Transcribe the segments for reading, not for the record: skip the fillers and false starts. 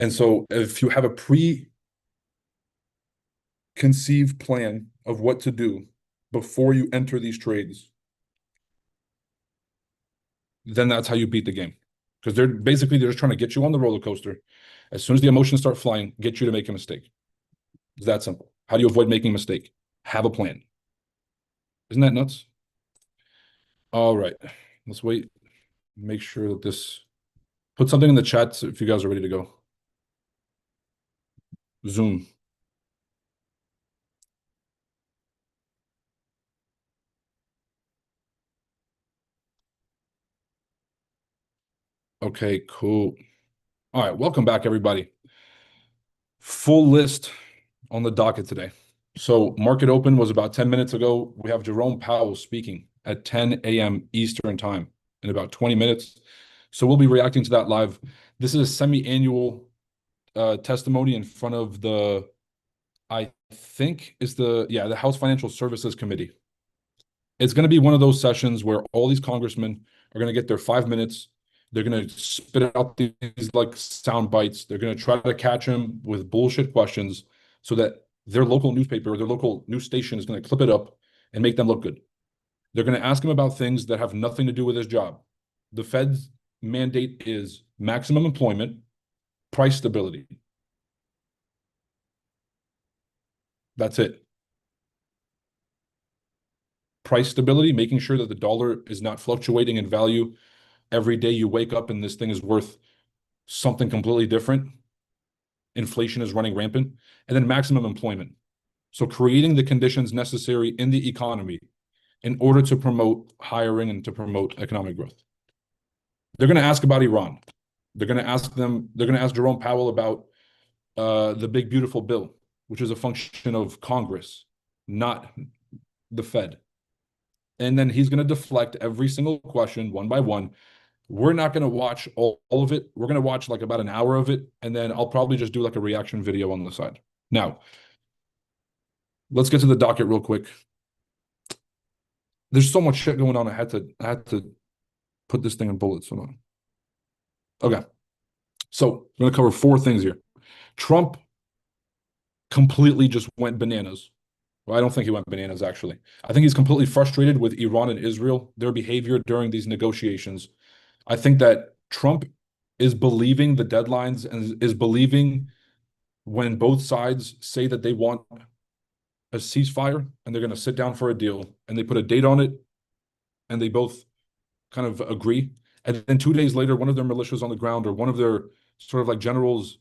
And so if you have a preconceived plan of what to do before you enter these trades, then that's how you beat the game. Because they're just trying to get you on the roller coaster. As soon as the emotions start flying, get you to make a mistake. It's that simple. How do you avoid making a mistake? Have a plan. Isn't that nuts? All right. Let's wait. Make sure that this put something in the chat if you guys are ready to go. Zoom. Okay, cool. All right, welcome back, everybody. Full list on the docket today. So market open was about 10 minutes ago. We have Jerome Powell speaking at 10 a.m. Eastern time in about 20 minutes. So we'll be reacting to that live. This is a semi-annual testimony in front of the, I think is the House Financial Services Committee. It's going to be one of those sessions where all these congressmen are going to get their 5 minutes. They're going to spit out these like sound bites. They're going to try to catch him with bullshit questions so that their local newspaper or their local news station is going to clip it up and make them look good. They're going to ask him about things that have nothing to do with his job. The Fed's mandate is maximum employment, price stability. That's it. Price stability, making sure that the dollar is not fluctuating in value. Every day you wake up and this thing is worth something completely different. Inflation is running rampant. And then maximum employment. So creating the conditions necessary in the economy in order to promote hiring and to promote economic growth. They're going to ask about Iran. They're going to ask Jerome Powell about the big beautiful bill, which is a function of Congress, not the Fed. And then he's going to deflect every single question one by one. We're not going to watch all of it. We're going to watch like about an hour of it, and then I'll probably just do like a reaction video on the side. Now, let's get to the docket real quick. There's so much shit going on. I had to put this thing in bullets. Hold on. Okay. So I'm going to cover 4 things here. Trump completely just went bananas. Well, I don't think he went bananas, actually. I think he's completely frustrated with Iran and Israel, their behavior during these negotiations. I think that Trump is believing the deadlines and is believing when both sides say that they want a ceasefire and they're going to sit down for a deal and they put a date on it and they both kind of agree. And then 2 days later, one of their militias on the ground or one of their sort of like generals,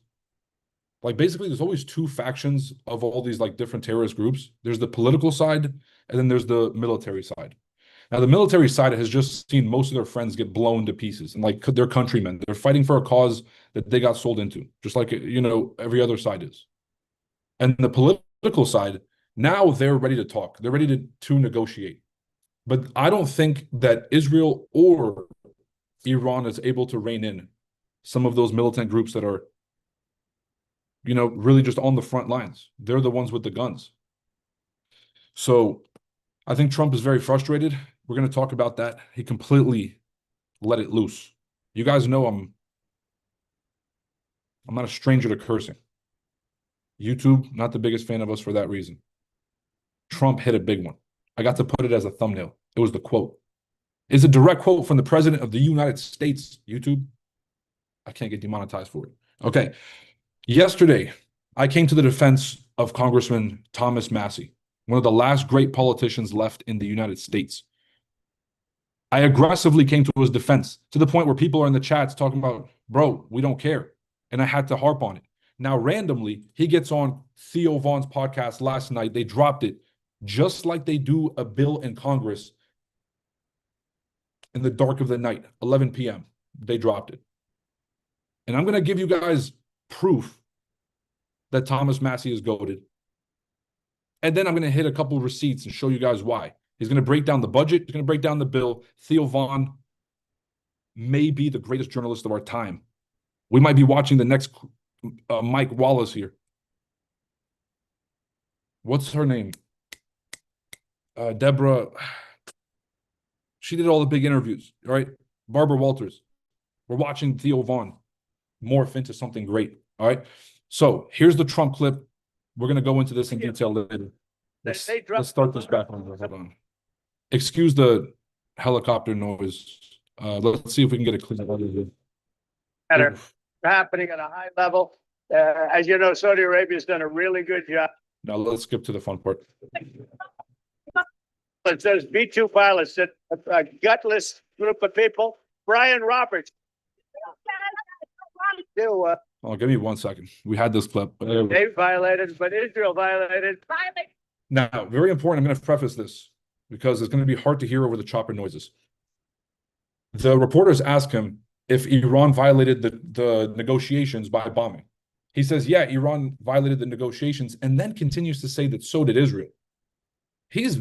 like basically there's always 2 factions of all these like different terrorist groups. There's the political side and then there's the military side. Now, the military side has just seen most of their friends get blown to pieces and like their countrymen. They're fighting for a cause that they got sold into, just like, every other side is. And the political side, now they're ready to talk. They're ready to negotiate. But I don't think that Israel or Iran is able to rein in some of those militant groups that are, really just on the front lines. They're the ones with the guns. So I think Trump is very frustrated. We're going to talk about that. He completely let it loose. You guys know I'm not a stranger to cursing. YouTube, not the biggest fan of us for that reason. Trump hit a big one. I got to put it as a thumbnail. It was the quote. It's a direct quote from the President of the United States, YouTube. I can't get demonetized for it. Okay. Yesterday, I came to the defense of Congressman Thomas Massie, one of the last great politicians left in the United States. I aggressively came to his defense to the point where people are in the chats talking about, bro, we don't care. And I had to harp on it. Now, randomly, he gets on Theo Vaughn's podcast last night. They dropped it just like they do a bill in Congress in the dark of the night, 11 p.m. They dropped it. And I'm going to give you guys proof that Thomas Massie is goated. And then I'm going to hit a couple of receipts and show you guys why. He's going to break down the budget. He's going to break down the bill. Theo Vaughn may be the greatest journalist of our time. We might be watching the next Mike Wallace here. What's her name? Deborah. She did all the big interviews, right? Barbara Walters. We're watching Theo Vaughn morph into something great. All right. So here's the Trump clip. We're going to go into this in detail later. Let's start this back on. Hold on. Excuse the helicopter noise. Let's see if we can get a clean audio. Better happening at a high level. As you know, Saudi Arabia has done a really good job. Now let's skip to the fun part. It says B-2 pilots, a gutless group of people. Brian Roberts. Oh, give me 1 second. We had this clip. They violated, but Israel violated. Now, very important. I'm going to preface this because it's going to be hard to hear over the chopper noises. The reporters ask him if Iran violated the negotiations by bombing. He says, yeah, Iran violated the negotiations, and then continues to say that so did Israel. He's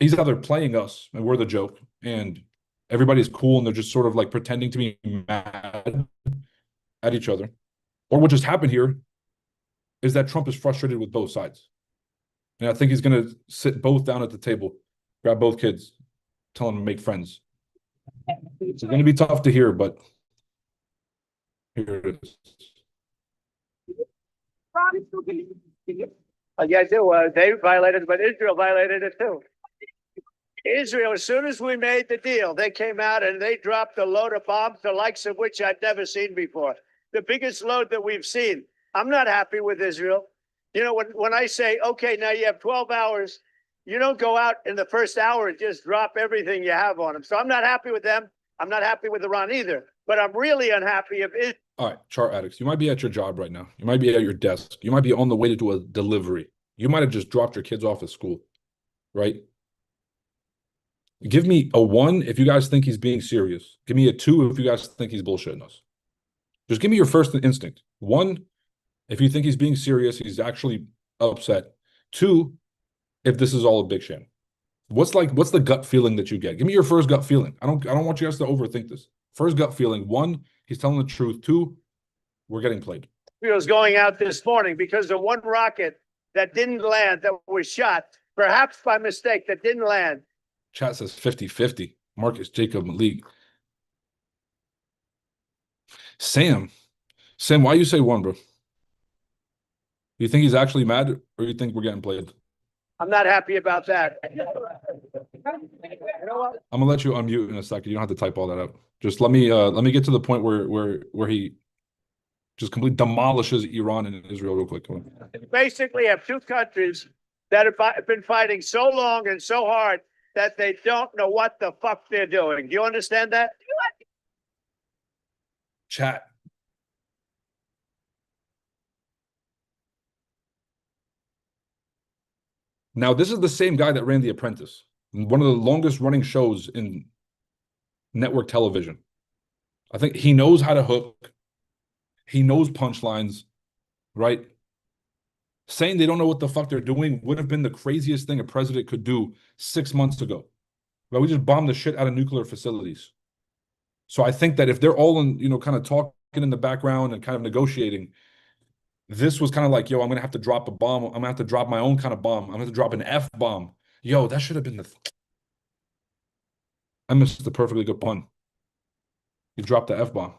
either playing us and we're the joke, and everybody's cool and they're just sort of like pretending to be mad at each other. Or what just happened here is that Trump is frustrated with both sides. And I think he's going to sit both down at the table, grab both kids, tell them to make friends. It's going to be tough to hear, but here it is. Yeah, they violated, but Israel violated it too. Israel, as soon as we made the deal, they came out and they dropped a load of bombs, the likes of which I've never seen before. The biggest load that we've seen. I'm not happy with Israel. You know, when I say, okay, now you have 12 hours, you don't go out in the first hour and just drop everything you have on them. So I'm not happy with them. I'm not happy with Iran either. But I'm really unhappy if Israel. All right, chart addicts, you might be at your job right now. You might be at your desk. You might be on the way to do a delivery. You might have just dropped your kids off at school, right? Give me a 1 if you guys think he's being serious. Give me a 2 if you guys think he's bullshitting us. Just give me your first instinct. 1, if you think he's being serious, he's actually upset. 2, if this is all a big sham. What's the gut feeling that you get? Give me your first gut feeling. I don't want you guys to overthink this. First gut feeling. 1, he's telling the truth. 2, we're getting played. Israel's going out this morning because of one rocket that didn't land, that was shot, perhaps by mistake, that didn't land. Chat says 50-50. Marcus Jacob Malik. Sam, why you say 1, bro? You think he's actually mad, or you think we're getting played? I'm not happy about that. You know what? I'm gonna let you unmute in a second. You don't have to type all that out. Just let me get to the point where he just completely demolishes Iran and Israel real quick. Basically have 2 countries that have been fighting so long and so hard that they don't know what the fuck they're doing. Do you understand that? Chat. Now, this is the same guy that ran The Apprentice, one of the longest running shows in network television. I think he knows how to hook. He knows punchlines, right? Saying they don't know what the fuck they're doing would have been the craziest thing a president could do 6 months ago. But we just bombed the shit out of nuclear facilities. So I think that if they're all in, kind of talking in the background and kind of negotiating, this was kind of like, yo, I'm going to have to drop a bomb. I'm going to have to drop my own kind of bomb. I'm going to have to drop an F-bomb. Yo, that should have been I missed the perfectly good pun. You dropped the F-bomb.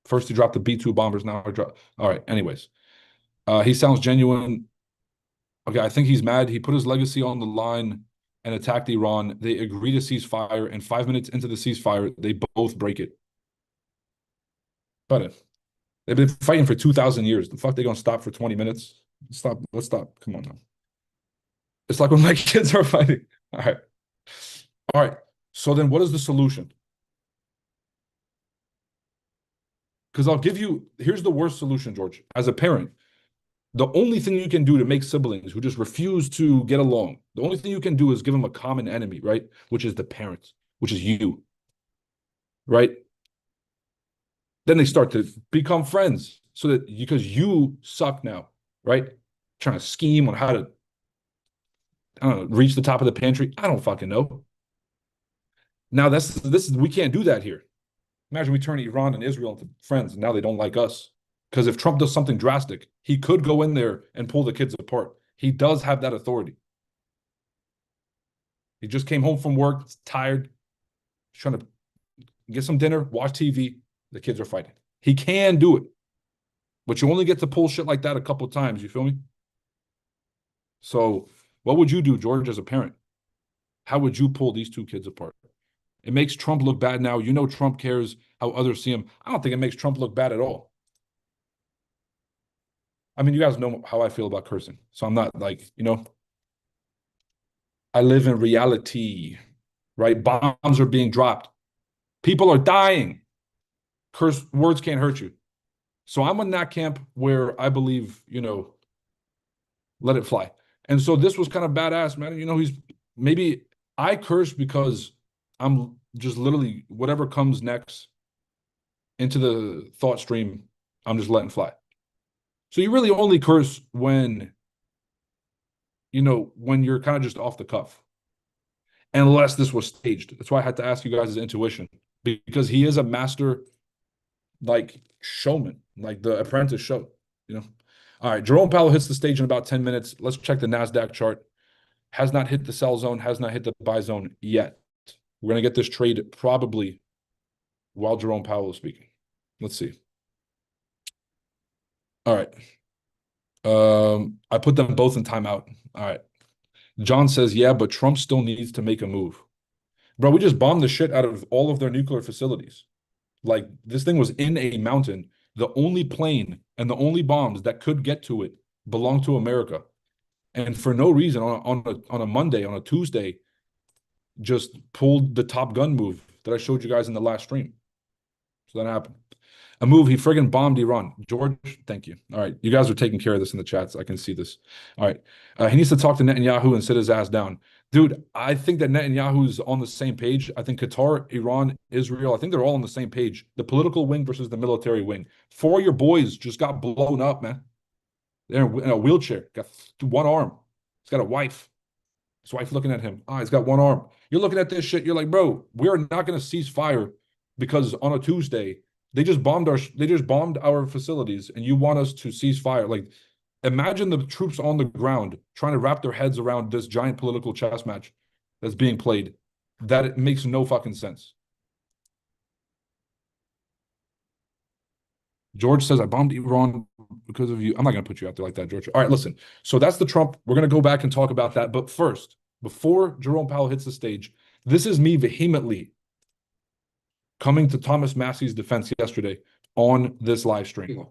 First, you dropped the B-2 bombers. Now I drop. All right. Anyways, he sounds genuine. Okay, I think he's mad. He put his legacy on the line and attacked Iran. They agree to ceasefire, and 5 minutes into the ceasefire, they both break it. But they've been fighting for 2,000 years. The fuck they gonna stop for 20 minutes? Stop. Let's stop. Come on now. It's like when my kids are fighting. All right. All right. So then what is the solution? Because I'll give you, here's the worst solution, George. As a parent, the only thing you can do to make siblings who just refuse to get along, the only thing you can do is give them a common enemy, right? Which is the parents, which is you, right? Then they start to become friends so that because you suck now, right? Trying to scheme on how to, I don't know, reach the top of the pantry. I don't fucking know. Now we can't do that here. Imagine we turn Iran and Israel into friends and now they don't like us. Because if Trump does something drastic, he could go in there and pull the kids apart. He does have that authority. He just came home from work, tired, trying to get some dinner, watch TV. The kids are fighting. He can do it. But you only get to pull shit like that a couple of times. You feel me? So what would you do, George, as a parent? How would you pull these two kids apart? It makes Trump look bad now. You know Trump cares how others see him. I don't think it makes Trump look bad at all. I mean, you guys know how I feel about cursing. So I'm not like, I live in reality, right? Bombs are being dropped. People are dying. Curse words can't hurt you. So I'm in that camp where I believe, let it fly. And so this was kind of badass, man. Maybe I curse because I'm just literally whatever comes next into the thought stream, I'm just letting fly. So you really only curse when you're kind of just off the cuff. Unless this was staged. That's why I had to ask you guys' intuition. Because he is a master, like, showman, like the Apprentice show, All right, Jerome Powell hits the stage in about 10 minutes. Let's check the NASDAQ chart. Has not hit the sell zone, has not hit the buy zone yet. We're going to get this trade probably while Jerome Powell is speaking. Let's see. All right. I put them both in timeout. All right. John says, yeah, but Trump still needs to make a move. Bro, we just bombed the shit out of all of their nuclear facilities. Like, this thing was in a mountain. The only plane and the only bombs that could get to it belong to America. And for no reason, on a Monday, on a Tuesday, just pulled the Top Gun move that I showed you guys in the last stream. So that happened. A move, he friggin' bombed Iran. George, thank you. All right, you guys are taking care of this in the chats. I can see this. All right, he needs to talk to Netanyahu and sit his ass down. Dude, I think that Netanyahu's on the same page. I think Qatar, Iran, Israel, I think they're all on the same page. The political wing versus the military wing. 4 of your boys just got blown up, man. They're in a wheelchair, got one arm. He's got a wife. His wife looking at him. He's got one arm. You're looking at this shit. You're like, bro, we are not going to cease fire because on a Tuesday, they just bombed our facilities, and you want us to cease fire. Like, imagine the troops on the ground trying to wrap their heads around this giant political chess match that's being played. That it makes no fucking sense. George says, I bombed Iran because of you. I'm not going to put you out there like that, George. All right, listen. So that's the Trump. We're going to go back and talk about that. But first, before Jerome Powell hits the stage, this is me vehemently coming to Thomas Massie's defense yesterday on this live stream.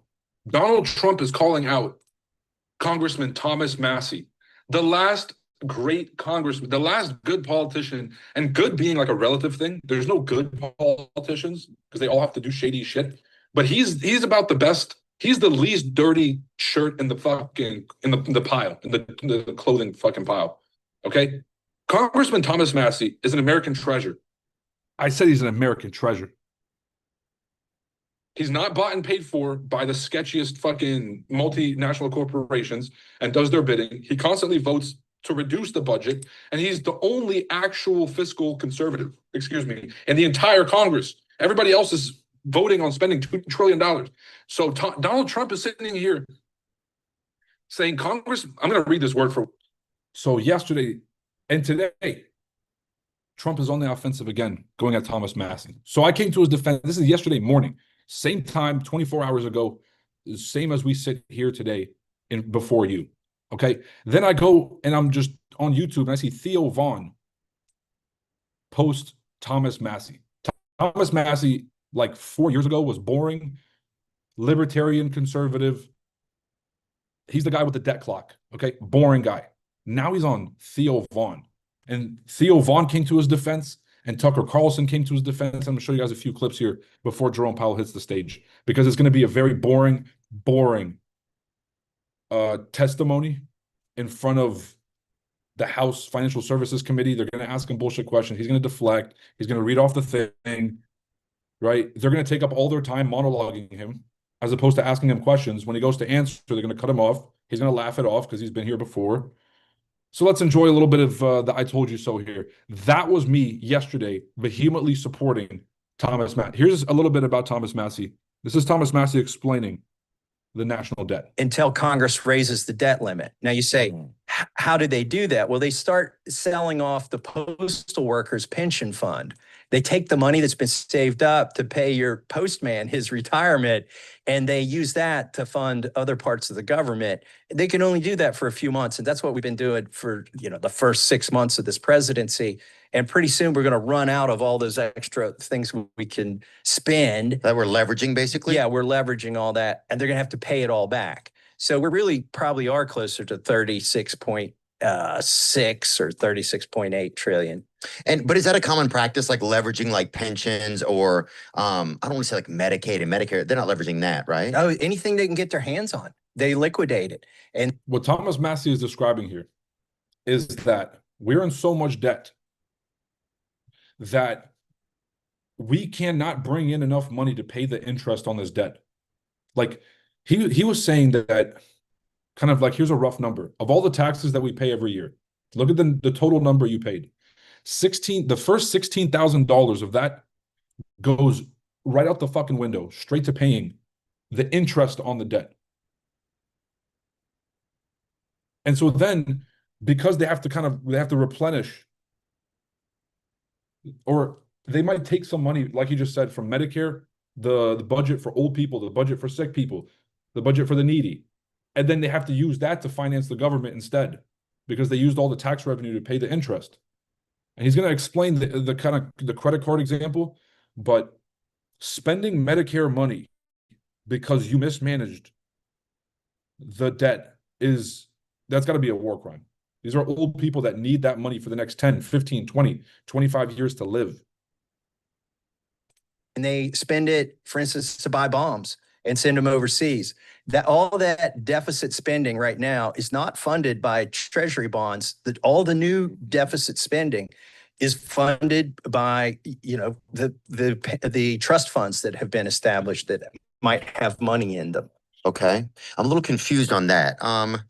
Donald Trump is calling out Congressman Thomas Massie, the last great congressman, the last good politician, and good being like a relative thing. There's no good politicians because they all have to do shady shit. But he's about the best. He's the least dirty shirt in the fucking in the pile, in the clothing fucking pile. Okay? Congressman Thomas Massie is an American treasure. I said he's an American treasure. He's not bought and paid for by the sketchiest fucking multinational corporations and does their bidding. He constantly votes to reduce the budget, and he's the only actual fiscal conservative, in the entire Congress. Everybody else is voting on spending $2 trillion. So Donald Trump is sitting here saying, Congress, I'm going to read this word for. So yesterday and today, Trump is on the offensive again, going at Thomas Massie. So I came to his defense. This is yesterday morning, same time, 24 hours ago, same as we sit here today before you. Okay. Then I go and I'm just on YouTube and I see Theo Vaughn post Thomas Massie. Thomas Massie, like 4 years ago, was boring, libertarian, conservative. He's the guy with the debt clock. Okay. Boring guy. Now he's on Theo Vaughn. And Theo Vaughn came to his defense, and Tucker Carlson came to his defense. I'm going to show you guys a few clips here before Jerome Powell hits the stage, because it's going to be a very boring testimony in front of the House Financial Services Committee. They're going to ask him bullshit questions. He's going to deflect. He's going to read off the thing, right? They're going to take up all their time monologuing him as opposed to asking him questions. When he goes to answer, they're going to cut him off. He's going to laugh it off because he's been here before. So let's enjoy a little bit of the I told you so here. That was me yesterday vehemently supporting Thomas Massie. Here's a little bit about Thomas Massie. This is Thomas Massie explaining the national debt. Until Congress raises the debt limit. Now you say, how did they do that? Well, they start selling off the postal workers pension fund. They take the money that's been saved up to pay your postman his retirement, and they use that to fund other parts of the government. They can only do that for a few months, and that's what we've been doing for, the first 6 months of this presidency. And pretty soon we're going to run out of all those extra things we can spend. That we're leveraging, basically? Yeah, we're leveraging all that, and they're going to have to pay it all back. So we really probably are closer to 36.6 or 36.8 trillion. But is that a common practice, like leveraging like pensions or I don't want to say like Medicaid and Medicare? They're not leveraging that, right? Oh, anything they can get their hands on, they liquidate it. And what Thomas Massie is describing here is that we're in so much debt that we cannot bring in enough money to pay the interest on this debt. Like he was saying that kind of like, here's a rough number of all the taxes that we pay every year. Look at the total number you paid. The first $16,000 of that goes right out the fucking window, straight to paying the interest on the debt. And so then, because they have to replenish, or they might take some money, like you just said, from Medicare, the budget for old people, the budget for sick people, the budget for the needy. And then they have to use that to finance the government instead, because they used all the tax revenue to pay the interest. And he's going to explain the kind of the credit card example, but spending Medicare money because you mismanaged the debt that's got to be a war crime. These are old people that need that money for the next 10, 15, 20, 25 years to live. And they spend it, for instance, to buy bombs and send them overseas. All that deficit spending right now is not funded by treasury bonds. All the new deficit spending is funded by, the trust funds that have been established that might have money in them. Okay, I'm a little confused on that.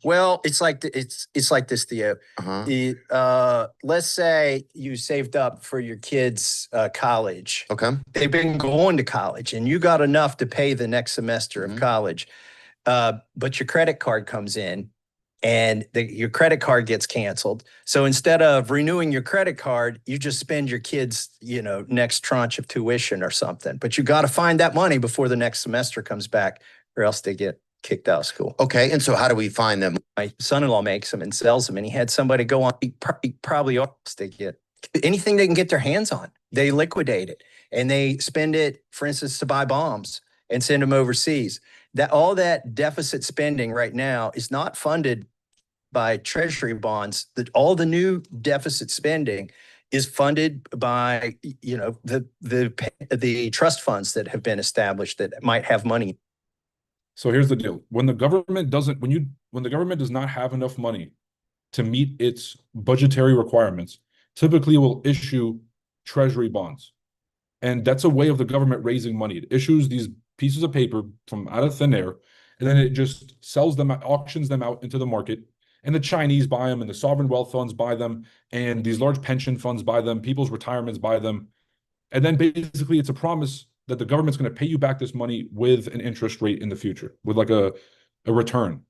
Well, it's like this, Theo. Let's say you saved up for your kids' college. Okay. They've been going to college, and you got enough to pay the next semester of college. But your credit card comes in, and your credit card gets canceled. So instead of renewing your credit card, you just spend your kids' next tranche of tuition or something. But you got to find that money before the next semester comes back, or else they get kicked out of school. Okay, and so how do we find them? My son-in-law makes them and sells them, and he had somebody go on. He probably they get anything they can get their hands on. They liquidate it, and they spend it, for instance, to buy bombs and send them overseas. All that deficit spending right now is not funded by treasury bonds. All the new deficit spending is funded by the trust funds that have been established that might have money. So here's the deal. When the government does not have enough money to meet its budgetary requirements, typically it will issue treasury bonds. And that's a way of the government raising money. It issues these pieces of paper from out of thin air, and then it just sells them, auctions them out into the market. And the Chinese buy them, and the sovereign wealth funds buy them, and these large pension funds buy them, people's retirements buy them. And then basically it's a promise that the government's going to pay you back this money with an interest rate in the future, with like a return.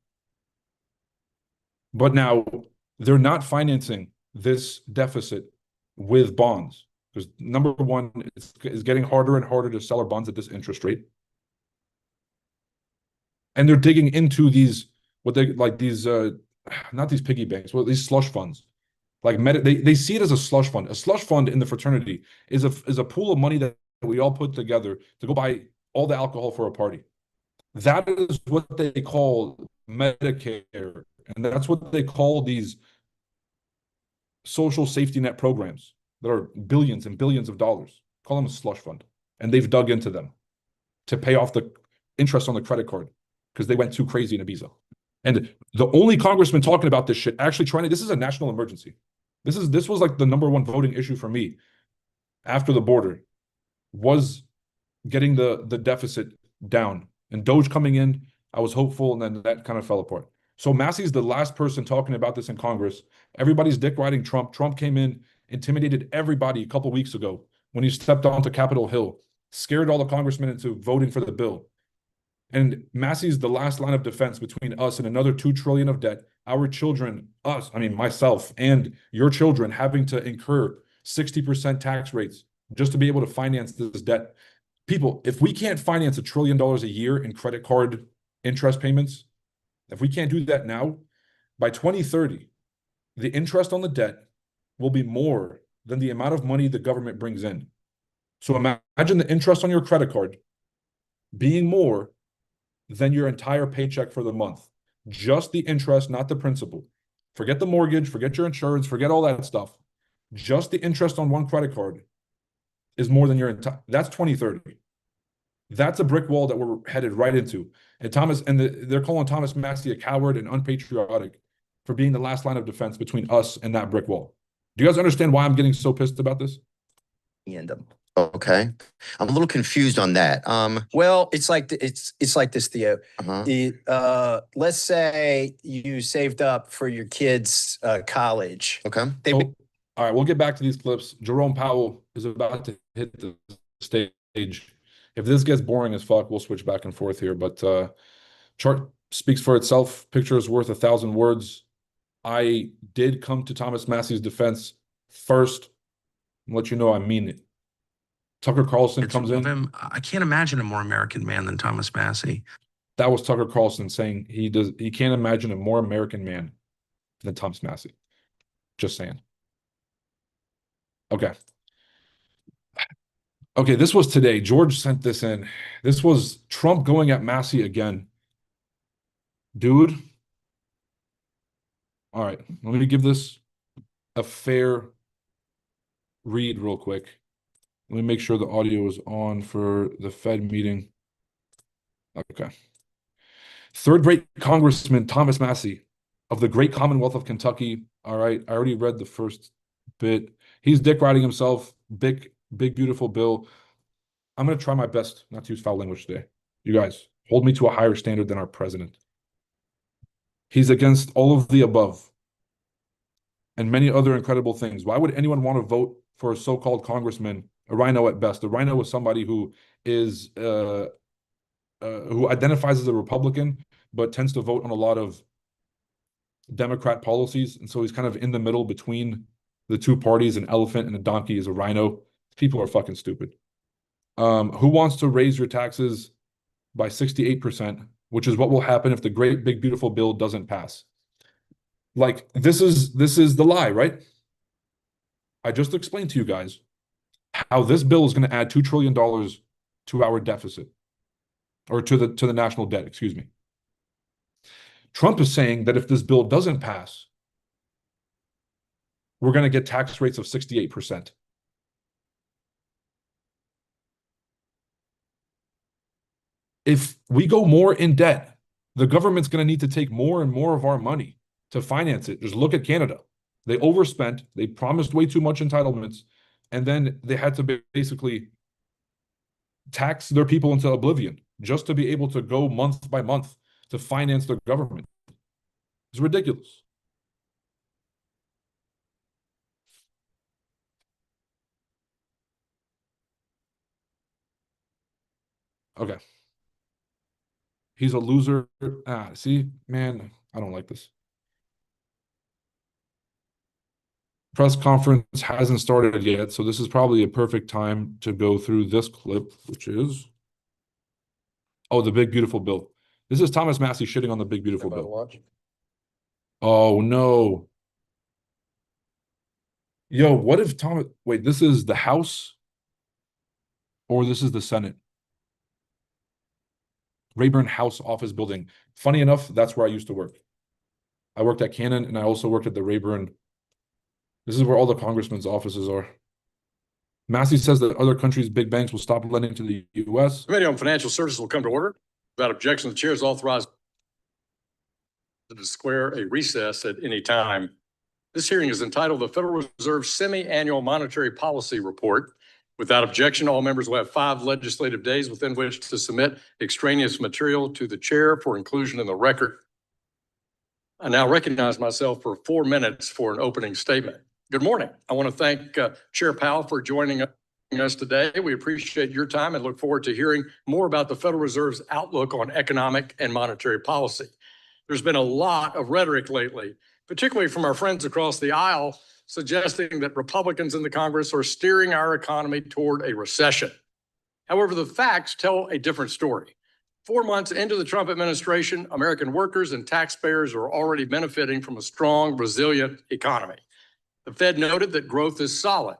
But now they're not financing this deficit with bonds, because number one, it's getting harder and harder to sell our bonds at this interest rate. And they're digging into these, what they like these, not these piggy banks, well, these slush funds. Like they see it as a slush fund. A slush fund in the fraternity is a pool of money that we all put together to go buy all the alcohol for a party. That is what they call Medicare, and that's what they call these social safety net programs that are billions and billions of dollars. Call them a slush fund, and they've dug into them to pay off the interest on the credit card because they went too crazy in Ibiza. And the only congressman talking about this shit, actually this is a national emergency. This was like the number one voting issue for me after the border, was getting the deficit down. And Doge coming in, I was hopeful, and then that kind of fell apart. So Massie's the last person talking about this in Congress. Everybody's dick riding Trump. Trump came in, intimidated everybody a couple weeks ago when he stepped onto Capitol Hill, scared all the congressmen into voting for the bill. And Massie's the last line of defense between us and another $2 trillion of debt. Our children, myself and your children having to incur 60% tax rates just to be able to finance this debt. People, if we can't finance $1 trillion a year in credit card interest payments, if we can't do that now, by 2030, the interest on the debt will be more than the amount of money the government brings in. So imagine the interest on your credit card being more than your entire paycheck for the month. Just the interest, not the principal. Forget the mortgage, forget your insurance, forget all that stuff. Just the interest on one credit card is more than your entire, that's 2030. That's a brick wall that we're headed right into. And they're calling Thomas Massie a coward and unpatriotic for being the last line of defense between us and that brick wall. Do you guys understand why I'm getting so pissed about this? End them. Okay. I'm a little confused on that. Well, it's like this, Theo. Uh-huh. Let's say you saved up for your kids' college. Okay. All right, we'll get back to these clips. Jerome Powell is about to hit the stage. If this gets boring as fuck, we'll switch back and forth here. But chart speaks for itself. Picture is worth 1,000 words. I did come to Thomas Massie's defense first and let you know I mean it. Tucker Carlson comes in. I can't imagine a more American man than Thomas Massie. That was Tucker Carlson saying he can't imagine a more American man than Thomas Massie. Just saying. Okay. Okay, this was today. George sent this in. This was Trump going at Massie again. Dude. All right, let me give this a fair read real quick. Let me make sure the audio is on for the Fed meeting. Okay. Third-rate Congressman Thomas Massie of the great Commonwealth of Kentucky. All right, I already read the first bit. He's dick riding himself. Big, beautiful bill. I'm going to try my best not to use foul language today. You guys, hold me to a higher standard than our president. He's against all of the above and many other incredible things. Why would anyone want to vote for a so-called congressman, a rhino at best? A rhino is somebody who is who identifies as a Republican, but tends to vote on a lot of Democrat policies. And so he's kind of in the middle between the two parties. An elephant and a donkey is a rhino. People are fucking stupid. Who wants to raise your taxes by 68%, which is what will happen if the great big beautiful bill doesn't pass? Like, this is the lie, right? I just explained to you guys how this bill is going to add $2 trillion to our deficit, or to the national debt, excuse me. Trump is saying that if this bill doesn't pass, we're going to get tax rates of 68%. If we go more in debt, the government's going to need to take more and more of our money to finance it. Just look at Canada. They overspent, they promised way too much entitlements, and then they had to basically tax their people into oblivion just to be able to go month by month to finance their government. It's ridiculous. Okay. He's a loser. See, man, I don't like this. Press conference hasn't started yet, so this is probably a perfect time to go through this clip, which is, oh, the big beautiful bill. This is Thomas Massie shitting on the big beautiful bill. Oh no. Yo, what if wait, this is the House or this is the Senate? Rayburn House Office Building. Funny enough, that's where I used to work. I worked at Canon and I also worked at the Rayburn. This is where all the congressmen's offices are. Massie says that other countries' big banks will stop lending to the U.S. Committee on Financial Services will come to order. Without objection, the chair is authorized to square a recess at any time. This hearing is entitled the Federal Reserve Semi-Annual Monetary Policy Report. Without objection, all members will have 5 legislative days within which to submit extraneous material to the chair for inclusion in the record. I now recognize myself for 4 minutes for an opening statement. Good morning. I want to thank Chair Powell for joining us today. We appreciate your time and look forward to hearing more about the Federal Reserve's outlook on economic and monetary policy. There's been a lot of rhetoric lately, particularly from our friends across the aisle, suggesting that Republicans in the Congress are steering our economy toward a recession. However, the facts tell a different story. 4 months into the Trump administration, American workers and taxpayers are already benefiting from a strong, resilient economy. The Fed noted that growth is solid,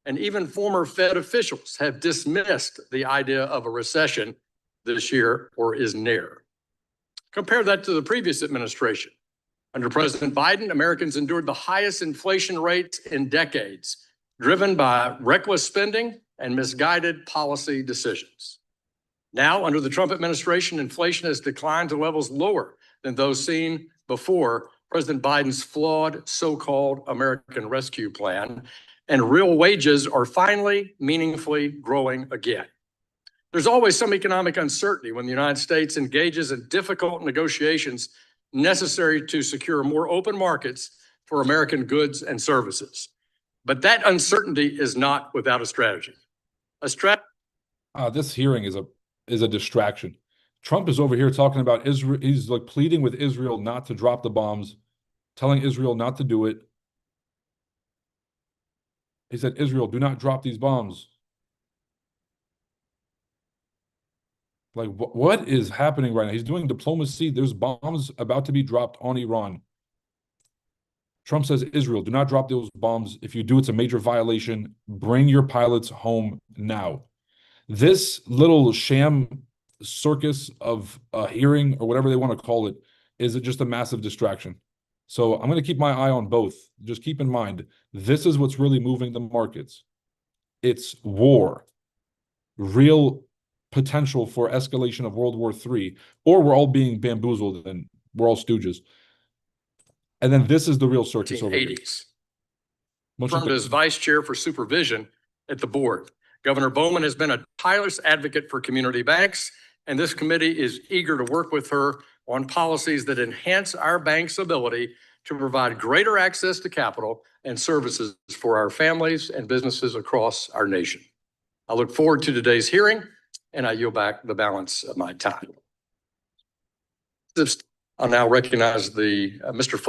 and even former Fed officials have dismissed the idea of a recession this year or is near. Compare that to the previous administration. Under President Biden, Americans endured the highest inflation rates in decades, driven by reckless spending and misguided policy decisions. Now, under the Trump administration, inflation has declined to levels lower than those seen before President Biden's flawed so-called American Rescue Plan, and real wages are finally meaningfully growing again. There's always some economic uncertainty when the United States engages in difficult negotiations necessary to secure more open markets for American goods and services. But that uncertainty is not without a strategy. This hearing is a distraction. Trump is over here talking about Israel. He's like pleading with Israel not to drop the bombs, telling Israel not to do it. He said, Israel, do not drop these bombs. Like, what is happening right now? He's doing diplomacy. There's bombs about to be dropped on Iran. Trump says, Israel, do not drop those bombs. If you do, it's a major violation. Bring your pilots home now. This little sham circus of a hearing, or whatever they want to call it, is just a massive distraction. So I'm going to keep my eye on both. Just keep in mind, this is what's really moving the markets. It's war, real potential for escalation of World War III, or we're all being bamboozled and we're all stooges. And then this is the real circus over here. Confirmed as vice chair for supervision at the board. Governor Bowman has been a tireless advocate for community banks, and this committee is eager to work with her on policies that enhance our bank's ability to provide greater access to capital and services for our families and businesses across our nation. I look forward to today's hearing, and I yield back the balance of my time. I'll now recognize Mr.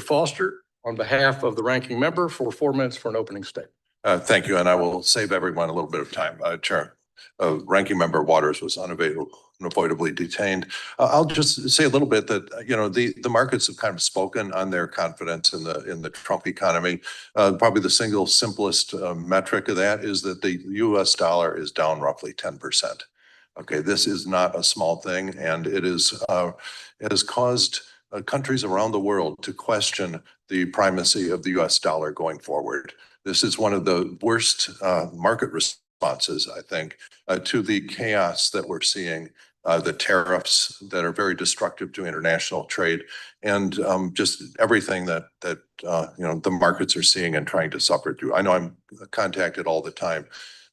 Foster on behalf of the ranking member for 4 minutes for an opening statement. Thank you, and I will save everyone a little bit of time. Chair, Ranking Member Waters was unavoidably detained. I'll just say a little bit that the markets have kind of spoken on their confidence in the Trump economy. Probably the single simplest metric of that is that the U.S. dollar is down roughly 10%. Okay, this is not a small thing, and it has caused countries around the world to question the primacy of the U.S. dollar going forward. This is one of the worst market responses, I think, to the chaos that we're seeing, the tariffs that are very destructive to international trade, and just everything that the markets are seeing and trying to suffer through. I know I'm contacted all the time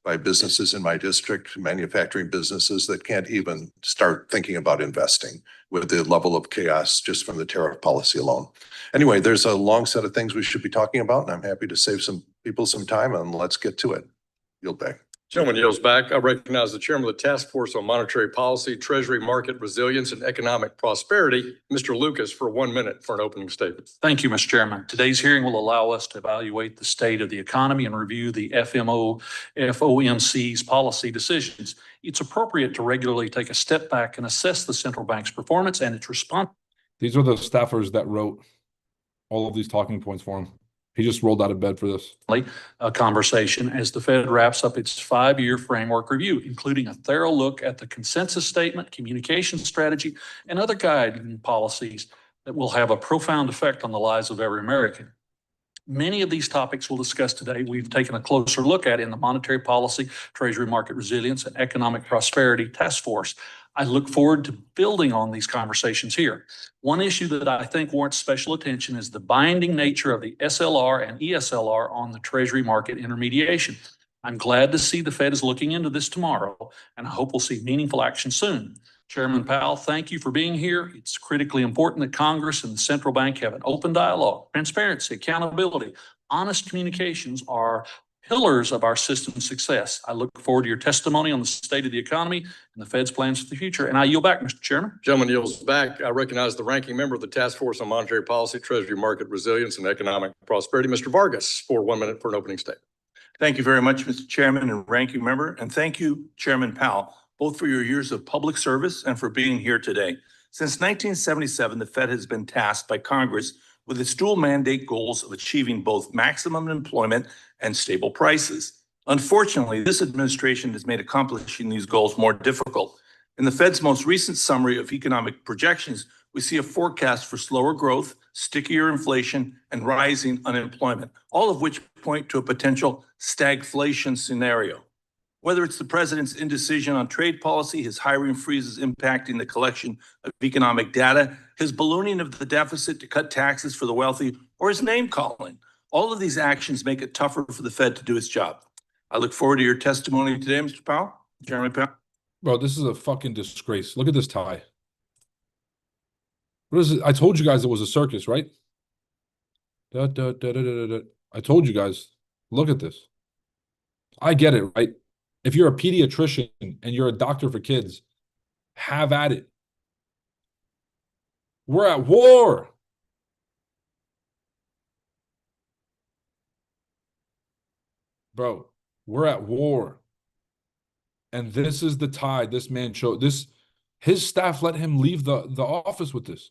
by businesses in my district, manufacturing businesses that can't even start thinking about investing with the level of chaos just from the tariff policy alone. Anyway, there's a long set of things we should be talking about, and I'm happy to save some people some time, and let's get to it. Yield back. Gentleman yields back. I recognize the chairman of the Task Force on Monetary Policy, Treasury Market Resilience, and Economic Prosperity, Mr. Lucas, for 1 minute for an opening statement. Thank you, Mr. Chairman. Today's hearing will allow us to evaluate the state of the economy and review the FOMC's policy decisions. It's appropriate to regularly take a step back and assess the central bank's performance and its response. These are the staffers that wrote all of these talking points for him. He just rolled out of bed for this. A conversation as the Fed wraps up its 5-year framework review, including a thorough look at the consensus statement, communication strategy, and other guiding policies that will have a profound effect on the lives of every American. Many of these topics we'll discuss today, we've taken a closer look at in the Monetary Policy, Treasury Market Resilience, and Economic Prosperity Task Force. I look forward to building on these conversations here. One issue that I think warrants special attention is the binding nature of the SLR and ESLR on the Treasury market intermediation. I'm glad to see the Fed is looking into this tomorrow, and I hope we'll see meaningful action soon. Chairman Powell, thank you for being here. It's critically important that Congress and the central bank have an open dialogue. Transparency, accountability, honest communications are pillars of our system's success. I look forward to your testimony on the state of the economy and the Fed's plans for the future. And I yield back, Mr. Chairman. Gentleman yields back. I recognize the ranking member of the Task Force on Monetary Policy, Treasury Market Resilience, and Economic Prosperity, Mr. Vargas, for 1 minute for an opening statement. Thank you very much, Mr. Chairman and Ranking Member, and thank you, Chairman Powell, both for your years of public service and for being here today. Since 1977, the Fed has been tasked by Congress with its dual mandate goals of achieving both maximum employment and stable prices. Unfortunately, this administration has made accomplishing these goals more difficult. In the Fed's most recent summary of economic projections, we see a forecast for slower growth, stickier inflation, and rising unemployment, all of which point to a potential stagflation scenario. Whether it's the president's indecision on trade policy, his hiring freezes impacting the collection of economic data, his ballooning of the deficit to cut taxes for the wealthy, or his name calling, all of these actions make it tougher for the Fed to do its job. I look forward to your testimony today, Mr. Powell, Chairman Powell. Bro, this is a fucking disgrace. Look at this tie. What is it? I told you guys it was a circus, right? I told you guys, look at this. I get it, right? If you're a pediatrician and you're a doctor for kids, have at it. We're at war. Bro, we're at war. And this is the tie this man showed. His staff let him leave the office with this.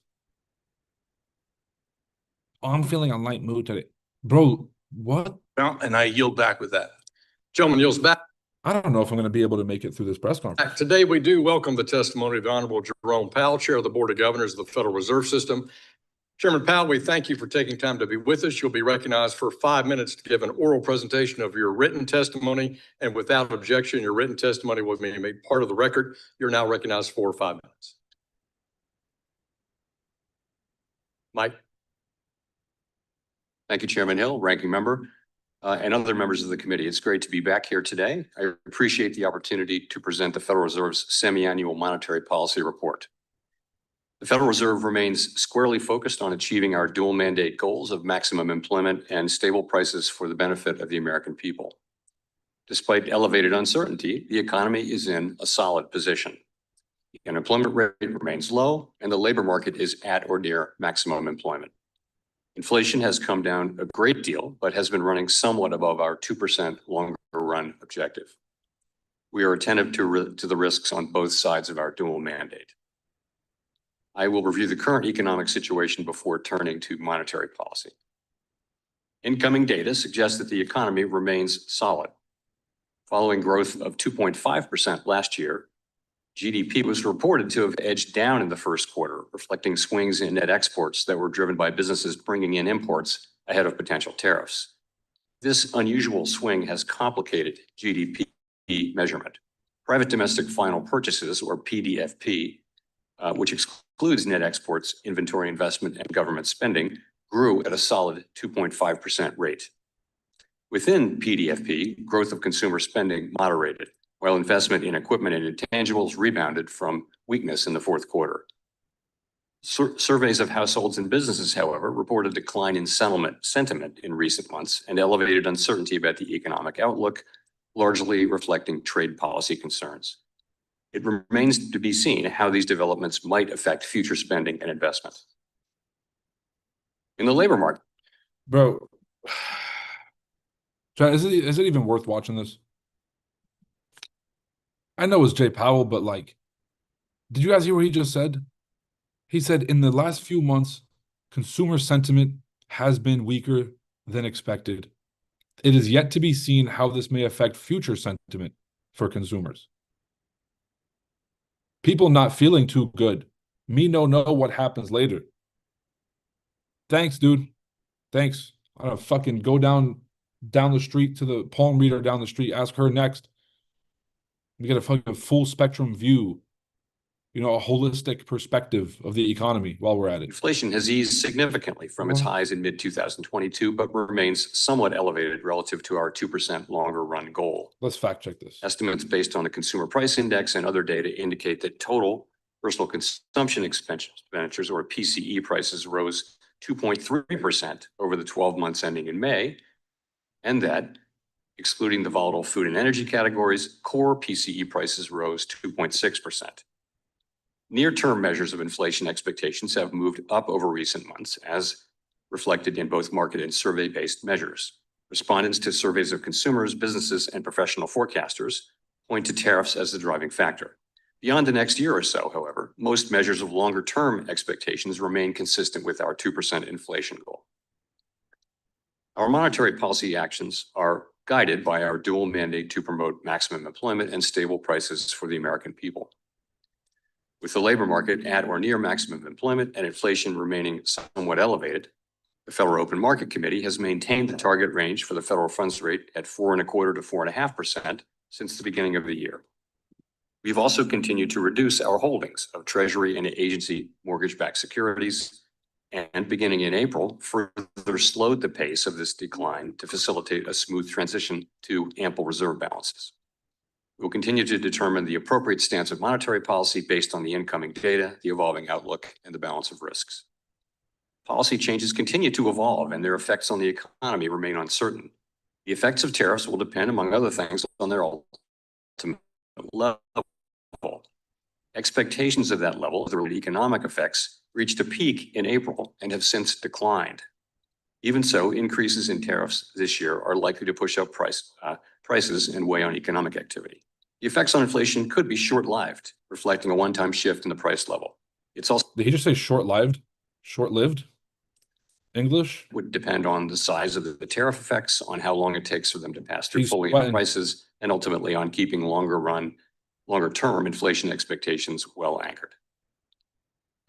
Oh, I'm feeling a light mood today. Bro, what? And I yield back with that. Gentleman yields back. I don't know if I'm going to be able to make it through this press conference. Today, we do welcome the testimony of the Honorable Jerome Powell, Chair of the Board of Governors of the Federal Reserve System. Chairman Powell, we thank you for taking time to be with us. You'll be recognized for 5 minutes to give an oral presentation of your written testimony. And without objection, your written testimony will be made part of the record. You're now recognized for 5 minutes. Mike. Thank you, Chairman Hill, Ranking Member, and other members of the committee. It's great to be back here today. I appreciate the opportunity to present the Federal Reserve's semi-annual monetary policy report. The Federal Reserve remains squarely focused on achieving our dual mandate goals of maximum employment and stable prices for the benefit of the American people. Despite elevated uncertainty, the economy is in a solid position. The unemployment rate remains low, and the labor market is at or near maximum employment. Inflation has come down a great deal, but has been running somewhat above our 2% longer run objective. We are attentive to the risks on both sides of our dual mandate. I will review the current economic situation before turning to monetary policy. Incoming data suggests that the economy remains solid. Following growth of 2.5% last year, GDP was reported to have edged down in the first quarter, reflecting swings in net exports that were driven by businesses bringing in imports ahead of potential tariffs. This unusual swing has complicated GDP measurement. Private domestic final purchases, or PDFP, which excludes net exports, inventory investment, and government spending, grew at a solid 2.5% rate. Within PDFP, growth of consumer spending moderated, while investment in equipment and intangibles rebounded from weakness in the fourth quarter. Surveys of households and businesses, however, report a decline in sentiment in recent months and elevated uncertainty about the economic outlook, largely reflecting trade policy concerns. It remains to be seen how these developments might affect future spending and investment. In the labor market. Bro, John, is it even worth watching this? I know it's Jay Powell, but like, did you guys hear what he just said? He said in the last few months, consumer sentiment has been weaker than expected. It is yet to be seen how this may affect future sentiment for consumers. People not feeling too good. Me no know what happens later. Thanks, dude. Thanks. I don't fucking go down the street to the palm reader down the street, ask her next. We get a fucking full spectrum view, a holistic perspective of the economy while we're at it. Inflation has eased significantly from its highs in mid-2022, but remains somewhat elevated relative to our 2% longer run goal. Let's fact check this. Estimates based on the Consumer Price Index and other data indicate that total personal consumption expenditures, or PCE prices, rose 2.3% over the 12 months ending in May, and that Excluding the volatile food and energy categories, core PCE prices rose 2.6%. Near-term measures of inflation expectations have moved up over recent months, as reflected in both market and survey-based measures. Respondents to surveys of consumers, businesses, and professional forecasters point to tariffs as the driving factor. Beyond the next year or so, however, most measures of longer-term expectations remain consistent with our 2% inflation goal. Our monetary policy actions are guided by our dual mandate to promote maximum employment and stable prices for the American people. With the labor market at or near maximum employment and inflation remaining somewhat elevated, the Federal Open Market Committee has maintained the target range for the federal funds rate at 4.25% to 4.5% since the beginning of the year. We've also continued to reduce our holdings of Treasury and agency mortgage-backed securities, and beginning in April, further slowed the pace of this decline to facilitate a smooth transition to ample reserve balances. We'll continue to determine the appropriate stance of monetary policy based on the incoming data, the evolving outlook, and the balance of risks. Policy changes continue to evolve, and their effects on the economy remain uncertain. The effects of tariffs will depend, among other things, on their ultimate level. Expectations of that level, the economic effects, reached a peak in April and have since declined. Even so, increases in tariffs this year are likely to push up prices and weigh on economic activity. The effects on inflation could be short-lived, reflecting a one-time shift in the price level. It's also— Did he just say short-lived? Short-lived? English? Would depend on the size of the tariff effects, on how long it takes for them to pass through He's fully sweating. on prices, and ultimately on keeping longer-term inflation expectations well anchored.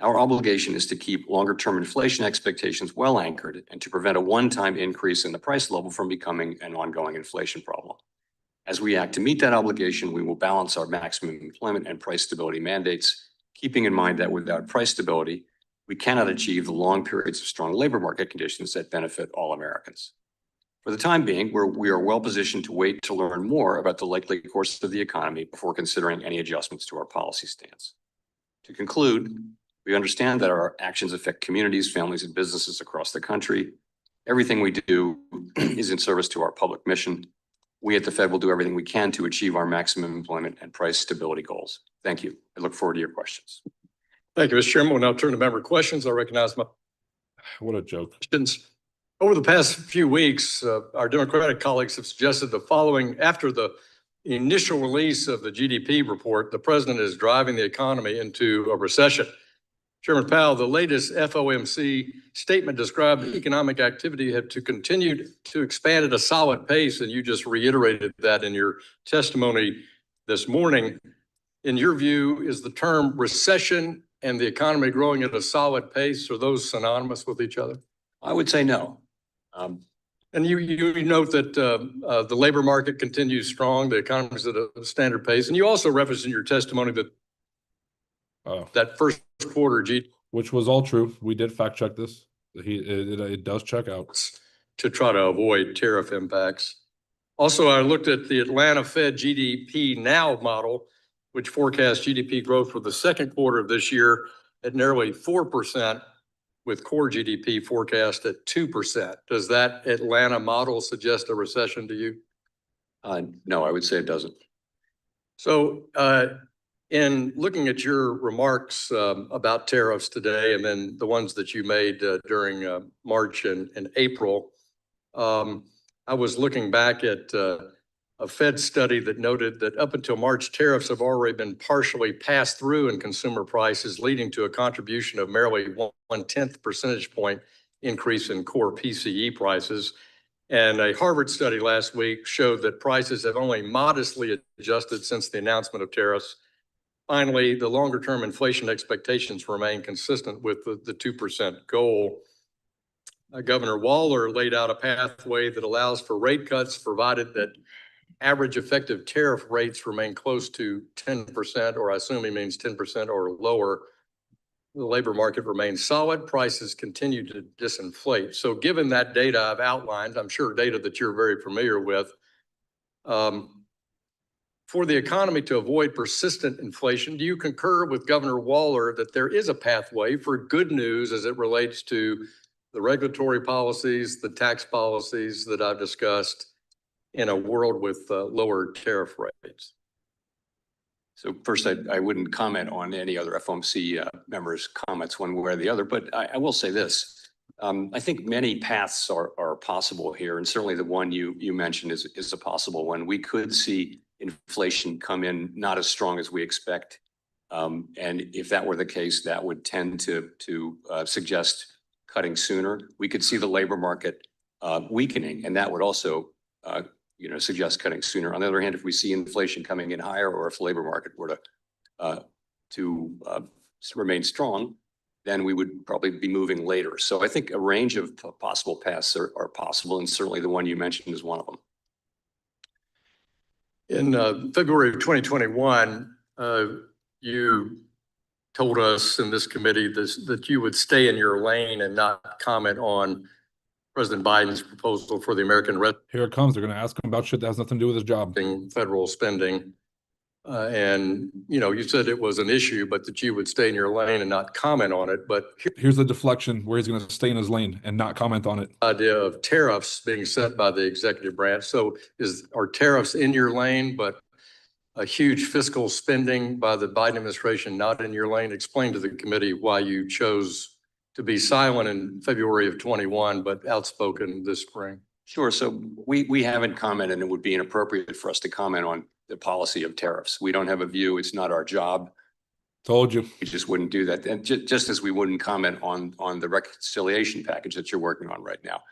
Our obligation is to keep longer-term inflation expectations well anchored and to prevent a one-time increase in the price level from becoming an ongoing inflation problem. As we act to meet that obligation, we will balance our maximum employment and price stability mandates, keeping in mind that without price stability, we cannot achieve the long periods of strong labor market conditions that benefit all Americans. For the time being, we are well positioned to wait to learn more about the likely course of the economy before considering any adjustments to our policy stance. To conclude, we understand that our actions affect communities, families, and businesses across the country. Everything we do is in service to our public mission. We at the Fed will do everything we can to achieve our maximum employment and price stability goals. Thank you. I look forward to your questions. Thank you, Mr. Chairman. We'll now turn to member questions. I recognize my What a joke. questions. Over the past few weeks, our Democratic colleagues have suggested the following: after the initial release of the GDP report, the president is driving the economy into a recession. Chairman Powell, the latest FOMC statement described economic activity had to continue to expand at a solid pace, and you just reiterated that in your testimony this morning. In your view, is the term recession and the economy growing at a solid pace, are those synonymous with each other? I would say no. And you note that the labor market continues strong, the economy is at a standard pace, and you also referenced in your testimony that that first quarter which was all true. We did fact check this. It does check out. To try to avoid tariff impacts. Also, I looked at the Atlanta Fed GDP Now model, which forecasts GDP growth for the second quarter of this year at nearly 4%, with core GDP forecast at 2%. Does that Atlanta model suggest a recession to you? No, I would say it doesn't. So in looking at your remarks about tariffs today, and then the ones that you made during March and April, I was looking back at a Fed study that noted that up until March, tariffs have already been partially passed through in consumer prices, leading to a contribution of merely 1/10 percentage point increase in core PCE prices. And a Harvard study last week showed that prices have only modestly adjusted since the announcement of tariffs. Finally, the longer-term inflation expectations remain consistent with the 2% goal. Governor Waller laid out a pathway that allows for rate cuts, provided that average effective tariff rates remain close to 10%, or I assume he means 10% or lower. The labor market remains solid. Prices continue to disinflate. So given that data I've outlined, I'm sure data that you're very familiar with, for the economy to avoid persistent inflation, do you concur with Governor Waller that there is a pathway for good news as it relates to the regulatory policies, the tax policies that I've discussed, in a world with lower tariff rates? So first, I wouldn't comment on any other FOMC members' comments one way or the other, but I will say this. I think many paths are possible here, and certainly the one you mentioned is a possible one. We could see inflation come in not as strong as we expect. And if that were the case, that would tend to suggest cutting sooner. We could see the labor market weakening, and that would also suggest cutting sooner. On the other hand, if we see inflation coming in higher, or if the labor market were to remain strong, then we would probably be moving later. So I think a range of possible paths are possible, and certainly the one you mentioned is one of them. In February of 2021, you told us in this committee that you would stay in your lane and not comment on President Biden's proposal for the American Rescue Here it comes. They're going to ask him about shit that has nothing to do with his job. federal spending. And, you said it was an issue, but that you would stay in your lane and not comment on it. But Here's the deflection where he's going to stay in his lane and not comment on it. idea of tariffs being set by the executive branch. So are tariffs in your lane, but a huge fiscal spending by the Biden administration not in your lane? Explain to the committee why you chose to be silent in February of 21, but outspoken this spring. Sure. So we haven't commented, and it would be inappropriate for us to comment on the policy of tariffs. We don't have a view. It's not our job. Told you. We just wouldn't do that. And just as we wouldn't comment on the reconciliation package that you're working on right now.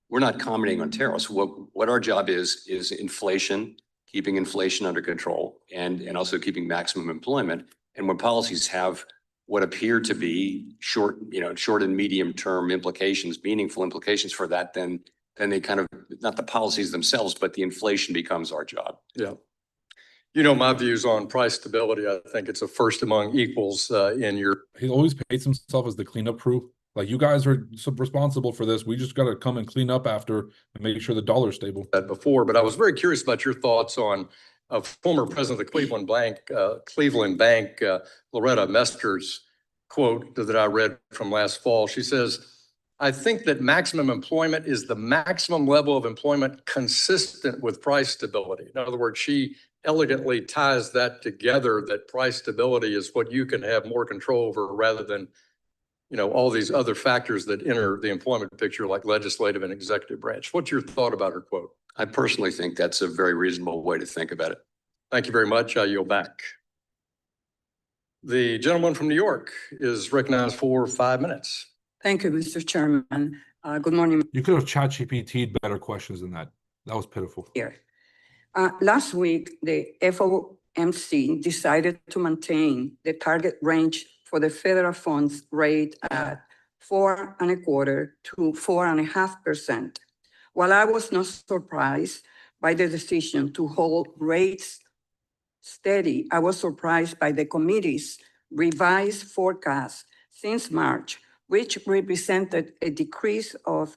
We're not commenting on tariffs. What our job is inflation, keeping inflation under control, and also keeping maximum employment. And when policies have what appear to be short and medium term implications, meaningful implications for that, then they kind of, not the policies themselves, but the inflation becomes our job. Yeah. My views on price stability. I think it's a first among equals in your. He always paints himself as the cleanup crew. Like, you guys are responsible for this. We just got to come and clean up after and make sure the dollar's stable. That before, but I was very curious about your thoughts on a former president of the Cleveland Bank, Loretta Mester's quote that I read from last fall. She says, "I think that maximum employment is the maximum level of employment consistent with price stability." In other words, she elegantly ties that together, that price stability is what you can have more control over rather than, all these other factors that enter the employment picture, like legislative and executive branch. What's your thought about her quote? I personally think that's a very reasonable way to think about it. Thank you very much. I yield back. The gentleman from New York is recognized for 5 minutes. Thank you, Mr. Chairman. Good morning. You could have ChatGPT'd better questions than that. That was pitiful. Here. Last week, the FOMC decided to maintain the target range for the federal funds rate at 4.25% to 4.5%. While I was not surprised by the decision to hold rates steady, I was surprised by the committee's revised forecast since March, which represented a decrease of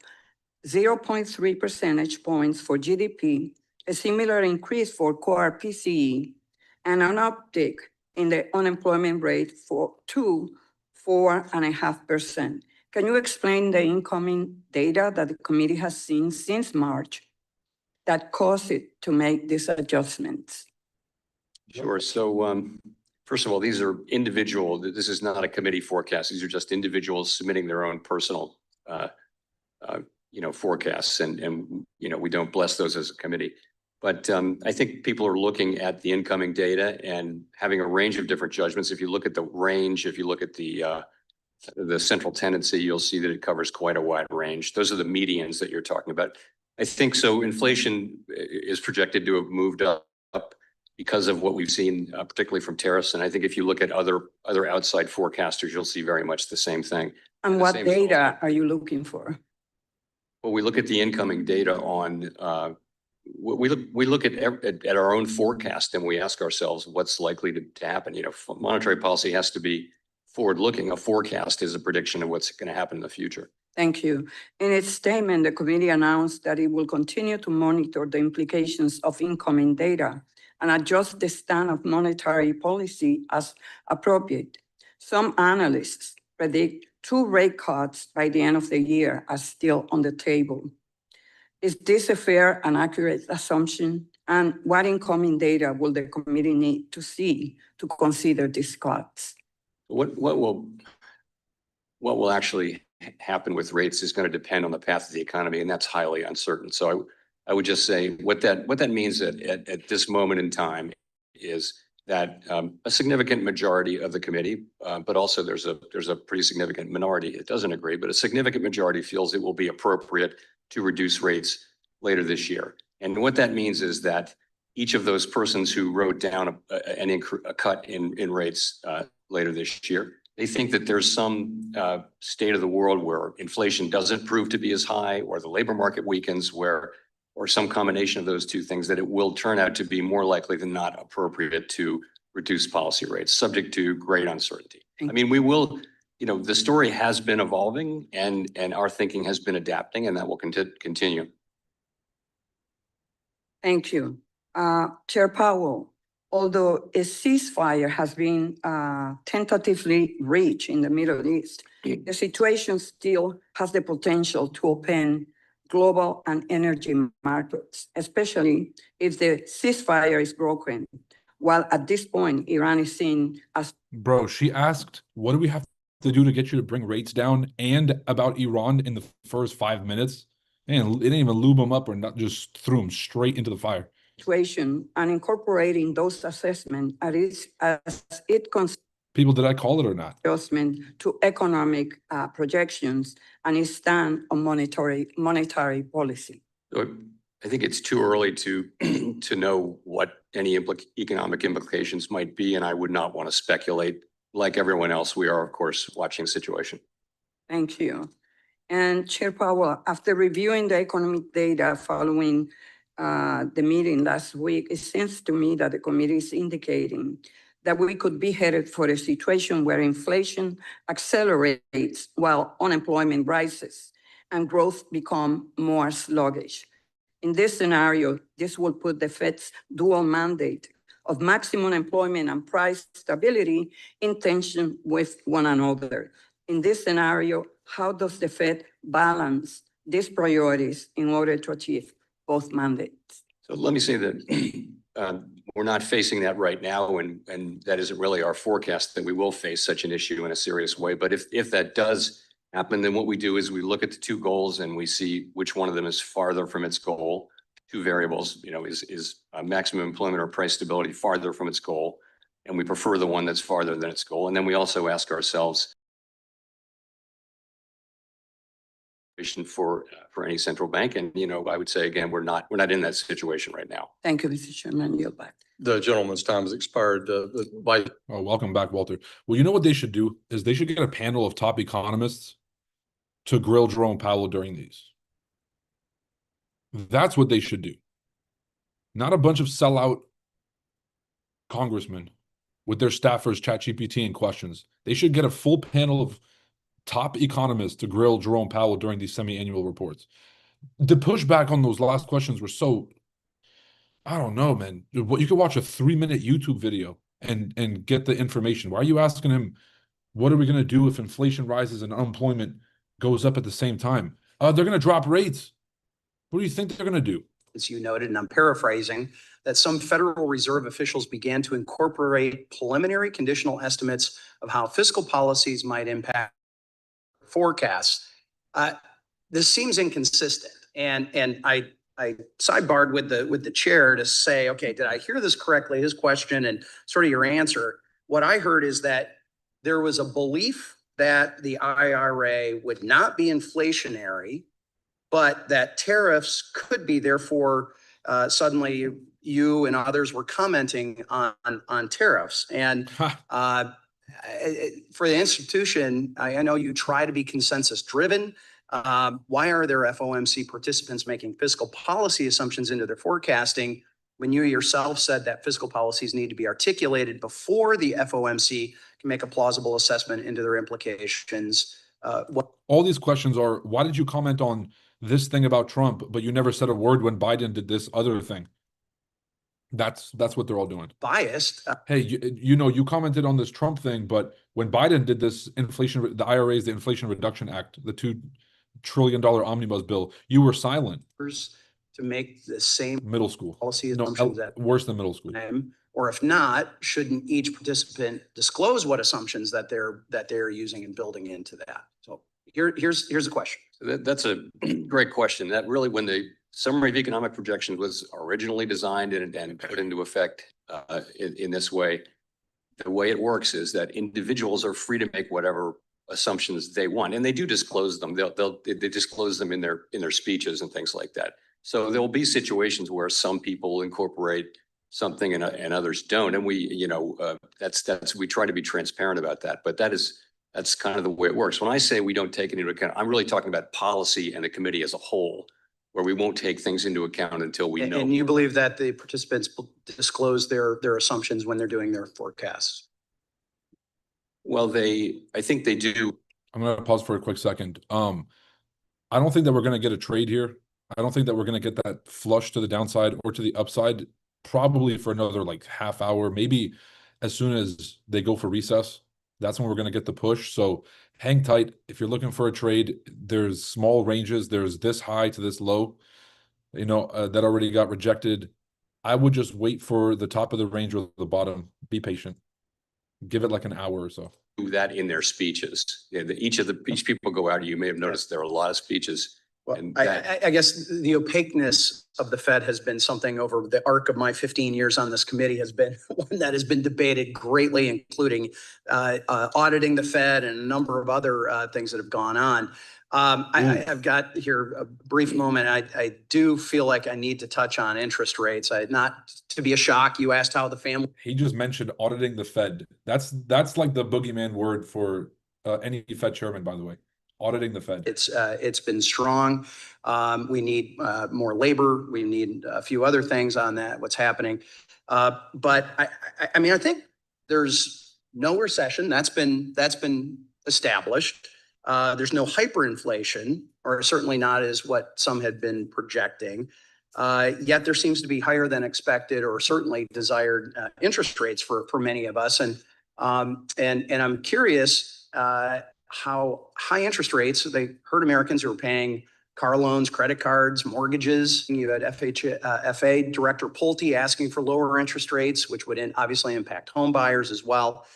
0.3 percentage points for GDP, a similar increase for core PCE, and an uptick in the unemployment rate to 4.5%. Can you explain the incoming data that the committee has seen since March that caused it to make these adjustments? Sure. So first of all, these are individual. This is not a committee forecast. These are just individuals submitting their own personal, forecasts, and we don't bless those as a committee. But I think people are looking at the incoming data and having a range of different judgments. If you look at the range, if you look at the central tendency, you'll see that it covers quite a wide range. Those are the medians that you're talking about. I think so. Inflation is projected to have moved up because of what we've seen, particularly from tariffs. And I think if you look at other outside forecasters, you'll see very much the same thing. And what data are you looking for? Well, we look at the incoming data on. We look at our own forecast, and we ask ourselves what's likely to happen. Monetary policy has to be forward-looking. A forecast is a prediction of what's going to happen in the future. Thank you. In its statement, the committee announced that it will continue to monitor the implications of incoming data and adjust the stand of monetary policy as appropriate. Some analysts predict 2 rate cuts by the end of the year are still on the table. Is this a fair and accurate assumption? And what incoming data will the committee need to see to consider these cuts? What will actually happen with rates is going to depend on the path of the economy, and that's highly uncertain. So I would just say what that means at this moment in time is that a significant majority of the committee, but also there's a pretty significant minority that doesn't agree, but a significant majority feels it will be appropriate to reduce rates later this year. And what that means is that each of those persons who wrote down a cut in rates later this year, they think that there's some state of the world where inflation doesn't prove to be as high, or the labor market weakens, or some combination of those two things, that it will turn out to be more likely than not appropriate to reduce policy rates, subject to great uncertainty. I mean, we will, the story has been evolving, and our thinking has been adapting, and that will continue. Thank you. Chair Powell, although a ceasefire has been tentatively reached in the Middle East, the situation still has the potential to open global and energy markets, especially if the ceasefire is broken. While at this point, Iran is seen as... Bro, she asked, what do we have to do to get you to bring rates down, and about Iran in the first 5 minutes? And it didn't even lube them up, or not, just threw them straight into the fire. Situation, and incorporating those assessments as it concerns people, did I call it or not? Adjustment to economic projections and its stand on monetary policy. So I think it's too early to know what any economic implications might be, and I would not want to speculate. Like everyone else, we are, of course, watching the situation. Thank you. And Chair Powell, after reviewing the economic data following the meeting last week, it seems to me that the committee is indicating that we could be headed for a situation where inflation accelerates while unemployment rises and growth become more sluggish. In this scenario, this will put the Fed's dual mandate of maximum employment and price stability in tension with one another. In this scenario, how does the Fed balance these priorities in order to achieve both mandates? So let me say that we're not facing that right now, and that isn't really our forecast that we will face such an issue in a serious way. But if that does happen, then what we do is we look at the two goals and we see which one of them is farther from its goal. Two variables, is maximum employment or price stability farther from its goal, and we prefer the one that's farther than its goal. And then we also ask ourselves for any central bank, and I would say again, we're not in that situation right now. Thank you, Mr. Chairman. Yield back. The gentleman's time has expired. Oh, welcome back, Walter. Well, you know what they should do is they should get a panel of top economists to grill Jerome Powell during these. That's what they should do. Not a bunch of sellout congressmen with their staffers ChatGPT and questions. They should get a full panel of top economists to grill Jerome Powell during these semi-annual reports. The pushback on those last questions were so, I don't know, man. You could watch a 3-minute YouTube video and get the information. Why are you asking him, what are we going to do if inflation rises and unemployment goes up at the same time? They're going to drop rates. What do you think they're going to do? As you noted, and I'm paraphrasing, that some Federal Reserve officials began to incorporate preliminary conditional estimates of how fiscal policies might impact forecasts. This seems inconsistent, and I sidebarred with the chair to say, okay, did I hear this correctly? His question and sort of your answer. What I heard is that there was a belief that the IRA would not be inflationary, but that tariffs could be. Therefore, suddenly you and others were commenting on tariffs. And for the institution, I know you try to be consensus driven. Why are there FOMC participants making fiscal policy assumptions into their forecasting when you yourself said that fiscal policies need to be articulated before the FOMC can make a plausible assessment into their implications? All these questions are, why did you comment on this thing about Trump, but you never said a word when Biden did this other thing? That's what they're all doing. Biased. Hey, you commented on this Trump thing, but when Biden did this inflation, the IRA's, the Inflation Reduction Act, the two trillion-dollar omnibus bill. You were silent. To make the same Middle school. policy No, assumptions that worse than middle school. time, or if not, shouldn't each participant disclose what assumptions that they're using and building into that? So here's the question. That's a great question. That really, when the summary of economic projections was originally designed and put into effect in this way, the way it works is that individuals are free to make whatever assumptions they want, and they do disclose them. They disclose them in their speeches and things like that. So there will be situations where some people incorporate something and others don't, and we we try to be transparent about that. But that's kind of the way it works. When I say we don't take it into account, I'm really talking about policy and the committee as a whole, where we won't take things into account until we know. And you believe that the participants disclose their assumptions when they're doing their forecasts? Well, I think they do. I'm going to pause for a quick second. I don't think that we're going to get a trade here. I don't think that we're going to get that flush to the downside or to the upside, probably for another like half hour, maybe as soon as they go for recess. That's when we're going to get the push. So hang tight. If you're looking for a trade, there's small ranges. There's this high to this low, that already got rejected. I would just wait for the top of the range or the bottom. Be patient. Give it like an hour or so. Do that in their speeches. Yeah, each people go out. You may have noticed there are a lot of speeches. Well, And I guess the opaqueness of the Fed has been something over the arc of my 15 years on this committee has been one that has been debated greatly, including auditing the Fed and a number of other things that have gone on. I've got here a brief moment. I do feel like I need to touch on interest rates. Not to be a shock. You asked how the family. He just mentioned auditing the Fed. That's like the boogeyman word for any Fed chairman, by the way. Auditing the Fed. It's been strong. We need more labor. We need a few other things on that. What's happening? But I mean, I think there's no recession. That's been established. There's no hyperinflation, or certainly not as what some had been projecting. Yet there seems to be higher than expected, or certainly desired interest rates for many of us. And I'm curious how high interest rates, they hurt Americans who are paying car loans, credit cards, mortgages. You had FHFA Director Pulte asking for lower interest rates, which would obviously impact home buyers as well.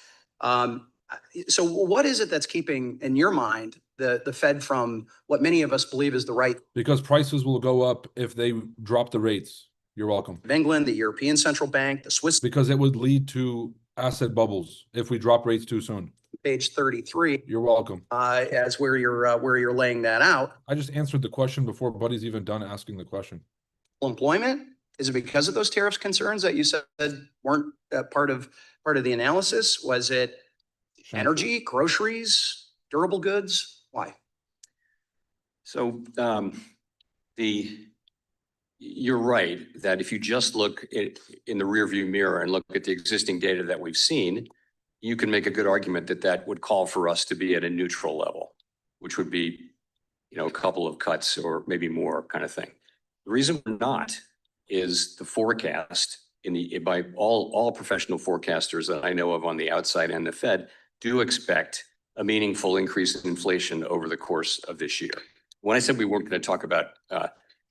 So what is it that's keeping, in your mind, the Fed from what many of us believe is the right? Because prices will go up if they drop the rates. You're welcome. England, the European Central Bank, the Swiss. Because it would lead to asset bubbles if we drop rates too soon. Page 33. You're welcome. As where you're laying that out. I just answered the question before Buddy's even done asking the question. Employment, is it because of those tariffs concerns that you said weren't part of the analysis? Was it energy, groceries, durable goods? Why? So you're right that if you just look in the rearview mirror and look at the existing data that we've seen, you can make a good argument that would call for us to be at a neutral level, which would be, a couple of cuts or maybe more kind of thing. The reason we're not is the forecast by all professional forecasters that I know of on the outside and the Fed do expect a meaningful increase in inflation over the course of this year. When I said we weren't going to talk about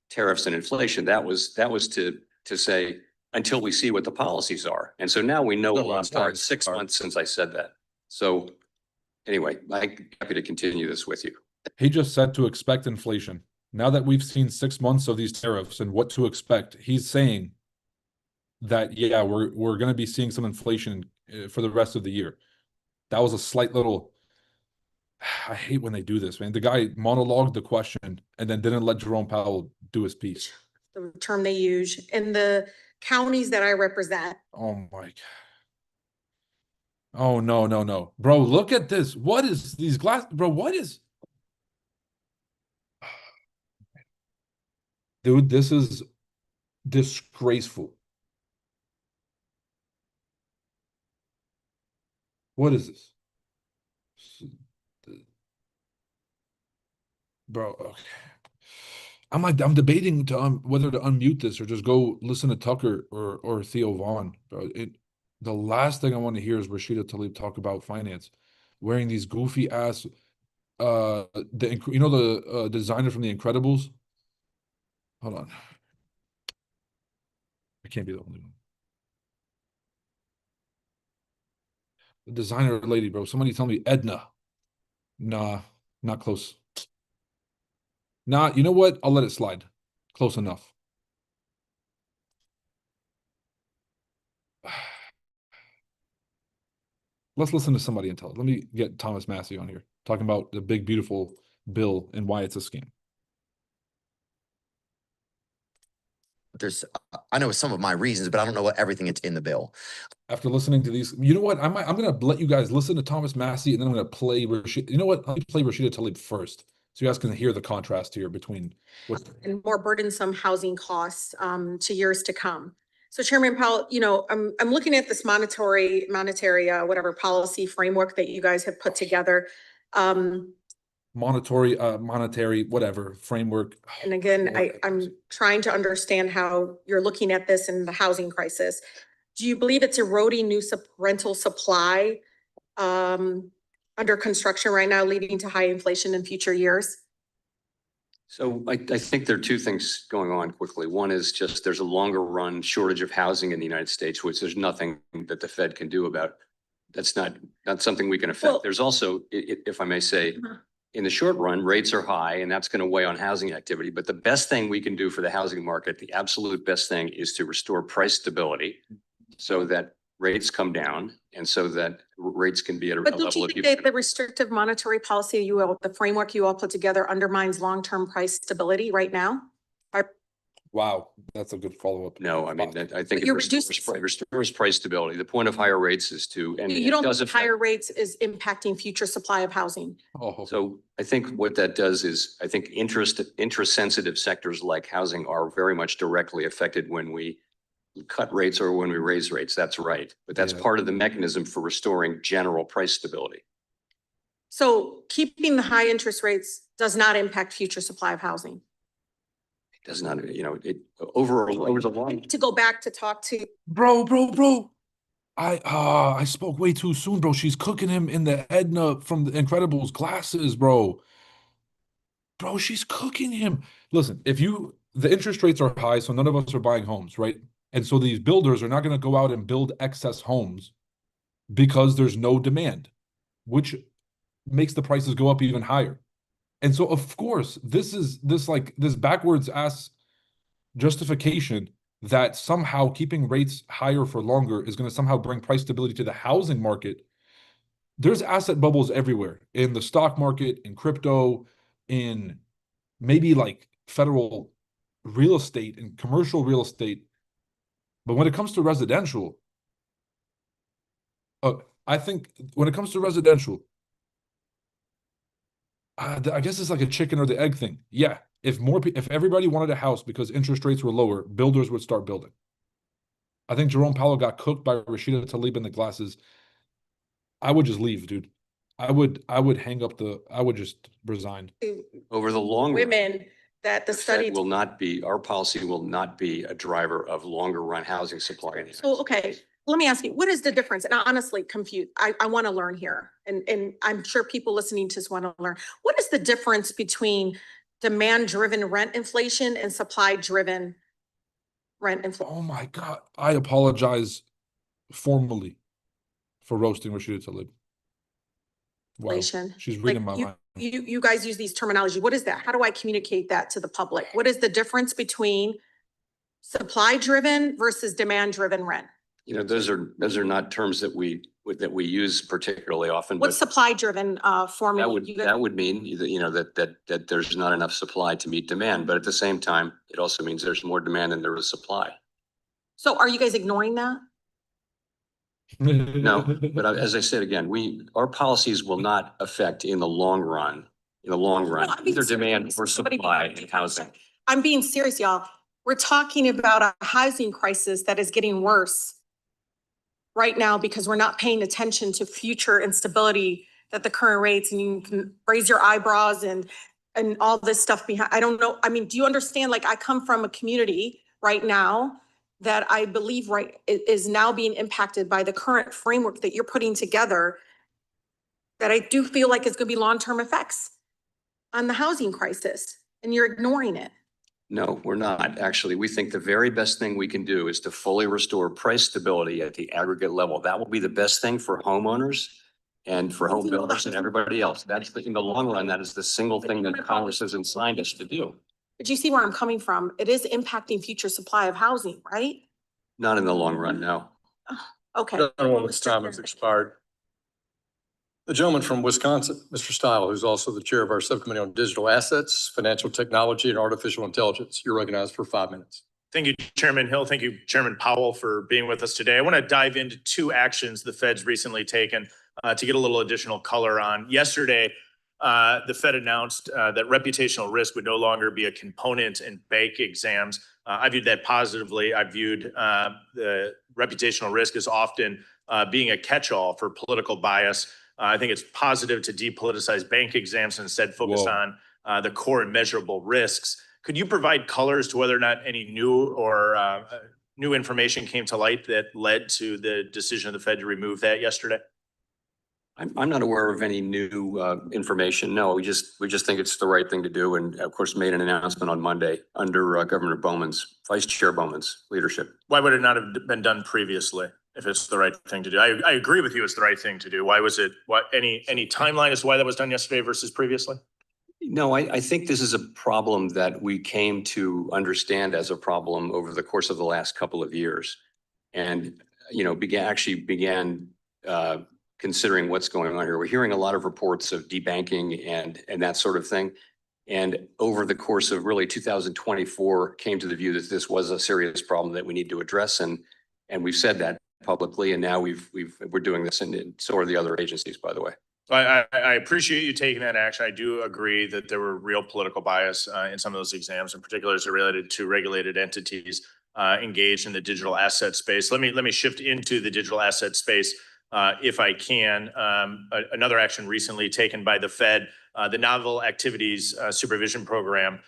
tariffs and inflation, that was to say, until we see what the policies are. And so now we know a lot more. It's 6 months since I said that. So anyway, I'm happy to continue this with you. He just said to expect inflation. Now that we've seen 6 months of these tariffs and what to expect, he's saying that, yeah, we're going to be seeing some inflation for the rest of the year. That was a slight little, I hate when they do this, man. The guy monologued the question and then didn't let Jerome Powell do his piece. The term they use in the counties that I represent. Oh my God. Oh, no. Bro, look at this. What is these glass? Bro, what is? Dude, this is disgraceful. What is this? Bro, okay. I'm debating whether to unmute this or just go listen to Tucker or Theo Vaughn. Bro, the last thing I want to hear is Rashida Tlaib talk about finance, wearing these goofy ass the designer from The Incredibles. Hold on. I can't be the only one. The designer lady, bro. Somebody tell me Edna. Nah, not close. Nah, you know what? I'll let it slide. Close enough. Let's listen to somebody and tell it. Let me get Thomas Massie on here talking about the big, beautiful bill and why it's a scam. There's, I know some of my reasons, but I don't know what everything that's in the bill. After listening to these, you know what? I'm gonna let you guys listen to Thomas Massie, and then I'm gonna play Rashida. You know what? Let me play Rashida Tlaib first, so you guys can hear the contrast here between what. And more burdensome housing costs to years to come. So Chairman Powell, I'm looking at this monetary whatever policy framework that you guys have put together. Monetary, whatever framework. And again, I'm trying to understand how you're looking at this in the housing crisis. Do you believe it's eroding new rental supply under construction right now, leading to high inflation in future years? So I think there are two things going on quickly. One is just there's a longer run shortage of housing in the United States, which there's nothing that the Fed can do about. That's not something we can affect. Well, there's also, if I may say, in the short run, rates are high and that's going to weigh on housing activity. But the best thing we can do for the housing market, the absolute best thing, is to restore price stability so that rates come down and so that rates can be at a But level don't you of think that the restrictive monetary policy the framework you all put together undermines long-term price stability right now? Wow, that's a good follow-up. No, I mean, I think You're it restores price stability. The point of higher rates is to, and You it don't does think affect. higher rates is impacting future supply of housing? Oh, So I think what that does is, I think interest sensitive sectors like housing are very much directly affected when we cut rates or when we raise rates. That's right. But that's Yeah. part of the mechanism for restoring general price stability. So keeping the high interest rates does not impact future supply of housing? It does not, over the long. To go back to talk to. Bro. I spoke way too soon, bro. She's cooking him in the Edna from The Incredibles glasses, bro. Bro, she's cooking him. Listen, the interest rates are high, so none of us are buying homes, right? And so these builders are not going to go out and build excess homes because there's no demand, which makes the prices go up even higher. And so, of course, this backwards ass justification that somehow keeping rates higher for longer is going to somehow bring price stability to the housing market. There's asset bubbles everywhere in the stock market, in crypto, in maybe like federal real estate and commercial real estate. But when it comes to residential, I think when it comes to residential, I guess it's like a chicken or the egg thing. Yeah, if everybody wanted a house because interest rates were lower, builders would start building. I think Jerome Powell got cooked by Rashida Tlaib in the glasses. I would just leave, dude. I would just resign. Over the long run, Women that the study. Our policy will not be a driver of longer run housing supply. So, okay, let me ask you, what is the difference? And I'm honestly confused. I want to learn here. And I'm sure people listening to this want to learn. What is the difference between demand-driven rent inflation and supply-driven rent inflation? Oh my God. I apologize formally for roasting Rashida Tlaib. Wow. Inflation. She's reading my mind. You guys use these terminology. What is that? How do I communicate that to the public? What is the difference between supply-driven versus demand-driven rent? Those are not terms that we use particularly often. What's supply-driven for me? That would mean that there's not enough supply to meet demand, but at the same time, it also means there's more demand than there is supply. So are you guys ignoring that? No, but as I said again, our policies will not affect in the long run, either demand or supply in housing. I'm being serious, y'all. We're talking about a housing crisis that is getting worse right now because we're not paying attention to future instability that the current rates, and you can raise your eyebrows and all this stuff behind. I don't know. I mean, do you understand? Like, I come from a community right now that I believe is now being impacted by the current framework that you're putting together. that I do feel like it's gonna be long-term effects on the housing crisis, and you're ignoring it. No, we're not. Actually, we think the very best thing we can do is to fully restore price stability at the aggregate level. That will be the best thing for homeowners and for home builders and everybody else. That's in the long run, that is the single thing that Congress has assigned us to do. But you see where I'm coming from? It is impacting future supply of housing, right? Not in the long run, no. Okay. Gentleman's time has expired. The gentleman from Wisconsin, Mr. Stile, who's also the chair of our subcommittee on digital assets, financial technology, and artificial intelligence. You're recognized for 5 minutes. Thank you, Chairman Hill. Thank you, Chairman Powell, for being with us today. I want to dive into two actions the Fed's recently taken to get a little additional color on. Yesterday, the Fed announced that reputational risk would no longer be a component in bank exams. I viewed that positively. I viewed the reputational risk as often being a catch-all for political bias. I think it's positive to depoliticize bank exams and instead focus on the core and measurable risks. Could you provide color as to whether or not any new information came to light that led to the decision of the Fed to remove that yesterday? I'm not aware of any new information. No, we just think it's the right thing to do, and of course made an announcement on Monday under Governor Vice Chair Bowman's leadership. Why would it not have been done previously if it's the right thing to do? I agree with you, it's the right thing to do. Why was it? Any timeline as to why that was done yesterday versus previously? No, I think this is a problem that we came to understand as a problem over the course of the last couple of years, and began considering what's going on here. We're hearing a lot of reports of debanking and that sort of thing. And over the course of really 2024, came to the view that this was a serious problem that we need to address. And we've said that publicly, and now we're doing this, and so are the other agencies, by the way. I appreciate you taking that action. I do agree that there were real political bias in some of those exams, in particular as it related to regulated entities engaged in the digital asset space. Let me shift into the digital asset space if I can. Another action recently taken by the Fed, the Novel Activities Supervision Program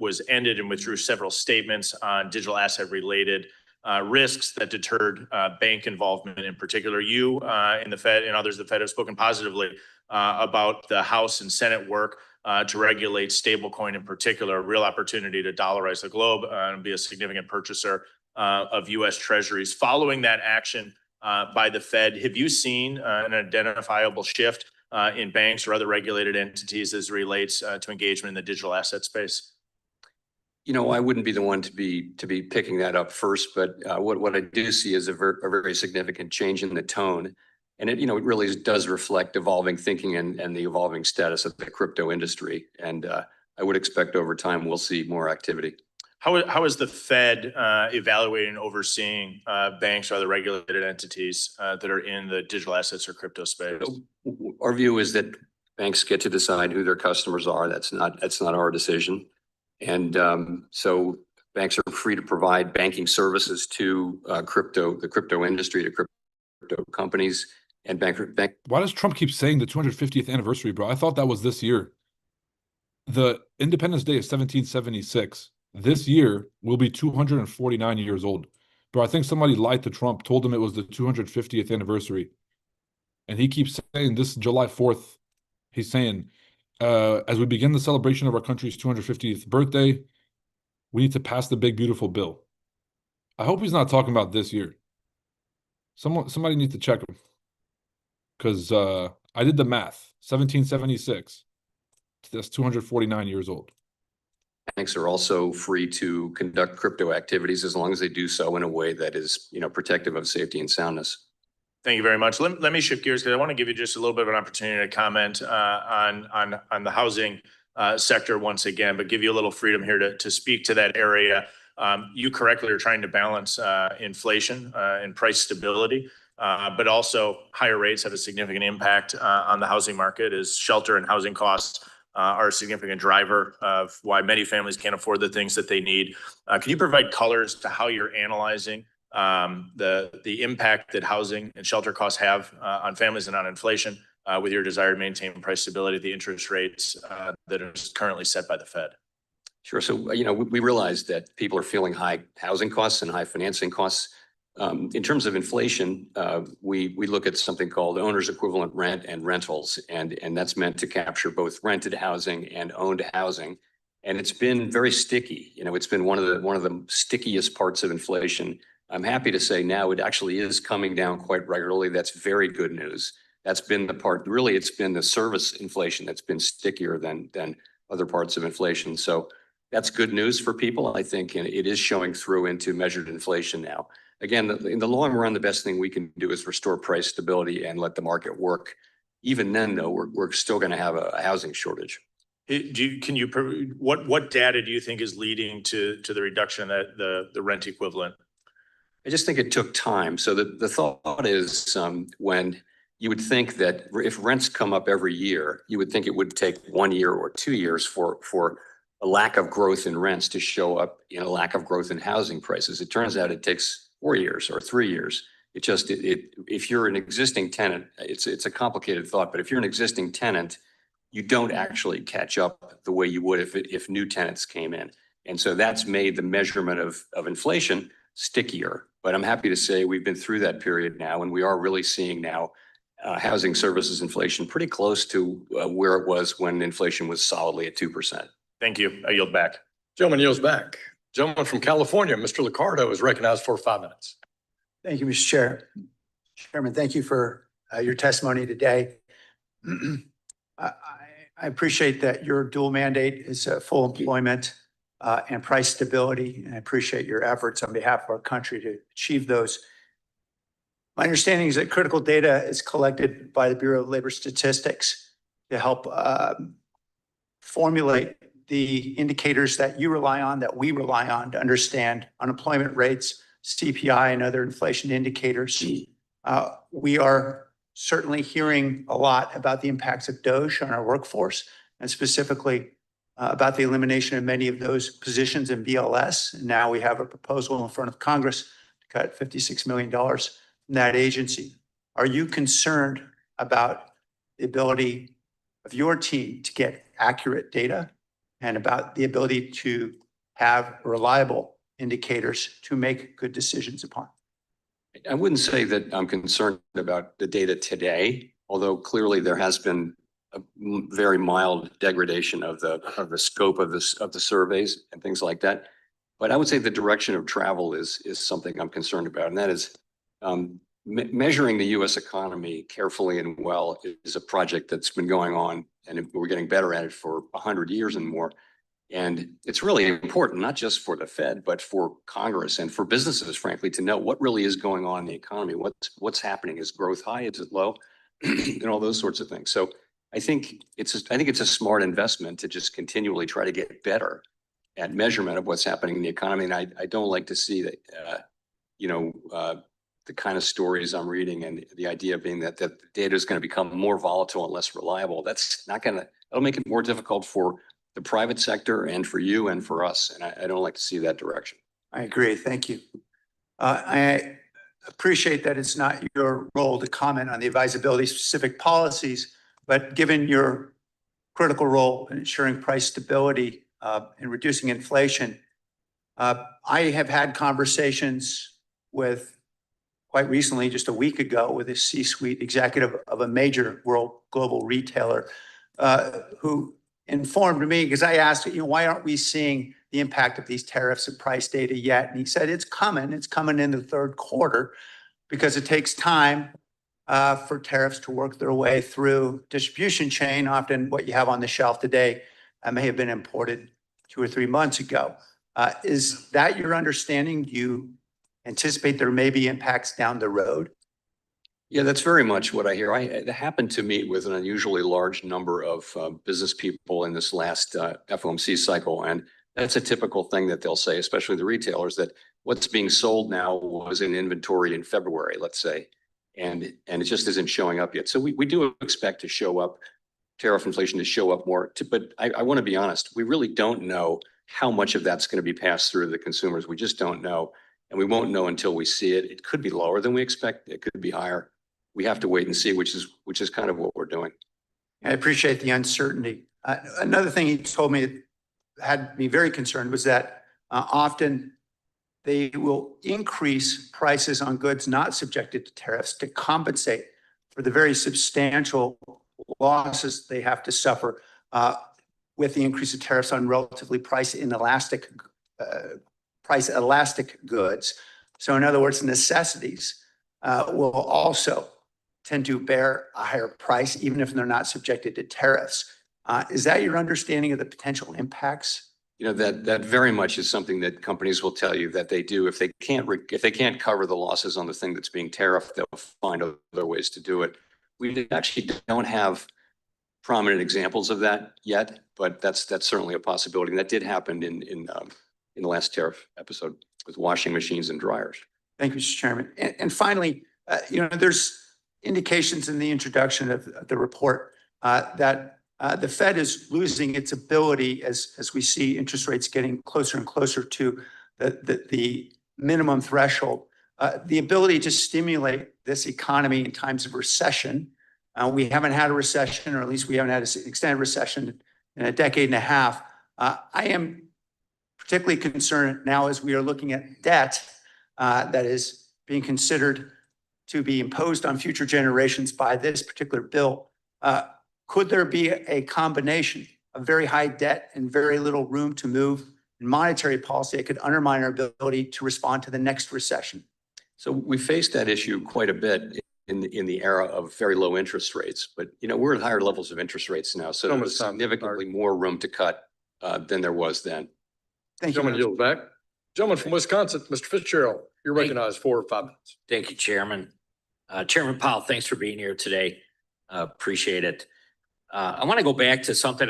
was ended and withdrew several statements on digital asset related risks that deterred bank involvement. In particular, you and the Fed and others, the Fed have spoken positively about the House and Senate work to regulate stablecoin, in particular, a real opportunity to dollarize the globe and be a significant purchaser of U.S. Treasuries. Following that action by the Fed, have you seen an identifiable shift in banks or other regulated entities as it relates to engagement in the digital asset space? I wouldn't be the one to be picking that up first, but what I do see is a very significant change in the tone, and it really does reflect evolving thinking and the evolving status of the crypto industry. And I would expect over time we'll see more activity. How is the Fed evaluating and overseeing banks or other regulated entities that are in the digital assets or crypto space? Our view is that banks get to decide who their customers are. That's not our decision. And so banks are free to provide banking services to the crypto industry, to crypto companies and bank. Why does Trump keep saying the 250th anniversary, bro? I thought that was this year. The Independence Day is 1776. This year will be 249 years old. Bro, I think somebody lied to Trump, told him it was the 250th anniversary. And he keeps saying this July 4th, he's saying, as we begin the celebration of our country's 250th birthday, we need to pass the big, beautiful bill. I hope he's not talking about this year. Somebody needs to check him. Because I did the math. 1776. That's 249 years old. Banks are also free to conduct crypto activities as long as they do so in a way that is, protective of safety and soundness. Thank you very much. Let me shift gears because I want to give you just a little bit of an opportunity to comment on the housing sector once again, but give you a little freedom here to speak to that area. You correctly are trying to balance inflation and price stability, but also higher rates have a significant impact on the housing market as shelter and housing costs are a significant driver of why many families can't afford the things that they need. Can you provide colors to how you're analyzing the impact that housing and shelter costs have on families and on inflation with your desire to maintain price stability at the interest rates that are currently set by the Fed? Sure. So, we realize that people are feeling high housing costs and high financing costs. In terms of inflation, we look at something called owner's equivalent rent and rentals, and that's meant to capture both rented housing and owned housing. And it's been very sticky. You know, it's been one of the stickiest parts of inflation. I'm happy to say now it actually is coming down quite regularly. That's very good news. That's been the part, really, it's been the service inflation that's been stickier than other parts of inflation. So that's good news for people, I think, and it is showing through into measured inflation now. Again, in the long run, the best thing we can do is restore price stability and let the market work. Even then, though, we're still going to have a housing shortage. What data do you think is leading to the reduction that the rent equivalent? I just think it took time. So the thought is when you would think that if rents come up every year, you would think it would take 1 year or 2 years for a lack of growth in rents to show up in a lack of growth in housing prices. It turns out it takes 4 years or 3 years. If you're an existing tenant, it's a complicated thought, but if you're an existing tenant, you don't actually catch up the way you would if new tenants came in. And so that's made the measurement of inflation stickier. But I'm happy to say we've been through that period now, and we are really seeing now housing services inflation pretty close to where it was when inflation was solidly at 2%. Thank you. I yield back. Gentleman yields back. Gentleman from California, Mr. Liccardo, is recognized for 5 minutes. Thank you, Mr. Chair. Chairman, thank you for your testimony today. I appreciate that your dual mandate is full employment and price stability, and I appreciate your efforts on behalf of our country to achieve those. My understanding is that critical data is collected by the Bureau of Labor Statistics to help formulate the indicators that you rely on, that we rely on to understand unemployment rates, CPI, and other inflation indicators. We are certainly hearing a lot about the impacts of DOGE on our workforce, and specifically about the elimination of many of those positions in BLS. And now we have a proposal in front of Congress to cut $56 million from that agency. Are you concerned about the ability of your team to get accurate data and about the ability to have reliable indicators to make good decisions upon? I wouldn't say that I'm concerned about the data today, although clearly there has been a very mild degradation of the scope of the surveys and things like that. But I would say the direction of travel is something I'm concerned about, and that is measuring the U.S. economy carefully and well is a project that's been going on, and we're getting better at it for 100 years and more. And it's really important, not just for the Fed, but for Congress and for businesses, frankly, to know what really is going on in the economy. What's happening? Is growth high? Is it low? And all those sorts of things. So I think it's a smart investment to just continually try to get better at measurement of what's happening in the economy. And I don't like to see that, the kind of stories I'm reading and the idea being that the data is going to become more volatile and less reliable. That'll make it more difficult for the private sector and for you and for us. And I don't like to see that direction. I agree. Thank you. I appreciate that it's not your role to comment on the advisability of specific policies, but given your critical role in ensuring price stability and reducing inflation, I have had conversations with, quite recently, just a week ago, with a C-suite executive of a major world global retailer who informed me, because I asked, why aren't we seeing the impact of these tariffs and price data yet? And he said, it's coming in the third quarter, because it takes time for tariffs to work their way through distribution chain. Often what you have on the shelf today may have been imported 2 or 3 months ago. Is that your understanding? Do you anticipate there may be impacts down the road? Yeah, that's very much what I hear. I happened to meet with an unusually large number of business people in this last FOMC cycle. And that's a typical thing that they'll say, especially the retailers, that what's being sold now was in inventory in February, let's say, and it just isn't showing up yet. So we do expect to show up, tariff inflation to show up more. But I want to be honest, we really don't know how much of that's going to be passed through to the consumers. We just don't know. And we won't know until we see it. It could be lower than we expect. It could be higher. We have to wait and see, which is kind of what we're doing. I appreciate the uncertainty. Another thing he told me that had me very concerned was that often they will increase prices on goods not subjected to tariffs to compensate for the very substantial losses they have to suffer with the increase of tariffs on relatively price elastic goods. So in other words, necessities will also tend to bear a higher price, even if they're not subjected to tariffs. Is that your understanding of the potential impacts? You know, that very much is something that companies will tell you that they do. If they can't cover the losses on the thing that's being tariffed, they'll find other ways to do it. We actually don't have prominent examples of that yet, but that's certainly a possibility. And that did happen in the last tariff episode with washing machines and dryers. Thank you, Mr. Chairman. And finally, there's indications in the introduction of the report that the Fed is losing its ability as we see interest rates getting closer and closer to the minimum threshold, the ability to stimulate this economy in times of recession. We haven't had a recession, or at least we haven't had an extended recession in a decade and a half. I am particularly concerned now as we are looking at debt that is being considered to be imposed on future generations by this particular bill. Could there be a combination of very high debt and very little room to move in monetary policy that could undermine our ability to respond to the next recession? So we faced that issue quite a bit in the era of very low interest rates, but we're at higher levels of interest rates now, so there's significantly more room to cut than there was then. Thank you. Gentleman yield back. Gentleman from Wisconsin, Mr. Fitzgerald, you're recognized for 5 minutes. Thank you, Chairman. Chairman Powell, thanks for being here today. Appreciate it. I want to go back to something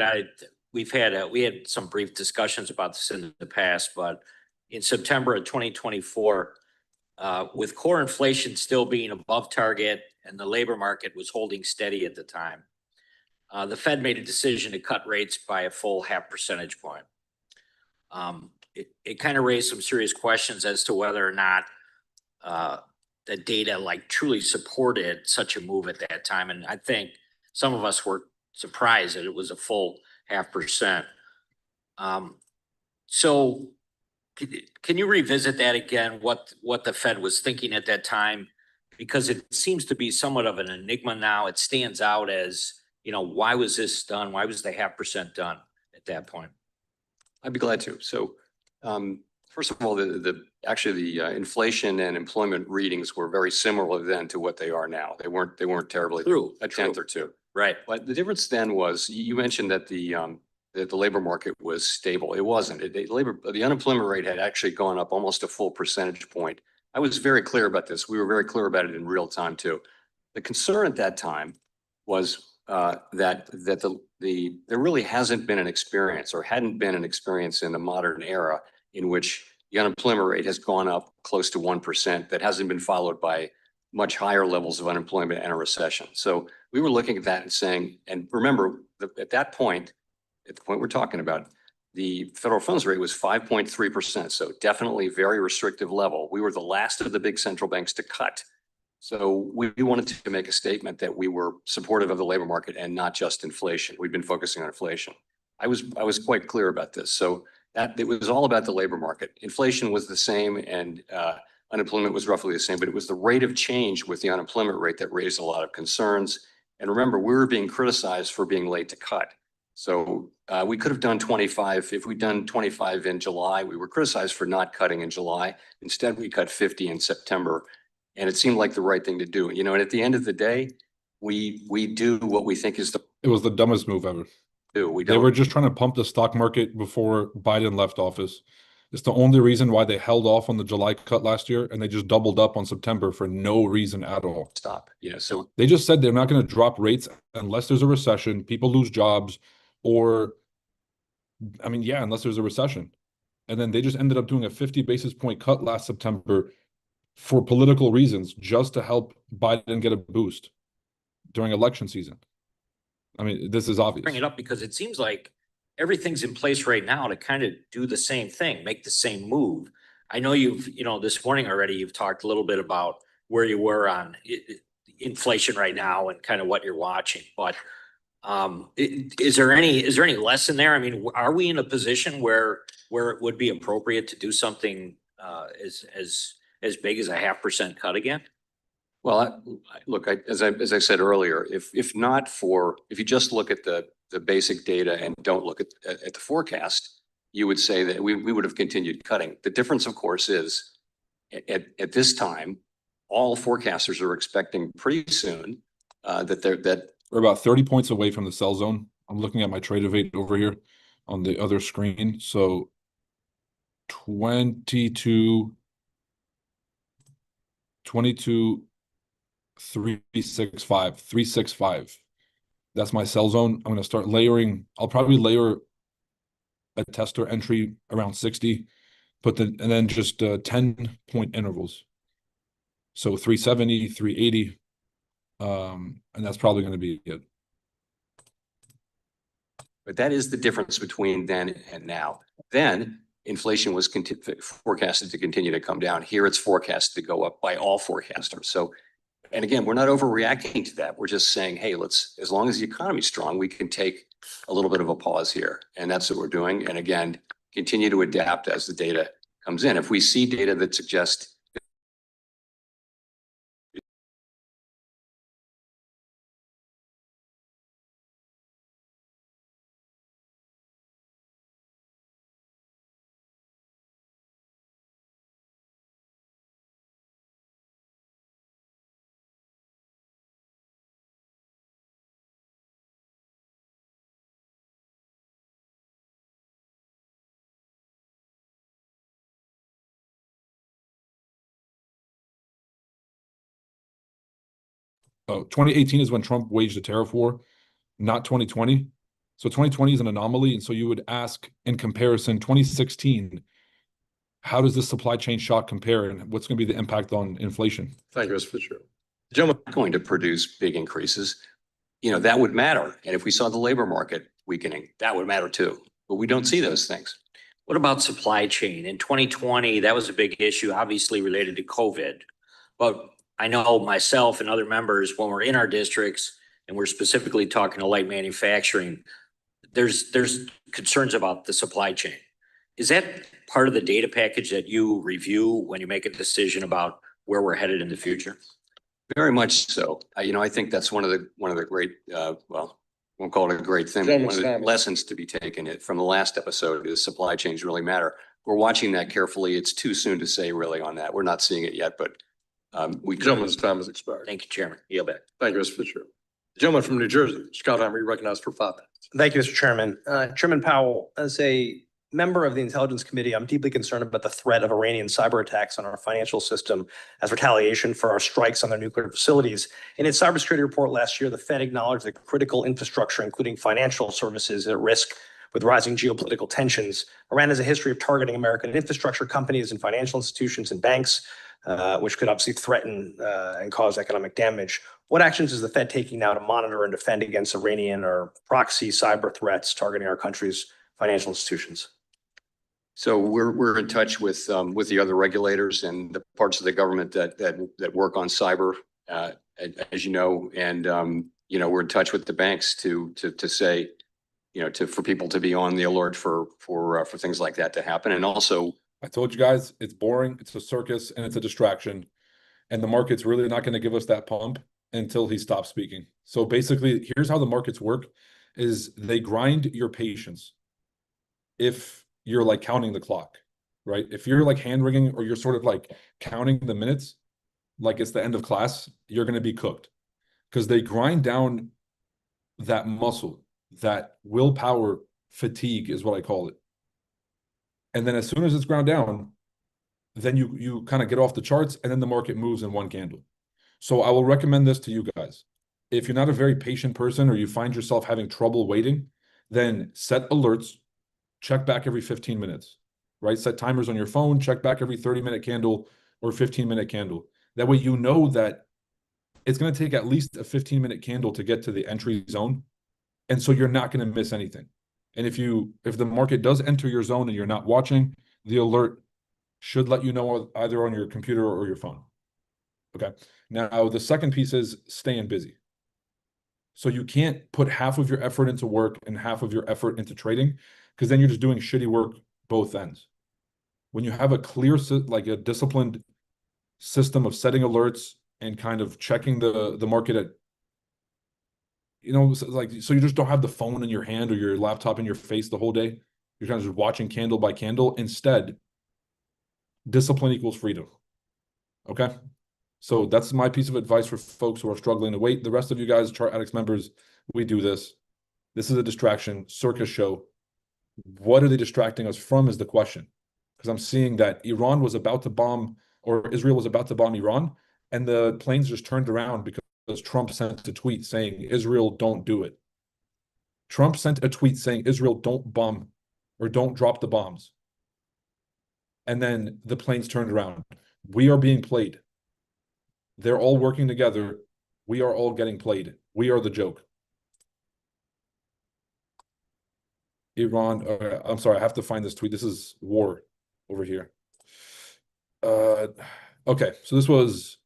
we had some brief discussions about this in the past, but in September of 2024, with core inflation still being above target and the labor market was holding steady at the time, the Fed made a decision to cut rates by a full 0.5 percentage point. It kind of raised some serious questions as to whether or not the data truly supported such a move at that time. And I think some of us were surprised that it was a full 0.5%. So can you revisit that again, what the Fed was thinking at that time? Because it seems to be somewhat of an enigma now. It stands out as, why was this done? Why was the 0.5% done at that point? I'd be glad to. So first of all, the inflation and employment readings were very similar then to what they are now. They weren't terribly a tenth or two. Right. But the difference then was you mentioned that the labor market was stable. It wasn't. The unemployment rate had actually gone up almost a full percentage point. I was very clear about this. We were very clear about it in real time too. The concern at that time was that there really hasn't been an experience, or hadn't been an experience in the modern era in which the unemployment rate has gone up close to 1%. That hasn't been followed by much higher levels of unemployment and a recession. So we were looking at that and saying, and remember, at the point we're talking about, the federal funds rate was 5.3%. So definitely very restrictive level. We were the last of the big central banks to cut. So we wanted to make a statement that we were supportive of the labor market and not just inflation. We've been focusing on inflation. I was quite clear about this. So that it was all about the labor market. Inflation was the same and unemployment was roughly the same, but it was the rate of change with the unemployment rate that raised a lot of concerns. And remember, we were being criticized for being late to cut. So we could have done 25. If we'd done 25 in July, we were criticized for not cutting in July. Instead, we cut 50 in September. And it seemed like the right thing to do. And at the end of the day, we do what we think is It was the dumbest move ever. They were just trying to pump the stock market before Biden left office. It's the only reason why they held off on the July cut last year, and they just doubled up on September for no reason at all. Stop. Yeah. So they just said they're not going to drop rates unless there's a recession, people lose jobs, or unless there's a recession. And then they just ended up doing a 50 basis point cut last September for political reasons, just to help Biden get a boost during election season. I mean, this is obvious. Bring it up because it seems like everything's in place right now to kind of do the same thing, make the same move. I know this morning already, you've talked a little bit about where you were on inflation right now and kind of what you're watching, but is there any lesson there? I mean, are we in a position where it would be appropriate to do something as big as a 0.5% cut again? Well, look, as I said earlier, if you just look at the basic data and don't look at the forecast, you would say that we would have continued cutting. The difference, of course, is at this time, all forecasters are expecting pretty soon that we're about 30 points away from the sell zone. I'm looking at my trade of 8 over here on the other screen. So 22, 365. That's my sell zone. I'm going to start layering. I'll probably layer a tester entry around 60, and then just 10-point intervals. So 370, 380, and that's probably going to be it. But that is the difference between then and now. Then inflation was forecasted to continue to come down. Here it's forecasted to go up by all forecasters. So, and again, we're not overreacting to that. We're just saying, hey, as long as the economy's strong, we can take a little bit of a pause here. And that's what we're doing. And again, continue to adapt as the data comes in. If we see data that suggests Oh, 2018 is when Trump waged a tariff war, not 2020. So 2020 is an anomaly. And so you would ask, in comparison, 2016, how does this supply chain shock compare and what's going to be the impact on inflation? Thank you, Mr. Fitzgerald. Gentlemen, going to produce big increases, that would matter. And if we saw the labor market weakening, that would matter too. But we don't see those things. What about supply chain? In 2020, that was a big issue, obviously related to COVID. But I know myself and other members, when we're in our districts and we're specifically talking to light manufacturing, there's concerns about the supply chain. Is that part of the data package that you review when you make a decision about where we're headed in the future? Very much so. I think that's one of the great, well, won't call it a great thing. One of the lessons to be taken from the last episode is supply chains really matter. We're watching that carefully. It's too soon to say really on that. We're not seeing it yet, but gentleman's time has expired. Thank you, Chairman. Yield back. Thank you, Mr. Fitzgerald. The gentleman from New Jersey, Scott Heimer, you recognized for 5 minutes. Thank you, Mr. Chairman. Chairman Powell, as a member of the Intelligence Committee, I'm deeply concerned about the threat of Iranian cyber attacks on our financial system as retaliation for our strikes on their nuclear facilities. In its cybersecurity report last year, the Fed acknowledged that critical infrastructure, including financial services, is at risk with rising geopolitical tensions. Iran has a history of targeting American infrastructure companies and financial institutions and banks, which could obviously threaten and cause economic damage. What actions is the Fed taking now to monitor and defend against Iranian or proxy cyber threats targeting our country's financial institutions? So we're in touch with the other regulators and the parts of the government that work on cyber, as you know, and we're in touch with the banks to say, for people to be on the alert for things like that to happen, and also. I told you guys, it's boring, it's a circus, and it's a distraction. And the market's really not going to give us that pump until he stops speaking. So basically, here's how the markets work, is they grind your patience if you're like counting the clock, right? If you're like hand wringing or you're sort of like counting the minutes, like it's the end of class, you're going to be cooked. Because they grind down that muscle, that willpower fatigue is what I call it. And then as soon as it's ground down, then you kind of get off the charts and then the market moves in one candle. So I will recommend this to you guys. If you're not a very patient person or you find yourself having trouble waiting, then set alerts, check back every 15 minutes, right? Set timers on your phone, check back every 30-minute candle or 15-minute candle. That way you know that it's going to take at least a 15-minute candle to get to the entry zone. And so you're not going to miss anything. And if the market does enter your zone and you're not watching, the alert should let you know either on your computer or your phone. Okay. Now, the second piece is staying busy. So you can't put half of your effort into work and half of your effort into trading, because then you're just doing shitty work both ends. when you have a clear, like a disciplined system of setting alerts and kind of checking the market at, like, so you just don't have the phone in your hand or your laptop in your face the whole day. You're kind of just watching candle by candle. Instead, discipline equals freedom. Okay. So that's my piece of advice for folks who are struggling to wait. The rest of you guys, Chart Addicts members, we do this. This is a distraction, circus show. What are they distracting us from is the question. Because I'm seeing that Iran was about to bomb, or Israel was about to bomb Iran, and the planes just turned around because Trump sent a tweet saying, Israel, don't do it. Trump sent a tweet saying, Israel, don't bomb or don't drop the bombs. And then the planes turned around. We are being played. They're all working together. We are all getting played. We are the joke. Iran, I'm sorry, I have to find this tweet. This is war over here. Okay, so this was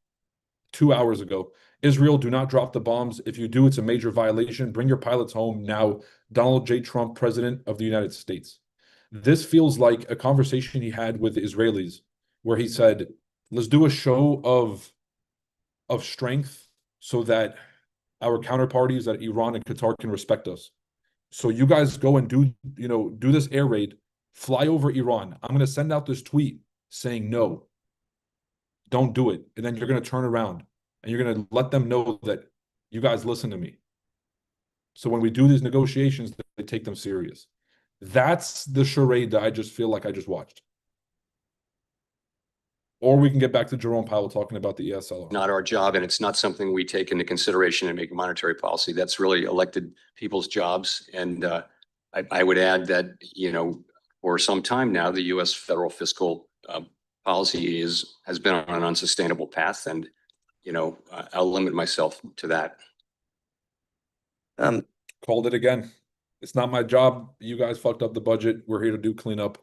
2 hours ago. Israel, do not drop the bombs. If you do, it's a major violation. Bring your pilots home now. Donald J. Trump, President of the United States. This feels like a conversation he had with the Israelis, where he said, let's do a show of strength so that our counterparties at Iran and Qatar can respect us. So you guys go and do this air raid, fly over Iran. I'm going to send out this tweet saying, no, don't do it. And then you're going to turn around and you're going to let them know that you guys listen to me. So when we do these negotiations, they take them serious. That's the charade that I just feel like I just watched. Or we can get back to Jerome Powell talking about the ESLR. Not our job, and it's not something we take into consideration in making monetary policy. That's really elected people's jobs. And I would add that, for some time now, the U.S. federal fiscal policy has been on an unsustainable path. And, I'll limit myself to that. Called it again. It's not my job. You guys fucked up the budget. We're here to do cleanup.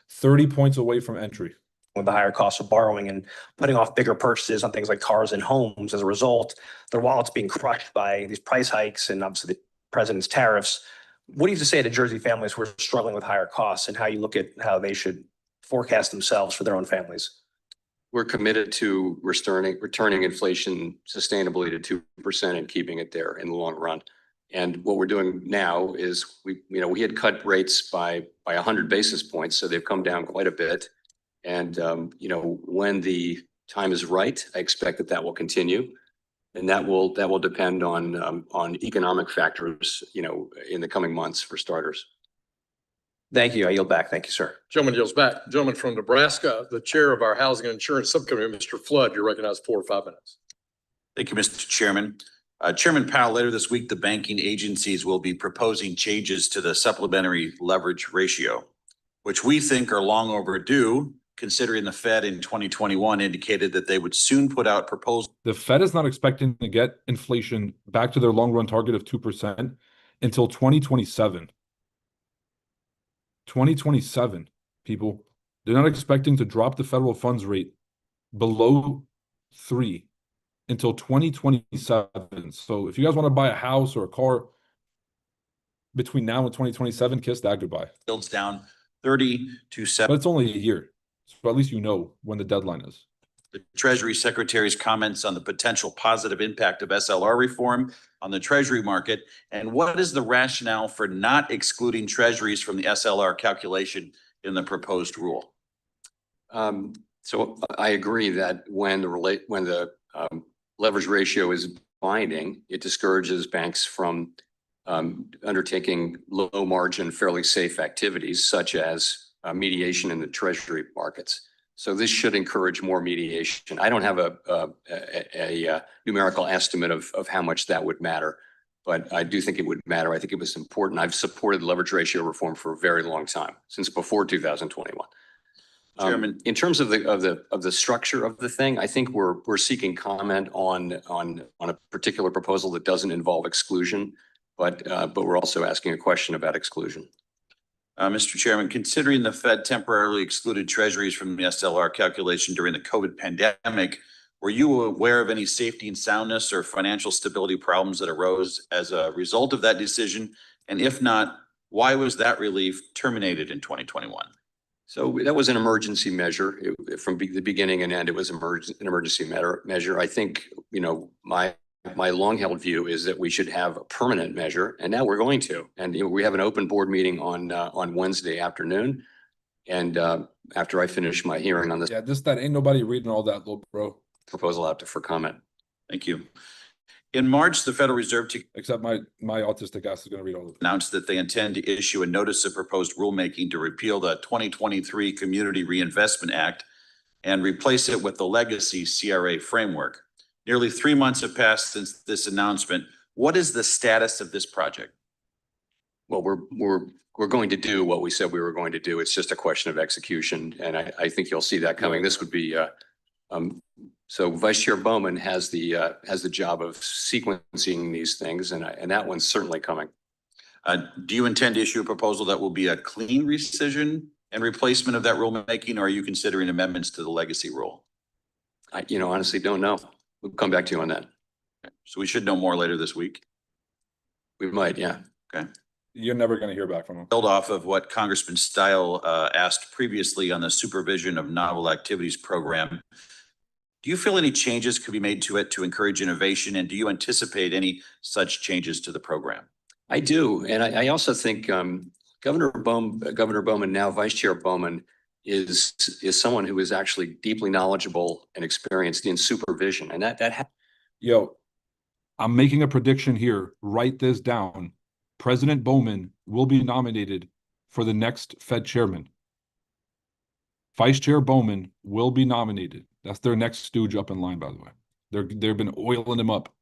30 points away from entry. With the higher cost of borrowing and putting off bigger purchases on things like cars and homes. As a result, their wallets being crushed by these price hikes and obviously the president's tariffs. What do you have to say to Jersey families who are struggling with higher costs and how you look at how they should forecast themselves for their own families? We're committed to returning inflation sustainably to 2% and keeping it there in the long run. And what we're doing now is we had cut rates by 100 basis points, so they've come down quite a bit. And, when the time is right, I expect that will continue. And that will depend on economic factors, in the coming months for starters. Thank you. I yield back. Thank you, sir. Gentleman yields back. Gentleman from Nebraska, the chair of our Housing and Insurance Subcommittee, Mr. Flood, you're recognized 4 or 5 minutes. Thank you, Mr. Chairman. Chairman Powell, later this week, the banking agencies will be proposing changes to the supplementary leverage ratio, which we think are long overdue, considering the Fed in 2021 indicated that they would soon put out proposals. The Fed is not expecting to get inflation back to their long-run target of 2% until 2027. 2027, people. They're not expecting to drop the federal funds rate below 3 until 2027. So if you guys want to buy a house or a car between now and 2027, kiss that goodbye. Builds down 30 to 7. But it's only a year. So at least you know when the deadline is. The Treasury Secretary's comments on the potential positive impact of SLR reform on the Treasury market, and what is the rationale for not excluding Treasuries from the SLR calculation in the proposed rule? So I agree that when the leverage ratio is binding, it discourages banks from undertaking low margin, fairly safe activities such as mediation in the Treasury markets. So this should encourage more mediation. I don't have a numerical estimate of how much that would matter, but I do think it would matter. I think it was important. I've supported leverage ratio reform for a very long time, since before 2021. Chairman, in terms of the structure of the thing, I think we're seeking comment on a particular proposal that doesn't involve exclusion, but we're also asking a question about exclusion. Mr. Chairman, considering the Fed temporarily excluded Treasuries from the SLR calculation during the COVID pandemic, were you aware of any safety and soundness or financial stability problems that arose as a result of that decision? And if not, why was that relief terminated in 2021? So that was an emergency measure. From the beginning and end, it was an emergency measure. I think, my long-held view is that we should have a permanent measure, and now we're going to. And we have an open board meeting on Wednesday afternoon. And after I finish my hearing on this Yeah, that ain't nobody reading all that, little bro. proposal out for comment. Thank you. In March, the Federal Reserve Except my autistic ass is going to read all of it. announced that they intend to issue a notice of proposed rulemaking to repeal the 2023 Community Reinvestment Act and replace it with the legacy CRA framework. Nearly 3 months have passed since this announcement. What is the status of this project? Well, we're going to do what we said we were going to do. It's just a question of execution, and I think you'll see that coming. This would be so Vice Chair Bowman has the job of sequencing these things, and that one's certainly coming. Do you intend to issue a proposal that will be a clean rescission and replacement of that rulemaking, or are you considering amendments to the legacy rule? I honestly don't know. We'll come back to you on that. Okay. So we should know more later this week. We might, yeah. Okay. You're never going to hear back from him. Build off of what Congressman Style asked previously on the supervision of novel activities program. Do you feel any changes could be made to it to encourage innovation, and do you anticipate any such changes to the program? I do, and I also think Governor Bowman, now Vice Chair Bowman, is someone who is actually deeply knowledgeable and experienced in supervision, and Yo, I'm making a prediction here. Write this down. President Bowman will be nominated for the next Fed chairman. Vice Chair Bowman will be nominated. That's their next stooge up in line, by the way. They've been oiling him up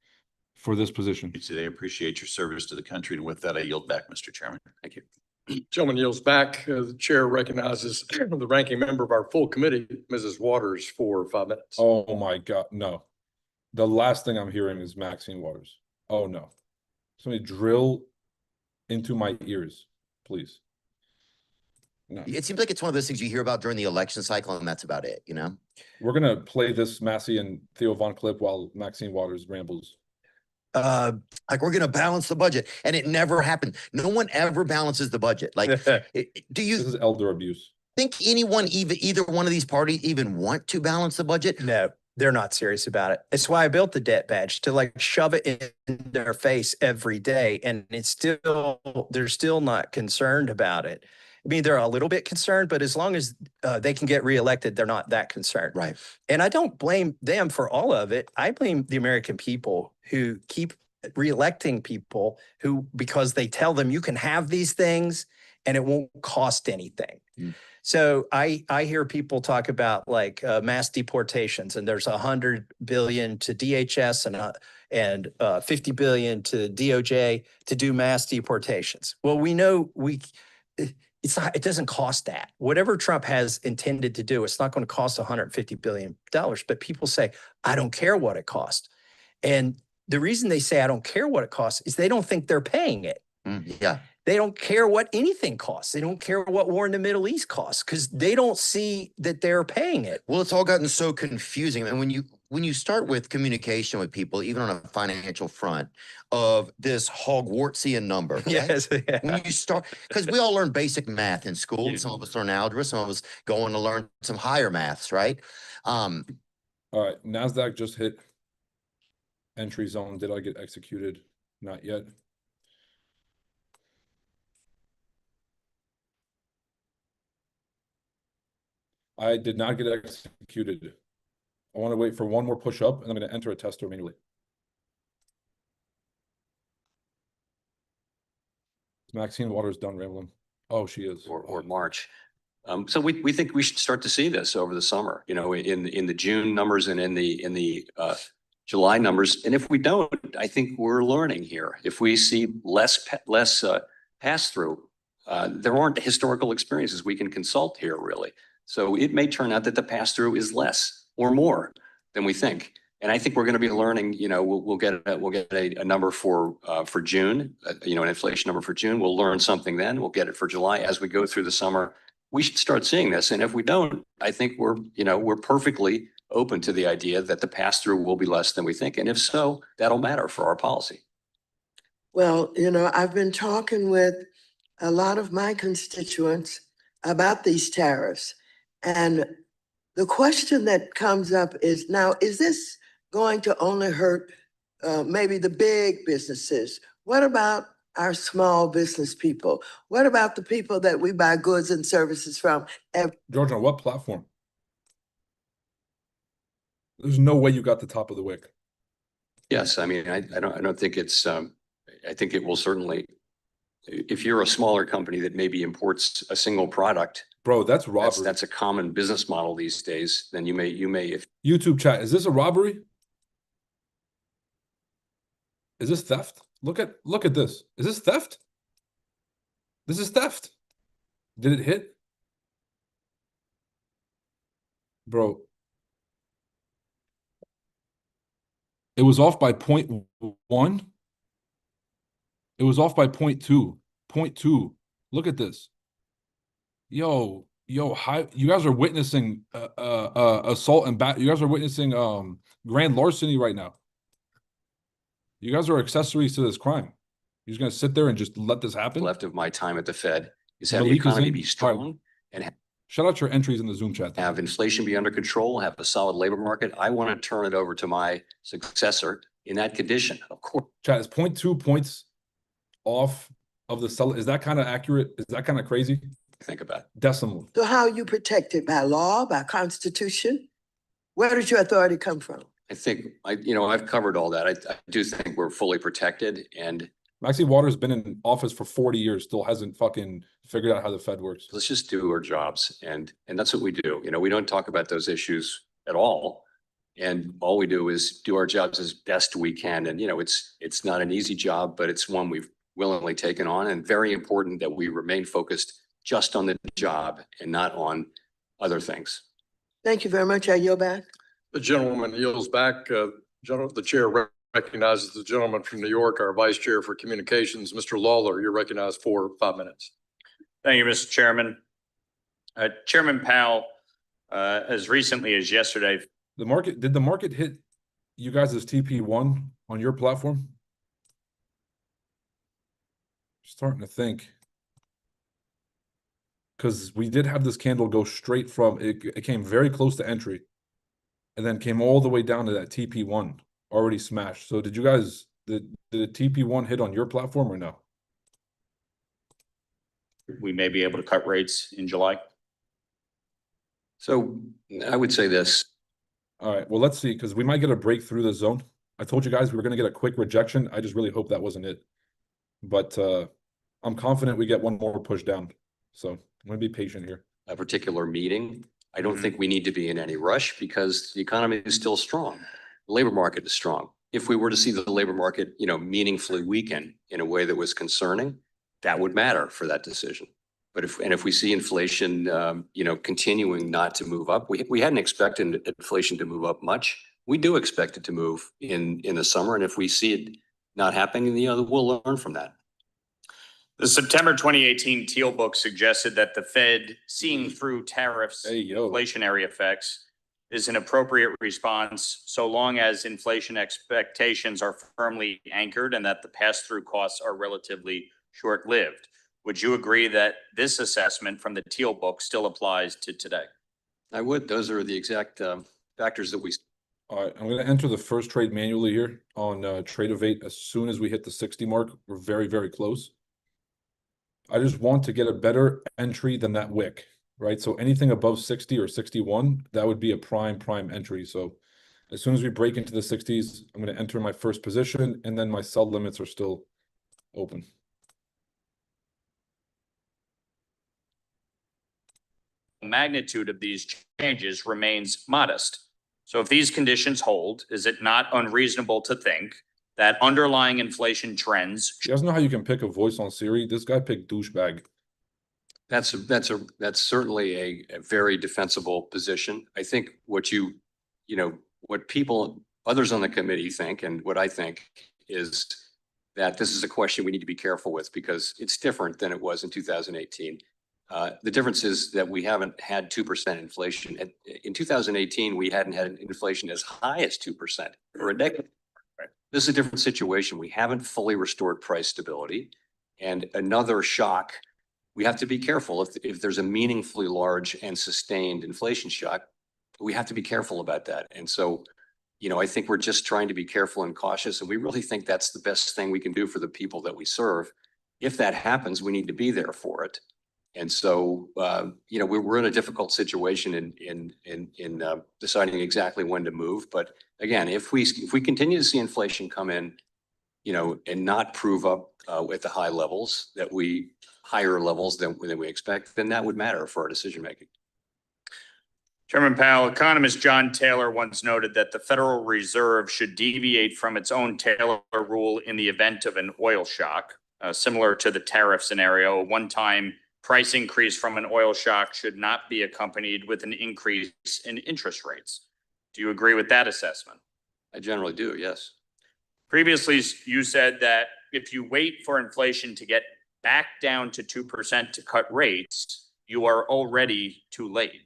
for this position. Today, I appreciate your service to the country, and with that, I yield back, Mr. Chairman. Thank you. Gentleman yields back. The chair recognizes the ranking member of our full committee, Mrs. Waters, for 5 minutes. Oh my God, no. The last thing I'm hearing is Maxine Waters. Oh no. Somebody drill into my ears, please. No. It seems like it's one of those things you hear about during the election cycle, and that's about it, We're going to play this Massie and Theo Von clip while Maxine Waters rambles. Like we're going to balance the budget, and it never happened. No one ever balances the budget. Like, do you This is elder abuse. think anyone, either one of these parties even want to balance the budget? No, they're not serious about it. It's why I built the debt badge, to like shove it in their face every day. And they're still not concerned about it. I mean, they're a little bit concerned, but as long as they can get reelected, they're not that concerned. Right. And I don't blame them for all of it. I blame the American people who keep reelecting people because they tell them you can have these things and it won't cost anything. So I hear people talk about like mass deportations, and there's $100 billion to DHS and 50 billion to DOJ to do mass deportations. Well, we know it doesn't cost that. Whatever Trump has intended to do, it's not going to cost $150 billion. But people say, I don't care what it costs. And the reason they say I don't care what it costs is they don't think they're paying it. Yeah. They don't care what anything costs. They don't care what war in the Middle East costs because they don't see that they're paying it. Well, it's all gotten so confusing. And when you start with communication with people, even on a financial front, of this Hogwartsian number. Right? Yes. Yeah. When you start, because we all learn basic math in school. Yeah. Some of us learn algebra. Some of us going to learn some higher maths, right? All right. NASDAQ just hit entry zone. Did I get executed? Not yet. I did not get executed. I want to wait for one more push up, and I'm going to enter a tester manually. Maxine Waters done rambling. Oh, she is. Or March. So we think we should start to see this over the summer, in the June numbers and in the July numbers. And if we don't, I think we're learning here. If we see less pass through, there aren't historical experiences we can consult here really. So it may turn out that the pass through is less or more than we think. And I think we're going to be learning, we'll get a number for June, an inflation number for June. We'll learn something then. We'll get it for July as we go through the summer. We should start seeing this. And if we don't, I think we're perfectly open to the idea that the pass through will be less than we think. And if so, that'll matter for our policy. Well, I've been talking with a lot of my constituents about these tariffs. And the question that comes up is now, is this going to only hurt maybe the big businesses? What about our small business people? What about the people that we buy goods and services from? George, on what platform? There's no way you got the top of the wick. Yes, I mean, I don't think it's, I think it will certainly, if you're a smaller company that maybe imports a single product. Bro, that's robbery. That's a common business model these days. Then you may, if. YouTube chat, is this a robbery? Is this theft? Look at this. Is this theft? This is theft. Did it hit? Bro. It was off by 0.1. It was off by 0.2. 0.2. Look at this. Yo, you guys are witnessing assault and you guys are witnessing grand larceny right now. You guys are accessories to this crime. You're just gonna sit there and just let this happen? Left of my time at the Fed is have the economy be strong and shout out your entries in the Zoom chat. Have inflation be under control, have a solid labor market. I want to turn it over to my successor in that condition, of course. Chat, is 0.2 points off of the sell. Is that kind of accurate? Is that kind of crazy? Think about it. Decimal. So how are you protected? By law, by constitution? Where does your authority come from? I think I've covered all that. I do think we're fully protected, and Massie Waters been in office for 40 years, still hasn't fucking figured out how the Fed works. let's just do our jobs, and that's what we do. We don't talk about those issues at all, and all we do is do our jobs as best we can. And it's not an easy job, but it's one we've willingly taken on, and very important that we remain focused just on the job and not on other things. Thank you very much. I yield back. The gentleman yields back. The chair recognizes the gentleman from New York, our Vice Chair for Communications, Mr. Lawler. You're recognized for 5 minutes. Thank you, Mr. Chairman. Chairman Powell, as recently as yesterday. Did the market hit you guys as TP1 on your platform? Starting to think. Because we did have this candle go straight from, it came very close to entry. And then came all the way down to that TP1 already smashed. So did you guys, did the TP1 hit on your platform or no? We may be able to cut rates in July. So I would say this. All right, well, let's see, because we might get a break through the zone. I told you guys we were going to get a quick rejection. I just really hope that wasn't it. But I'm confident we get one more push down. So I'm going to be patient here. A particular meeting. I don't think we need to be in any rush because the economy is still strong. The labor market is strong. If we were to see the labor market, meaningfully weaken in a way that was concerning, that would matter for that decision. But if we see inflation, continuing not to move up, we hadn't expected inflation to move up much. We do expect it to move in the summer. And if we see it not happening, we'll learn from that. The September 2018 Teal book suggested that the Fed seeing through tariffs, inflationary effects, is an appropriate response so long as inflation expectations are firmly anchored and that the pass-through costs are relatively short-lived. Would you agree that this assessment from the Teal book still applies to today? I would. Those are the exact factors that we. All right, I'm going to enter the first trade manually here on Trade of 8 as soon as we hit the 60 mark. We're very, very close. I just want to get a better entry than that wick, right? So anything above 60 or 61, that would be a prime entry. So as soon as we break into the 60s, I'm going to enter my first position, and then my sell limits are still open. The magnitude of these changes remains modest. So if these conditions hold, is it not unreasonable to think that underlying inflation trends? You guys know how you can pick a voice on Siri? This guy picked douchebag. That's certainly a very defensible position. I think what what people, others on the committee think, and what I think is that this is a question we need to be careful with because it's different than it was in 2018. The difference is that we haven't had 2% inflation. In 2018, we hadn't had inflation as high as 2% for a decade. This is a different situation. We haven't fully restored price stability, and another shock we have to be careful if there's a meaningfully large and sustained inflation shock, we have to be careful about that. And so, I think we're just trying to be careful and cautious, and we really think that's the best thing we can do for the people that we serve. If that happens, we need to be there for it. And so, we're in a difficult situation in deciding exactly when to move. But again, if we continue to see inflation come in, and not prove up at the higher levels than we expect, then that would matter for our decision making. Chairman Powell, economist John Taylor once noted that the Federal Reserve should deviate from its own Taylor rule in the event of an oil shock, similar to the tariff scenario. A one-time price increase from an oil shock should not be accompanied with an increase in interest rates. Do you agree with that assessment? I generally do, yes. Previously, you said that if you wait for inflation to get back down to 2% to cut rates, you are already too late.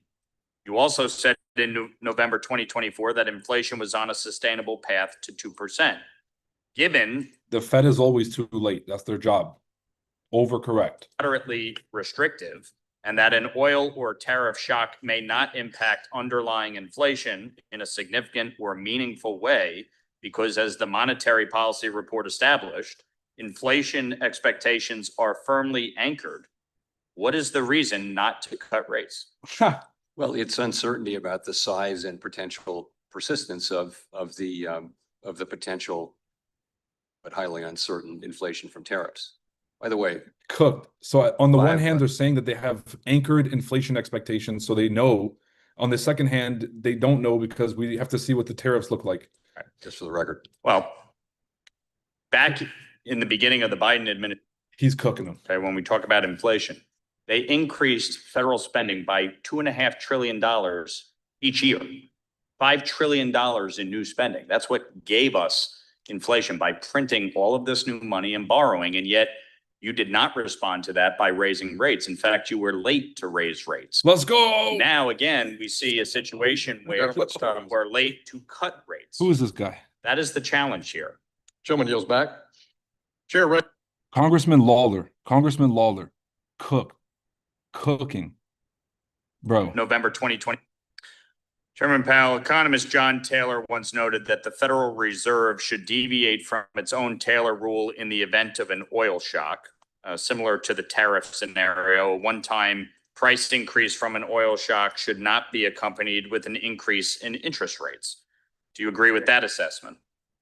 You also said in November 2024 that inflation was on a sustainable path to 2%. Given the Fed is always too late, that's their job. Overcorrect. Moderately restrictive, and that an oil or tariff shock may not impact underlying inflation in a significant or meaningful way, because as the monetary policy report established, inflation expectations are firmly anchored. What is the reason not to cut rates? Well, it's uncertainty about the size and potential persistence of the potential, but highly uncertain inflation from tariffs. By the way, cooked. So on the one hand, they're saying that they have anchored inflation expectations, so they know. On the second hand, they don't know because we have to see what the tariffs look like. Right, just for the record. Well, back in the beginning of the Biden administration, he's cooking them. Okay, when we talk about inflation, they increased federal spending by $2.5 trillion each year. $5 trillion in new spending. That's what gave us inflation, by printing all of this new money and borrowing. And yet you did not respond to that by raising rates. In fact, you were late to raise rates. Let's go. Now, again, we see a situation where we're late to cut rates. Who is this guy? That is the challenge here. Gentleman yields back. Chair, Congressman Lawler, cooking, bro. November 2020. Chairman Powell, economist John Taylor once noted that the Federal Reserve should deviate from its own Taylor rule in the event of an oil shock, similar to the tariff scenario. A one-time price increase from an oil shock should not be accompanied with an increase in interest rates. Do you agree with that assessment?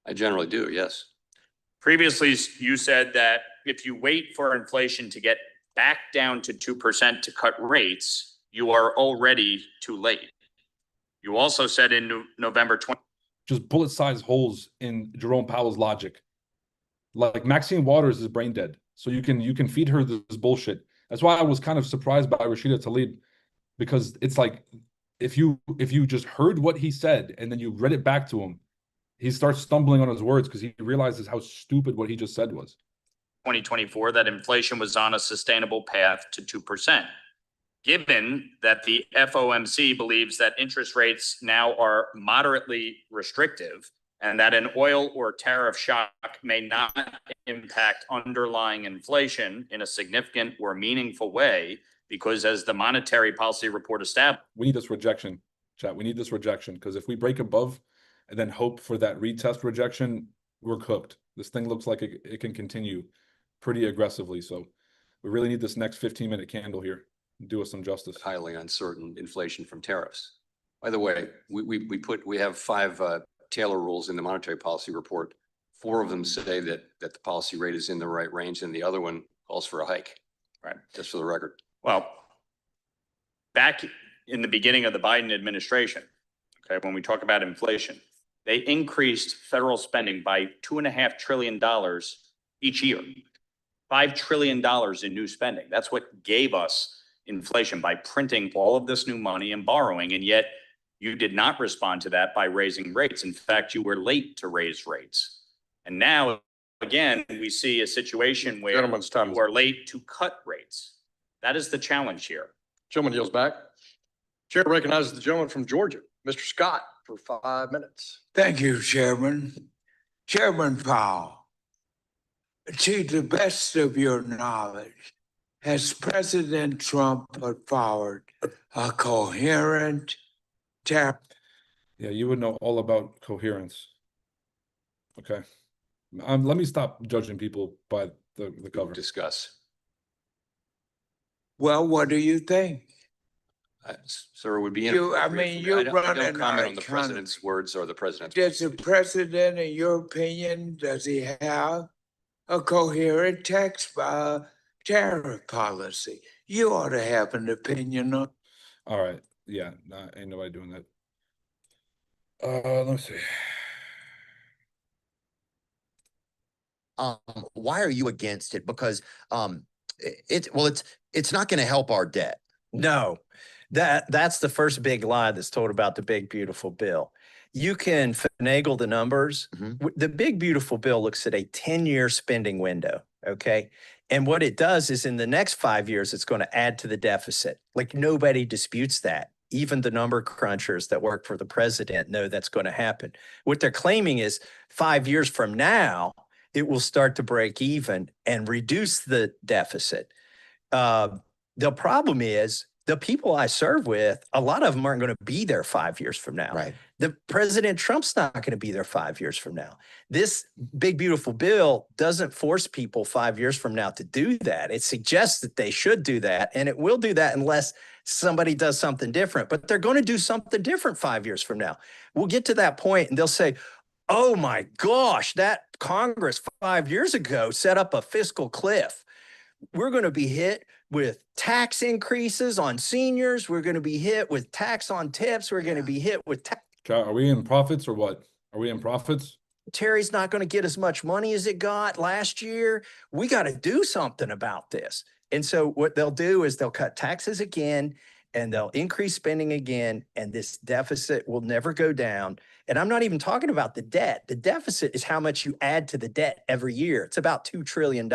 I generally do, yes. Previously, you said that if you wait for inflation to get back down to 2% to cut rates, you are already too late. You also said in November 20. Just bullet-sized holes in Jerome Powell's logic. Like Maxine Waters is brain dead, so you can feed her this bullshit. That's why I was kind of surprised by Rashida Tlaib, because it's like if you just heard what he said and then you read it back to him, he starts stumbling on his words because he realizes how stupid what he just said was. 2024, that inflation was on a sustainable path to 2%. Given that the FOMC believes that interest rates now are moderately restrictive and that an oil or tariff shock may not impact underlying inflation in a significant or meaningful way, because as the monetary policy report established. We need this rejection, chat. We need this rejection, because if we break above and then hope for that retest rejection, we're cooked. This thing looks like it can continue pretty aggressively. So we really need this next 15-minute candle here. Do us some justice. Highly uncertain inflation from tariffs. By the way, we have 5 Taylor rules in the monetary policy report. 4 of them say that the policy rate is in the right range, and the other one calls for a hike. Right. Just for the record. Well, back in the beginning of the Biden administration, okay, when we talk about inflation, they increased federal spending by $2.5 trillion each year. $5 trillion in new spending. That's what gave us inflation, by printing all of this new money and borrowing. And yet you did not respond to that by raising rates. In fact, you were late to raise rates. And now, again, we see a situation where we're late to cut rates. That is the challenge here. Gentleman yields back. Chair recognizes the gentleman from Georgia, Mr. Scott, for 5 minutes. Thank you, Chairman. Chairman Powell, to the best of your knowledge, has President Trump put forward a coherent tariff? Yeah, you would know all about coherence. Okay. Let me stop judging people by the cover. Discuss. Well, what do you think? Sir, it would be You- I inappropriate mean, for me- you're I don't running comment our on the economy. president's words or the president's. Does the president, in your opinion, does he have a coherent tariff policy? You ought to have an opinion on. All right. Yeah, nah, ain't nobody doing that. Let me see. Why are you against it? Because it's not going to help our debt. No, that's the first big lie that's told about the big, beautiful bill. You can finagle the numbers. The big, beautiful bill looks at a 10-year spending window. Okay. And what it does is in the next 5 years, it's going to add to the deficit. Like nobody disputes that. Even the number crunchers that work for the president know that's going to happen. What they're claiming is 5 years from now, it will start to break even and reduce the deficit. The problem is the people I serve with, a lot of them aren't going to be there 5 years from now. Right. The President Trump's not going to be there 5 years from now. This big, beautiful bill doesn't force people 5 years from now to do that. It suggests that they should do that, and it will do that unless somebody does something different. But they're going to do something different 5 years from now. We'll get to that point, and they'll say, oh my gosh, that Congress 5 years ago set up a fiscal cliff. We're going to be hit with tax increases on seniors. We're going to be hit with tax on tips. We're going to be hit with tax. Are we in profits or what? Are we in profits? Terry's not going to get as much money as it got last year. We got to do something about this. And so what they'll do is they'll cut taxes again and they'll increase spending again. And this deficit will never go down. And I'm not even talking about the debt. The deficit is how much you add to the debt every year. It's about $2 trillion.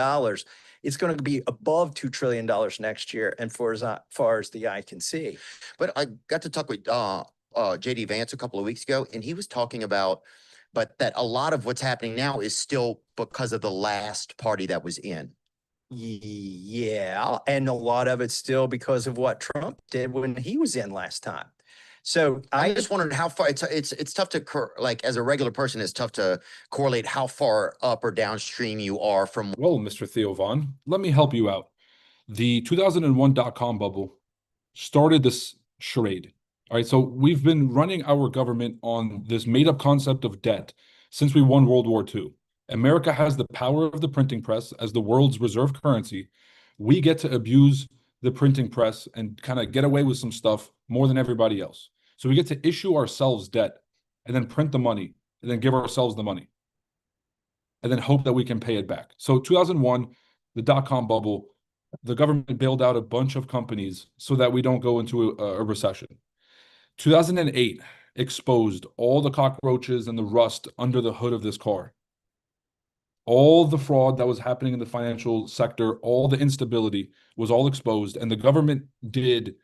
It's going to be above $2 trillion next year. And for as far as the eye can see. But I got to talk with JD Vance a couple of weeks ago, and he was talking about, but that a lot of what's happening now is still because of the last party that was in. Yeah, and a lot of it's still because of what Trump did when he was in last time. So I just wondered how far it's tough to like as a regular person, it's tough to correlate how far up or downstream you are from. Well, Mr. Theo Vaughn, let me help you out. The 2001 dot-com bubble started this charade. All right, so we've been running our government on this made-up concept of debt since we won World War II. America has the power of the printing press as the world's reserve currency. We get to abuse the printing press and kind of get away with some stuff more than everybody else. So we get to issue ourselves debt and then print the money and then give ourselves the money and then hope that we can pay it back. So 2001, the dot-com bubble, the government bailed out a bunch of companies so that we don't go into a recession. 2008 exposed all the cockroaches and the rust under the hood of this car. All the fraud that was happening in the financial sector, all the instability was all exposed. And the government did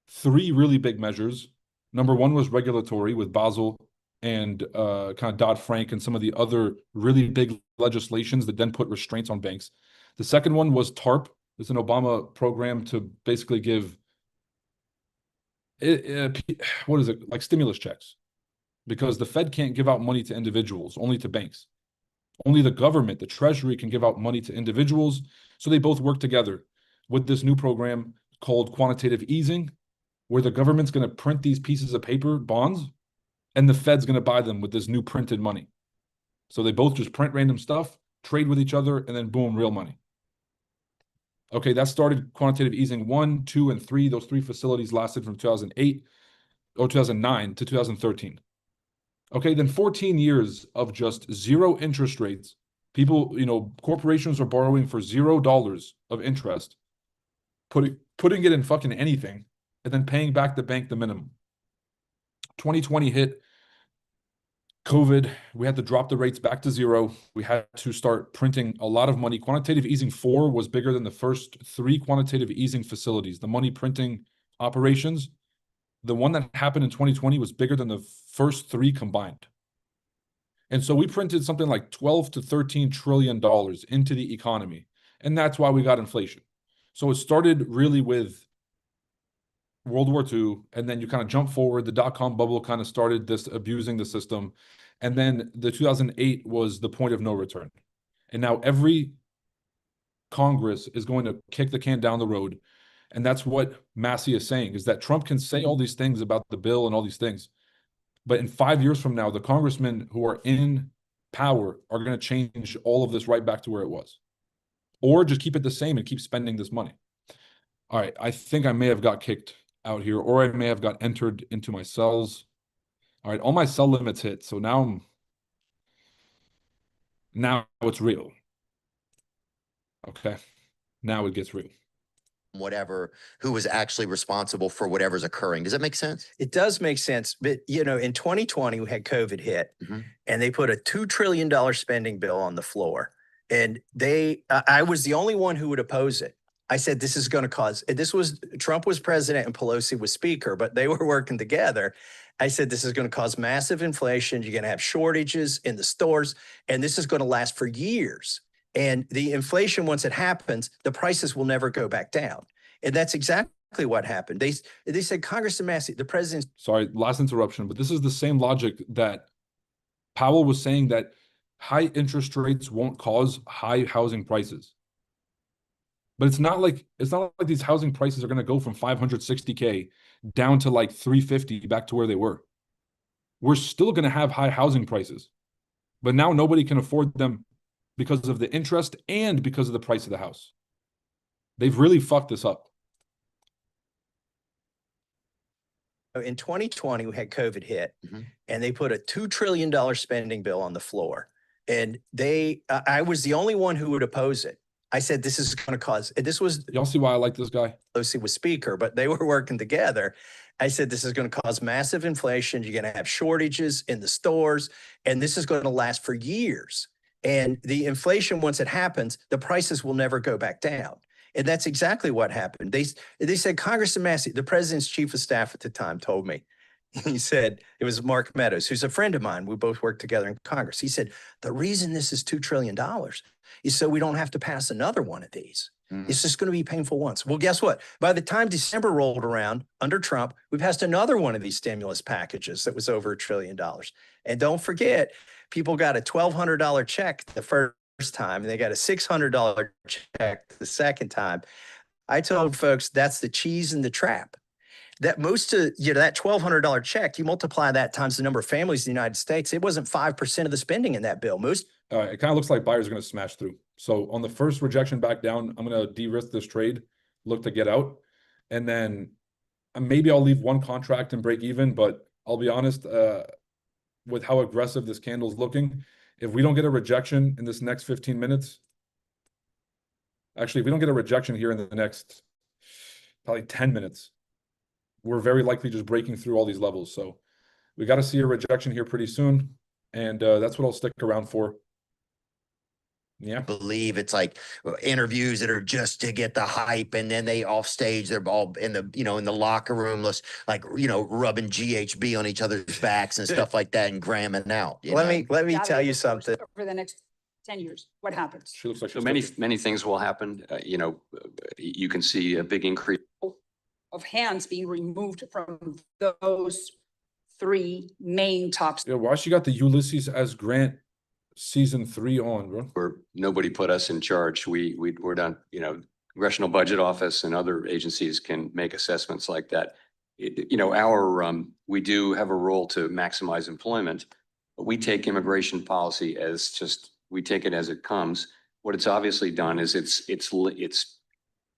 three really big measures. Number one was regulatory with Basel and kind of Dodd-Frank and some of the other really big legislations that then put restraints on banks. The second one was TARP. It's an Obama program to basically give, what is it, like stimulus checks. Because the Fed can't give out money to individuals, only to banks. Only the government, the Treasury, can give out money to individuals. So they both work together with this new program called quantitative easing, where the government's going to print these pieces of paper, bonds, and the Fed's going to buy them with this new printed money. So they both just print random stuff, trade with each other, and then boom, real money. Okay, that started quantitative easing 1, 2, and 3. Those three facilities lasted from 2009 to 2013. Okay, then 14 years of just zero interest rates. People, corporations are borrowing for $0 of interest, putting it in fucking anything, and then paying back the bank the minimum. 2020 hit, COVID, we had to drop the rates back to zero. We had to start printing a lot of money. Quantitative easing 4 was bigger than the first 3 quantitative easing facilities, the money printing operations. The one that happened in 2020 was bigger than the first 3 combined. And so we printed something like $12 to $13 trillion into the economy. And that's why we got inflation. So it started really with World War II, and then you kind of jump forward. The dot-com bubble kind of started this abusing the system. And then the 2008 was the point of no return. And now every Congress is going to kick the can down the road. And that's what Massie is saying, is that Trump can say all these things about the bill and all these things. But in 5 years from now, the congressmen who are in power are going to change all of this right back to where it was. Or just keep it the same and keep spending this money. All right, I think I may have got kicked out here, or I may have got entered into my cells. All right, all my cell limits hit. So now it's real. Okay, now it gets real. Whatever, who was actually responsible for whatever's occurring. Does that make sense? It does make sense. But, you know, in 2020, we had COVID hit and they put a $2 trillion spending bill on the floor. And I was the only one who would oppose it. I said, this is going to cause, Trump was president and Pelosi was speaker, but they were working together. I said, this is going to cause massive inflation. You're going to have shortages in the stores, and this is going to last for years. And the inflation, once it happens, the prices will never go back down. And that's exactly what happened. They said, Congressman Massie, the president. Sorry, last interruption, but this is the same logic that Powell was saying, that high interest rates won't cause high housing prices. But it's not like these housing prices are going to go from 560K down to like 350 back to where they were. We're still going to have high housing prices, but now nobody can afford them because of the interest and because of the price of the house. They've really fucked this up. In 2020, we had COVID hit and they put a $2 trillion spending bill on the floor. And I was the only one who would oppose it. I said, this is going to cause, y'all see why I like this guy? Pelosi was speaker, but they were working together. I said, this is going to cause massive inflation. You're going to have shortages in the stores, and this is going to last for years. And the inflation, once it happens, the prices will never go back down. And that's exactly what happened. They said, Congressman Massie, the president's chief of staff at the time, told me, he said, it was Mark Meadows, who's a friend of mine. We both worked together in Congress. He said, the reason this is $2 trillion is so we don't have to pass another one of these. It's just going to be painful once. Well, guess what? By the time December rolled around under Trump, we passed another one of these stimulus packages that was over $1 trillion. And don't forget, people got a $1,200 check the first time, and they got a $600 check the second time. I told folks that's the cheese in the trap. That that $1,200 check, you multiply that times the number of families in the United States, it wasn't 5% of the spending in that bill. It kind of looks like buyers are going to smash through. So on the first rejection back down, I'm going to de-risk this trade, look to get out. And then maybe I'll leave one contract and break even, but I'll be honest, with how aggressive this candle's looking, if we don't get a rejection in this next 15 minutes, actually, if we don't get a rejection here in the next probably 10 minutes, we're very likely just breaking through all these levels. So we got to see a rejection here pretty soon. And that's what I'll stick around for. Yeah. I believe it's like interviews that are just to get the hype, and then they off stage, they're all in the, in the locker room, like, rubbing GHB on each other's backs and stuff like that and gramming out. Let me tell you something. Over the next 10 years, what happens? She looks like So many things will happen. You can see a big increase Of hands being removed from those three main tops. Yeah, why she got the Ulysses S. Grant season 3 on, bro? where nobody put us in charge. We're done, Congressional Budget Office and other agencies can make assessments like that. We do have a role to maximize employment, but we take immigration policy we take it as it comes. What it's obviously done is it's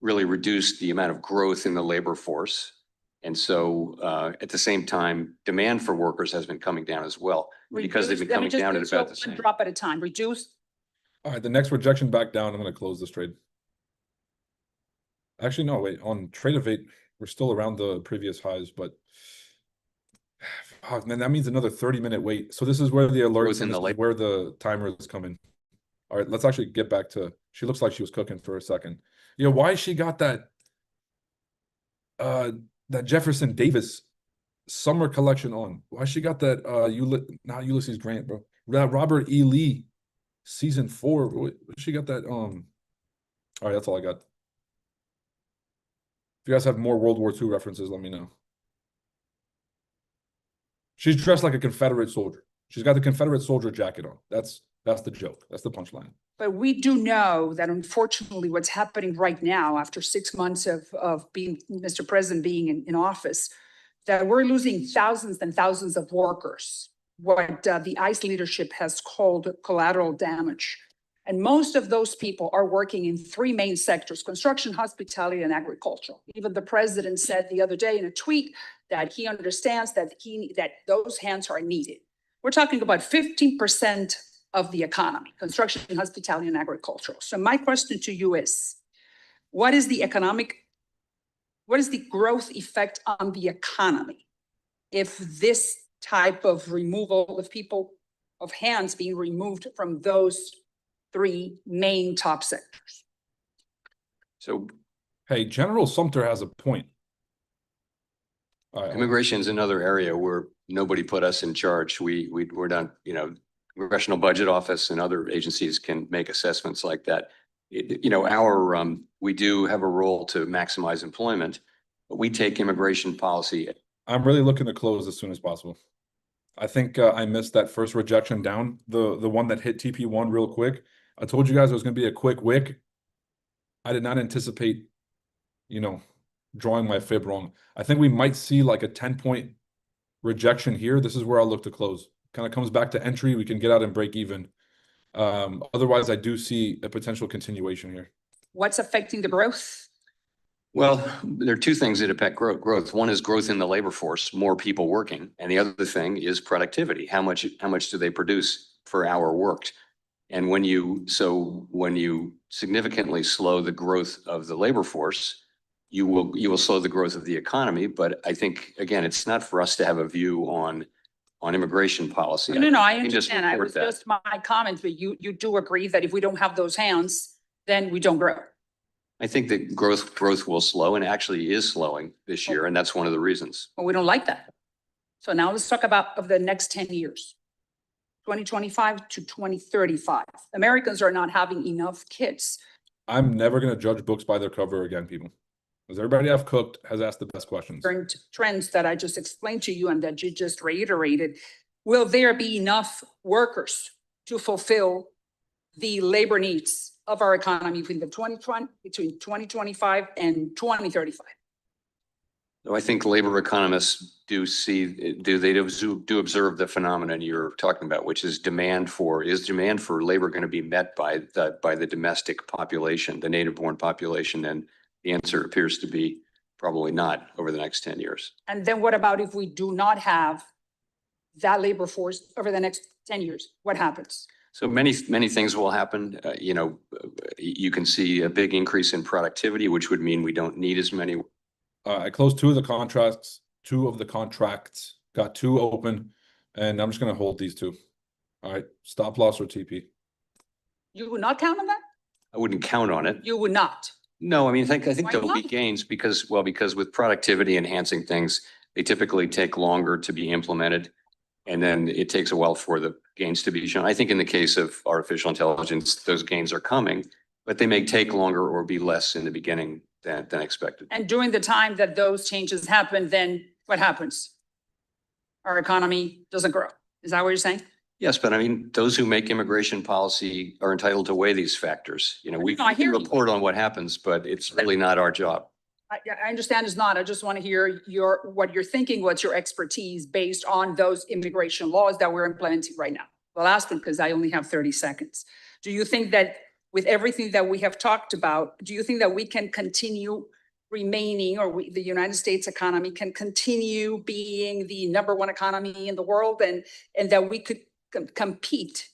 really reduced the amount of growth in the labor force. And so at the same time, demand for workers has been coming down as well, because they've been coming down at about the same. One drop at a time, reduce. All right, the next rejection back down, I'm going to close this trade. Actually, no, wait. On trade of 8, we're still around the previous highs, but man, that means another 30-minute wait. So this is where the alerts and where the timer is coming. All right, let's actually get back to. She looks like she was cooking for a second. Why she got that? That Jefferson Davis summer collection on. Why she got that? Not Ulysses Grant, bro. Robert E. Lee season 4. She got that. All right, that's all I got. If you guys have more World War II references, let me know. She's dressed like a Confederate soldier. She's got the Confederate soldier jacket on. That's the joke. That's the punchline. But we do know that unfortunately what's happening right now after 6 months of being Mr. President being in office, that we're losing thousands and thousands of workers, what the ICE leadership has called collateral damage. And most of those people are working in three main sectors: construction, hospitality, and agricultural. Even the president said the other day in a tweet that he understands that those hands are needed. We're talking about 15% of the economy: construction, hospitality, and agricultural. So my question to you is, what is the growth effect on the economy if this type of removal of people, of hands being removed from those three main top sectors? So, hey, General Sumter has a point. Immigration is another area where nobody put us in charge. We're not, Congressional Budget Office and other agencies can make assessments like that. We do have a role to maximize employment, but we take immigration policy. I'm really looking to close as soon as possible. I think I missed that first rejection down, the one that hit TP1 real quick. I told you guys it was going to be a quick wick. I did not anticipate, drawing my fib wrong. I think we might see like a 10-point rejection here. This is where I'll look to close. Kind of comes back to entry. We can get out and break even. Otherwise, I do see a potential continuation here. What's affecting the growth? Well, there are two things that affect growth. One is growth in the labor force, more people working. And the other thing is productivity. How much do they produce per hour worked? And when you significantly slow the growth of the labor force, you will slow the growth of the economy. But I think, again, it's not for us to have a view on immigration policy. No, I understand. I was just my comment, but you do agree that if we don't have those hands, then we don't grow. I think that growth will slow, and actually is slowing this year, and that's one of the reasons. Well, we don't like that. So now let's talk about of the next 10 years, 2025 to 2035. Americans are not having enough kids. I'm never going to judge books by their cover again, people. Because everybody I've cooked has asked the best questions. Current trends that I just explained to you and that you just reiterated, will there be enough workers to fulfill the labor needs of our economy between 2025 and 2035? So I think labor economists do observe the phenomenon you're talking about, which is demand for labor going to be met by the domestic population, the native-born population? And the answer appears to be probably not over the next 10 years. And then what about if we do not have that labor force over the next 10 years? What happens? So many things will happen. You can see a big increase in productivity, which would mean we don't need as many. I closed two of the contracts, got two open, and I'm just going to hold these two. All right, stop loss or TP. You would not count on that? I wouldn't count on it. You would not? No, I mean, I think Why there'll be not? gains because with productivity enhancing things, they typically take longer to be implemented. And then it takes a while for the gains to be shown. I think in the case of artificial intelligence, those gains are coming, but they may take longer or be less in the beginning than expected. And during the time that those changes happen, then what happens? Our economy doesn't grow. Is that what you're saying? Yes, but I mean, those who make immigration policy are entitled to weigh these factors. We No, I hear you. report on what happens, but it's really not our job. I understand it's not. I just want to hear what you're thinking, what's your expertise based on those immigration laws that we're implementing right now. The last one, because I only have 30 seconds. Do you think that with everything that we have talked about, do you think that we can continue remaining, or the United States economy can continue being the #1 economy in the world, and that we could compete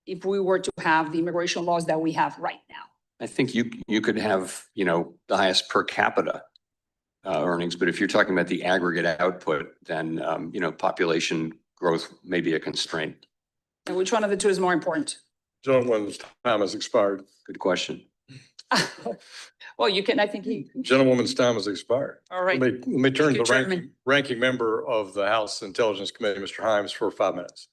if we were to have the immigration laws that we have right now? I think you could have, the highest per capita earnings, but if you're talking about the aggregate output, then, population growth may be a constraint. And which one of the two is more important? Gentleman's time has expired. Good question. Well, you can, I think Gentlewoman's time has expired. All right. Let me turn to you, the ranking member of the House Intelligence Committee, Mr. Himes, for 5 minutes.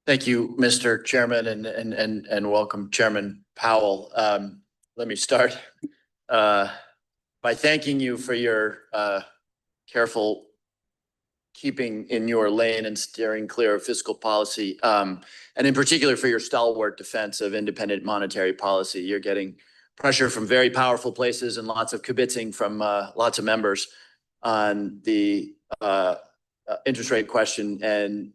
Thank you, Mr. Chairman, and welcome Chairman Powell. Let me start by thanking you for your careful keeping in your lane and steering clear of fiscal policy, and in particular for your stalwart defense of independent monetary policy. You're getting pressure from very powerful places and lots of kibitzing from lots of members on the interest rate question. And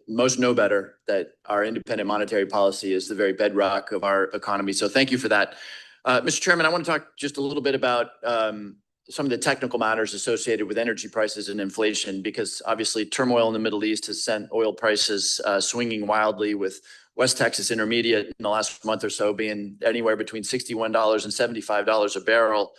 most know better that our independent monetary policy is the very bedrock of our economy. So thank you for that. Mr. Chairman, I want to talk just a little bit about some of the technical matters associated with energy prices and inflation, because obviously turmoil in the Middle East has sent oil prices swinging wildly, with West Texas Intermediate in the last month or so being anywhere between $61 and $75 a barrel.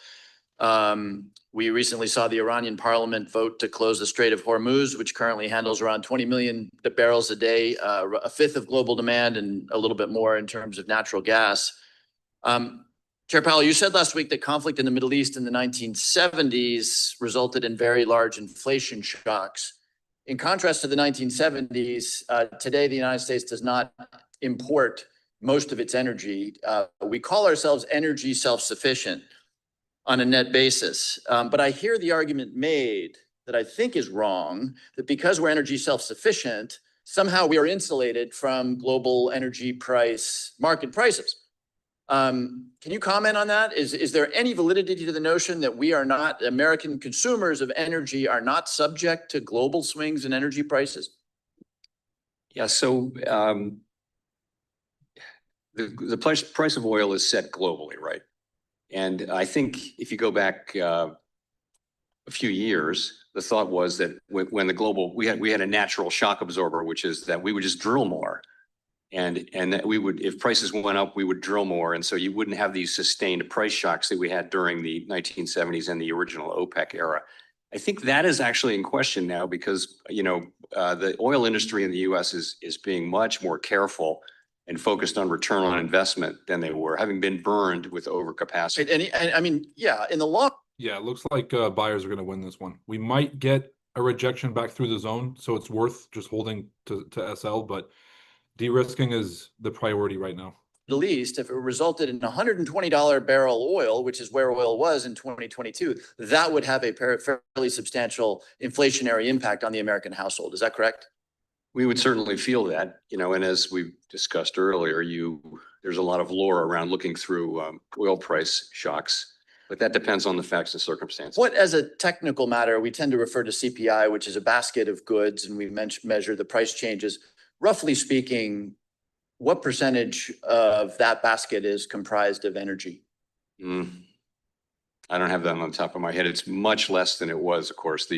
We recently saw the Iranian parliament vote to close the Strait of Hormuz, which currently handles around 20 million barrels a day, a fifth of global demand and a little bit more in terms of natural gas. Chair Powell, you said last week that conflict in the Middle East in the 1970s resulted in very large inflation shocks. In contrast to the 1970s, today the United States does not import most of its energy. We call ourselves energy self-sufficient on a net basis. But I hear the argument made that I think is wrong, that because we're energy self-sufficient, somehow we are insulated from global energy market prices. Can you comment on that? Is there any validity to the notion that we are not, American consumers of energy are not subject to global swings in energy prices? Yeah, so the price of oil is set globally, right? And I think if you go back a few years, the thought was that when we had a natural shock absorber, which is that we would just drill more. And that we would, if prices went up, we would drill more. And so you wouldn't have these sustained price shocks that we had during the 1970s and the original OPEC era. I think that is actually in question now because, the oil industry in the US is being much more careful and focused on return on investment than they were, having been burned with overcapacity. And I mean, yeah, in the long. Yeah, it looks like buyers are going to win this one. We might get a rejection back through the zone, so it's worth just holding to SL, but de-risking is the priority right now. Middle East, if it resulted in $120 a barrel oil, which is where oil was in 2022, that would have a fairly substantial inflationary impact on the American household. Is that correct? We would certainly feel that, and as we discussed earlier, there's a lot of lore around looking through oil price shocks, but that depends on the facts and circumstances. What, as a technical matter, we tend to refer to CPI, which is a basket of goods, and we measure the price changes. Roughly speaking, what percentage of that basket is comprised of energy? I don't have that on the top of my head. It's much less than it was, of course.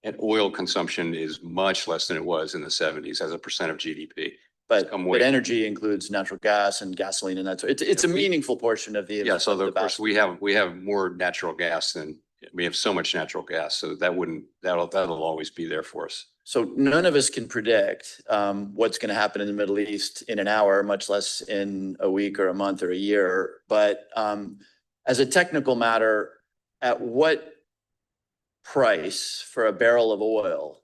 And oil consumption is much less than it was in the 70s as a percent of GDP. But energy includes natural gas and gasoline, and that's it's a meaningful portion of the. Yes, although of course we have more natural gas than we have so much natural gas, so that'll always be there for us. So none of us can predict what's going to happen in the Middle East in an hour, much less in a week or a month or a year. But as a technical matter, at what price for a barrel of oil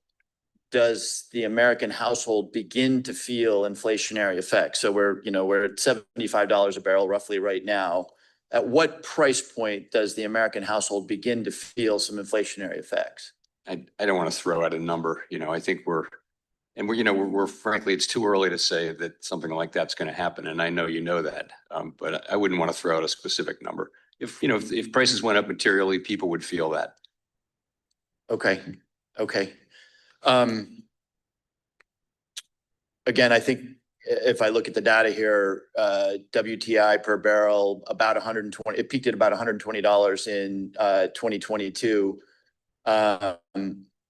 does the American household begin to feel inflationary effects? So we're at $75 a barrel roughly right now. At what price point does the American household begin to feel some inflationary effects? I don't want to throw out a number. I think we're frankly, it's too early to say that something like that's going to happen. And I know you know that, but I wouldn't want to throw out a specific number. If prices went up materially, people would feel that. Okay. Again, I think if I look at the data here, WTI per barrel, about 120, it peaked at about $120 in 2022.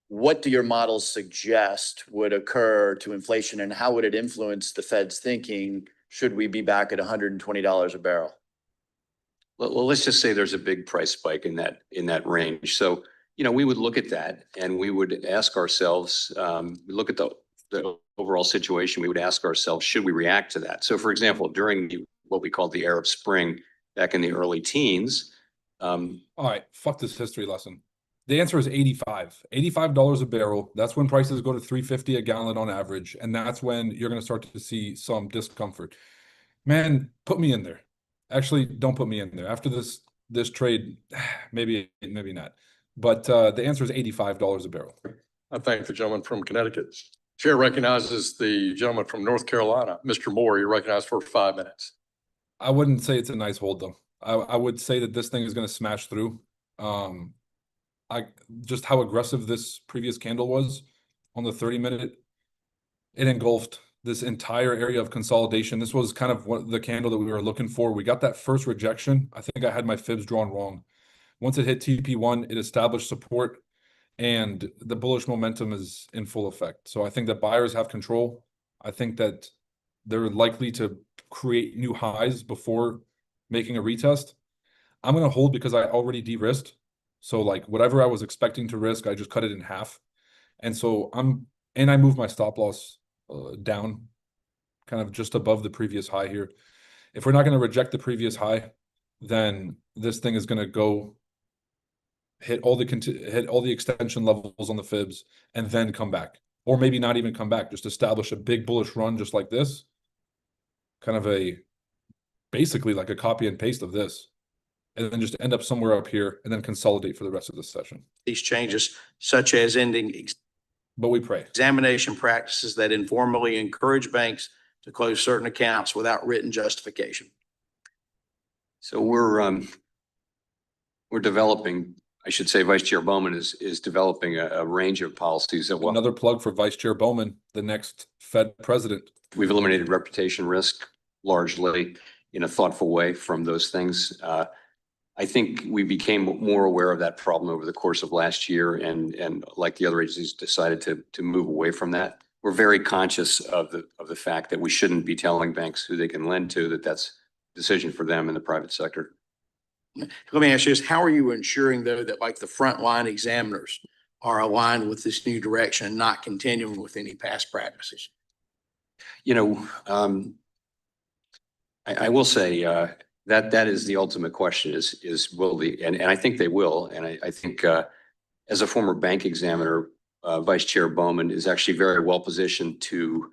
What do your models suggest would occur to inflation, and how would it influence the Fed's thinking should we be back at $120 a barrel? Well, let's just say there's a big price spike in that range. So, we would look at that and we would ask ourselves, look at the overall situation. We would ask ourselves, should we react to that? So, for example, during what we called the Arab Spring back in the early teens. All right, fuck this history lesson. The answer is $85 a barrel. That's when prices go to $3.50 a gallon on average. And that's when you're going to start to see some discomfort. Man, put me in there. Actually, don't put me in there. After this this trade, maybe not. But the answer is $85 a barrel. I thank the gentleman from Connecticut. Chair recognizes the gentleman from North Carolina. Mr. Moore, you're recognized for 5 minutes. I wouldn't say it's a nice hold though. I would say that this thing is going to smash through. Just how aggressive this previous candle was on the 30-minute, it engulfed this entire area of consolidation. This was kind of what the candle that we were looking for. We got that first rejection. I think I had my fibs drawn wrong. Once it hit TP1, it established support, and the bullish momentum is in full effect. So I think that buyers have control. I think that they're likely to create new highs before making a retest. I'm going to hold because I already de-risked. So like whatever I was expecting to risk, I just cut it in half. And so I moved my stop loss down kind of just above the previous high here. If we're not going to reject the previous high, then this thing is going to go hit all the extension levels on the fibs and then come back, or maybe not even come back, just establish a big bullish run just like this, kind of basically like a copy and paste of this, and then just end up somewhere up here and then consolidate for the rest of the session. These changes, such as ending but we pray examination practices that informally encourage banks to close certain accounts without written justification. So we're developing, I should say, Vice Chair Bowman is developing a range of policies that will. Another plug for Vice Chair Bowman, the next Fed president. We've eliminated reputation risk largely in a thoughtful way from those things. I think we became more aware of that problem over the course of last year, and like the other agencies, decided to move away from that. We're very conscious of the fact that we shouldn't be telling banks who they can lend to, that's a decision for them in the private sector. Let me ask you this, how are you ensuring though that like the frontline examiners are aligned with this new direction and not continuing with any past practices? You know, I will say that is the ultimate question is will and I think they will. And I think as a former bank examiner, Vice Chair Bowman is actually very well positioned to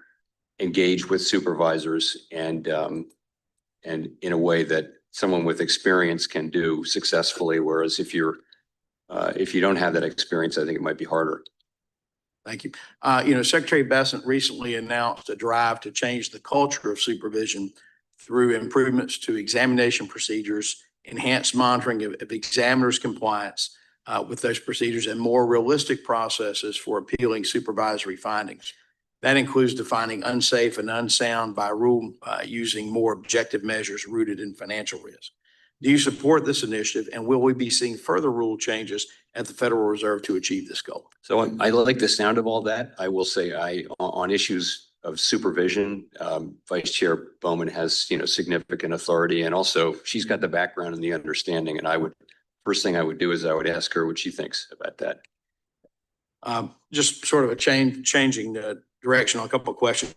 engage with supervisors and in a way that someone with experience can do successfully. Whereas if you don't have that experience, I think it might be harder. Thank you. You know, Secretary Bessent recently announced a drive to change the culture of supervision through improvements to examination procedures, enhanced monitoring of examiners' compliance with those procedures, and more realistic processes for appealing supervisory findings. That includes defining unsafe and unsound by rule using more objective measures rooted in financial risk. Do you support this initiative, and will we be seeing further rule changes at the Federal Reserve to achieve this goal? So I like the sound of all that. I will say on issues of supervision, Vice Chair Bowman has, significant authority, and also she's got the background and the understanding. And first thing I would do is I would ask her what she thinks about that. Just sort of a changing direction on a couple of questions.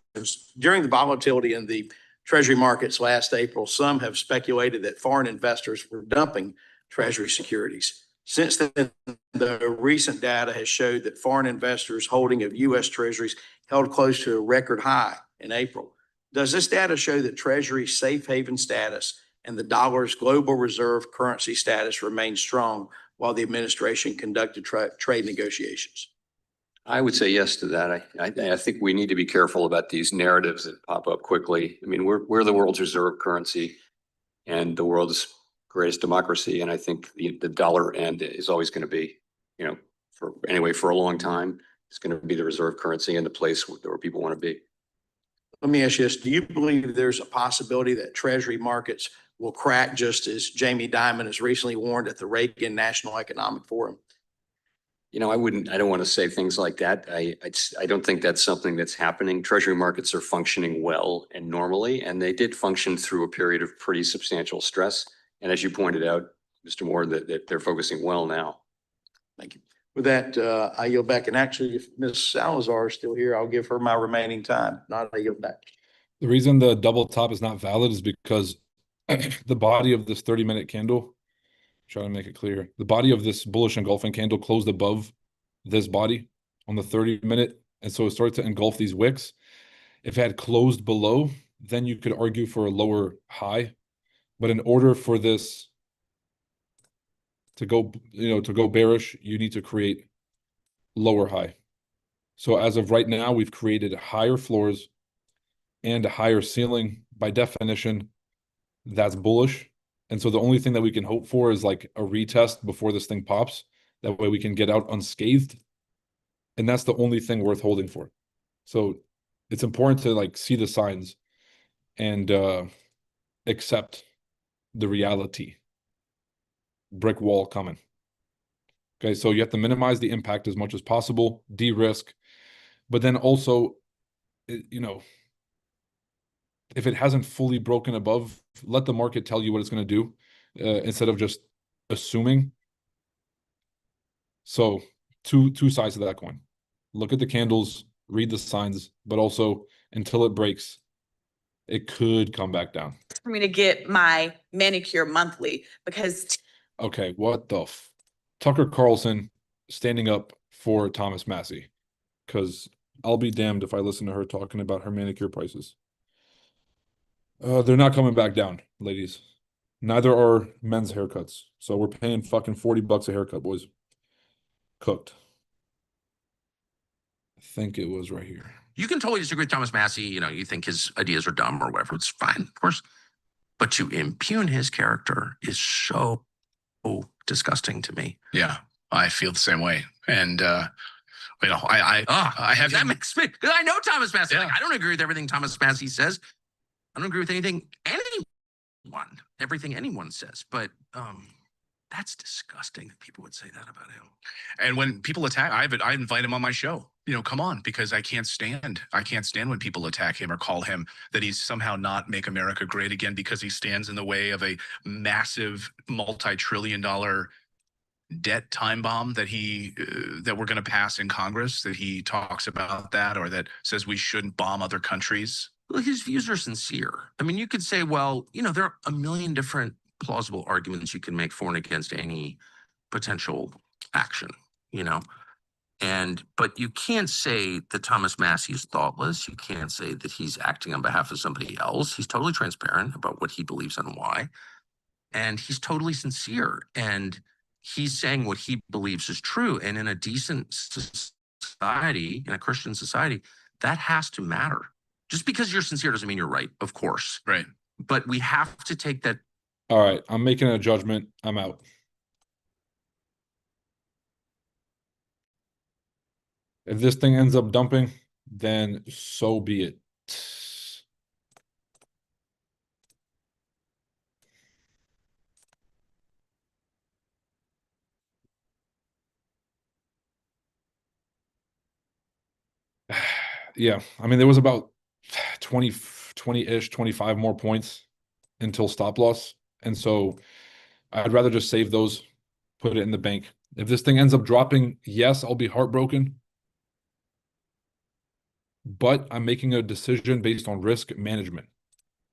During the volatility in the Treasury markets last April, some have speculated that foreign investors were dumping Treasury securities. Since then, the recent data has showed that foreign investors holding of U.S. Treasuries held close to a record high in April. Does this data show that Treasury safe haven status and the dollar's global reserve currency status remained strong while the administration conducted trade negotiations? I would say yes to that. I think we need to be careful about these narratives that pop up quickly. I mean, we're the world's reserve currency and the world's greatest democracy. And I think the dollar end is always going to be, for a long time, it's going to be the reserve currency and the place where people want to be. Let me ask you this. Do you believe there's a possibility that Treasury markets will crack, just as Jamie Dimon has recently warned at the Reagan National Economic Forum? I don't want to say things like that. I don't think that's something that's happening. Treasury markets are functioning well and normally, and they did function through a period of pretty substantial stress. And as you pointed out, Mr. Moore, that they're focusing well now. Thank you. With that, I yield back. And actually, if Ms. Salazar is still here, I'll give her my remaining time. Not I yield back. The reason the double top is not valid is because the body of this 30-minute candle, try to make it clear, the body of this bullish engulfing candle closed above this body on the 30-minute. And so it started to engulf these wicks. If it had closed below, then you could argue for a lower high. But in order for this to go, to go bearish, you need to create lower high. So as of right now, we've created higher floors and a higher ceiling. By definition, that's bullish. And so the only thing that we can hope for is like a retest before this thing pops. That way we can get out unscathed. And that's the only thing worth holding for. So it's important to like see the signs and accept the reality. Brick wall coming. Okay, so you have to minimize the impact as much as possible, de-risk, but then also, if it hasn't fully broken above, let the market tell you what it's going to do instead of just assuming. So two sides of that coin. Look at the candles, read the signs, but also until it breaks, it could come back down. For me to get my manicure monthly because. Okay, what the Tucker Carlson standing up for Thomas Massie, because I'll be damned if I listen to her talking about her manicure prices. They're not coming back down, ladies. Neither are men's haircuts. So we're paying fucking $40 a haircut, boys. Cooked. I think it was right here. You can totally disagree with Thomas Massie. You think his ideas are dumb or whatever. It's fine, of course. But to impugn his character is so disgusting to me. Yeah, I feel the same way. And, I have that makes me, because I know Thomas Massie. Yeah. Like, I don't agree with everything Thomas Massie says. I don't agree with everything anyone says, but that's disgusting that people would say that about him. And when people attack, I invite him on my show. Come on, because I can't stand when people attack him or call him that he's somehow not make America great again because he stands in the way of a massive multi-trillion-dollar debt time bomb that we're going to pass in Congress, that he talks about that, or that says we shouldn't bomb other countries. Well, his views are sincere. I mean, you could say, well, there are a million different plausible arguments you can make for and against any potential action, but you can't say that Thomas Massie is thoughtless. You can't say that he's acting on behalf of somebody else. He's totally transparent about what he believes and why. And he's totally sincere. And he's saying what he believes is true. And in a decent society, in a Christian society, that has to matter. Just because you're sincere doesn't mean you're right, of course. Right. But we have to take that. All right, I'm making a judgment. I'm out. If this thing ends up dumping, then so be it. Yeah, I mean, there was about 20-ish, 25 more points until stop loss. And so I'd rather just save those, put it in the bank. If this thing ends up dropping, yes, I'll be heartbroken. But I'm making a decision based on risk management.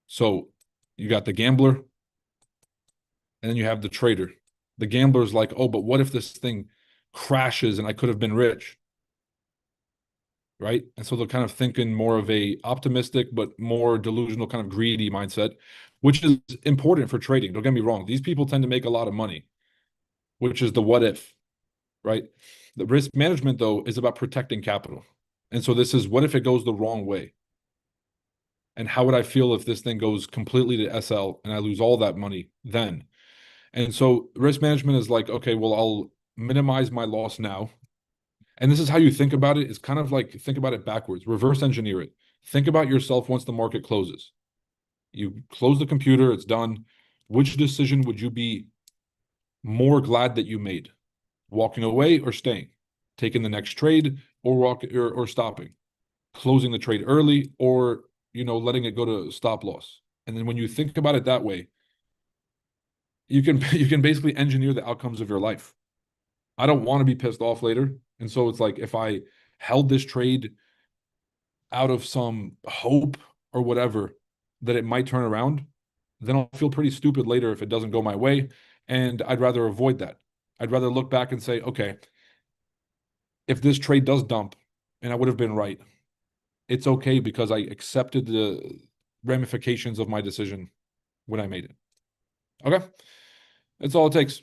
So you got the gambler, and then you have the trader. The gambler's like, oh, but what if this thing crashes and I could have been rich? Right? And so they're kind of thinking more of a optimistic, but more delusional, kind of greedy mindset, which is important for trading. Don't get me wrong. These people tend to make a lot of money, which is the what if, right? The risk management, though, is about protecting capital. And so this is, what if it goes the wrong way? And how would I feel if this thing goes completely to SL and I lose all that money then? And so risk management is like, okay, well, I'll minimize my loss now. And this is how you think about it. It's kind of like, think about it backwards, reverse engineer it. Think about yourself once the market closes. You close the computer, it's done. Which decision would you be more glad that you made? Walking away or staying? Taking the next trade or stopping? Closing the trade early or, letting it go to stop loss? And then when you think about it that way, you can basically engineer the outcomes of your life. I don't want to be pissed off later. And so it's like, if I held this trade out of some hope or whatever that it might turn around, then I'll feel pretty stupid later if it doesn't go my way. And I'd rather avoid that. I'd rather look back and say, okay, if this trade does dump and I would have been right, it's okay because I accepted the ramifications of my decision when I made it. Okay? That's all it takes.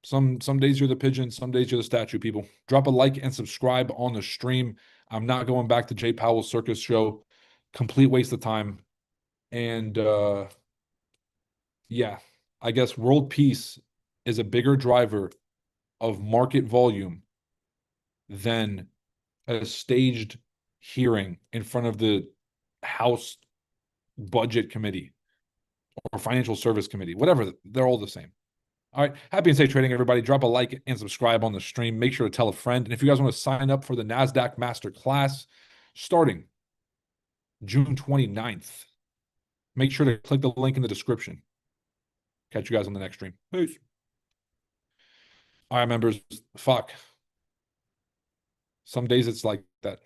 Some days you're the pigeon, some days you're the statue, people. Drop a like and subscribe on the stream. I'm not going back to Jay Powell's circus show. Complete waste of time. And yeah, I guess world peace is a bigger driver of market volume than a staged hearing in front of the House Budget Committee or Financial Service Committee, whatever. They're all the same. All right. Happy and safe trading, everybody. Drop a like and subscribe on the stream. Make sure to tell a friend. And if you guys want to sign up for the NASDAQ Masterclass starting June 29th, make sure to click the link in the description. Catch you guys on the next stream. Peace. All right, members. Fuck. Some days it's like that.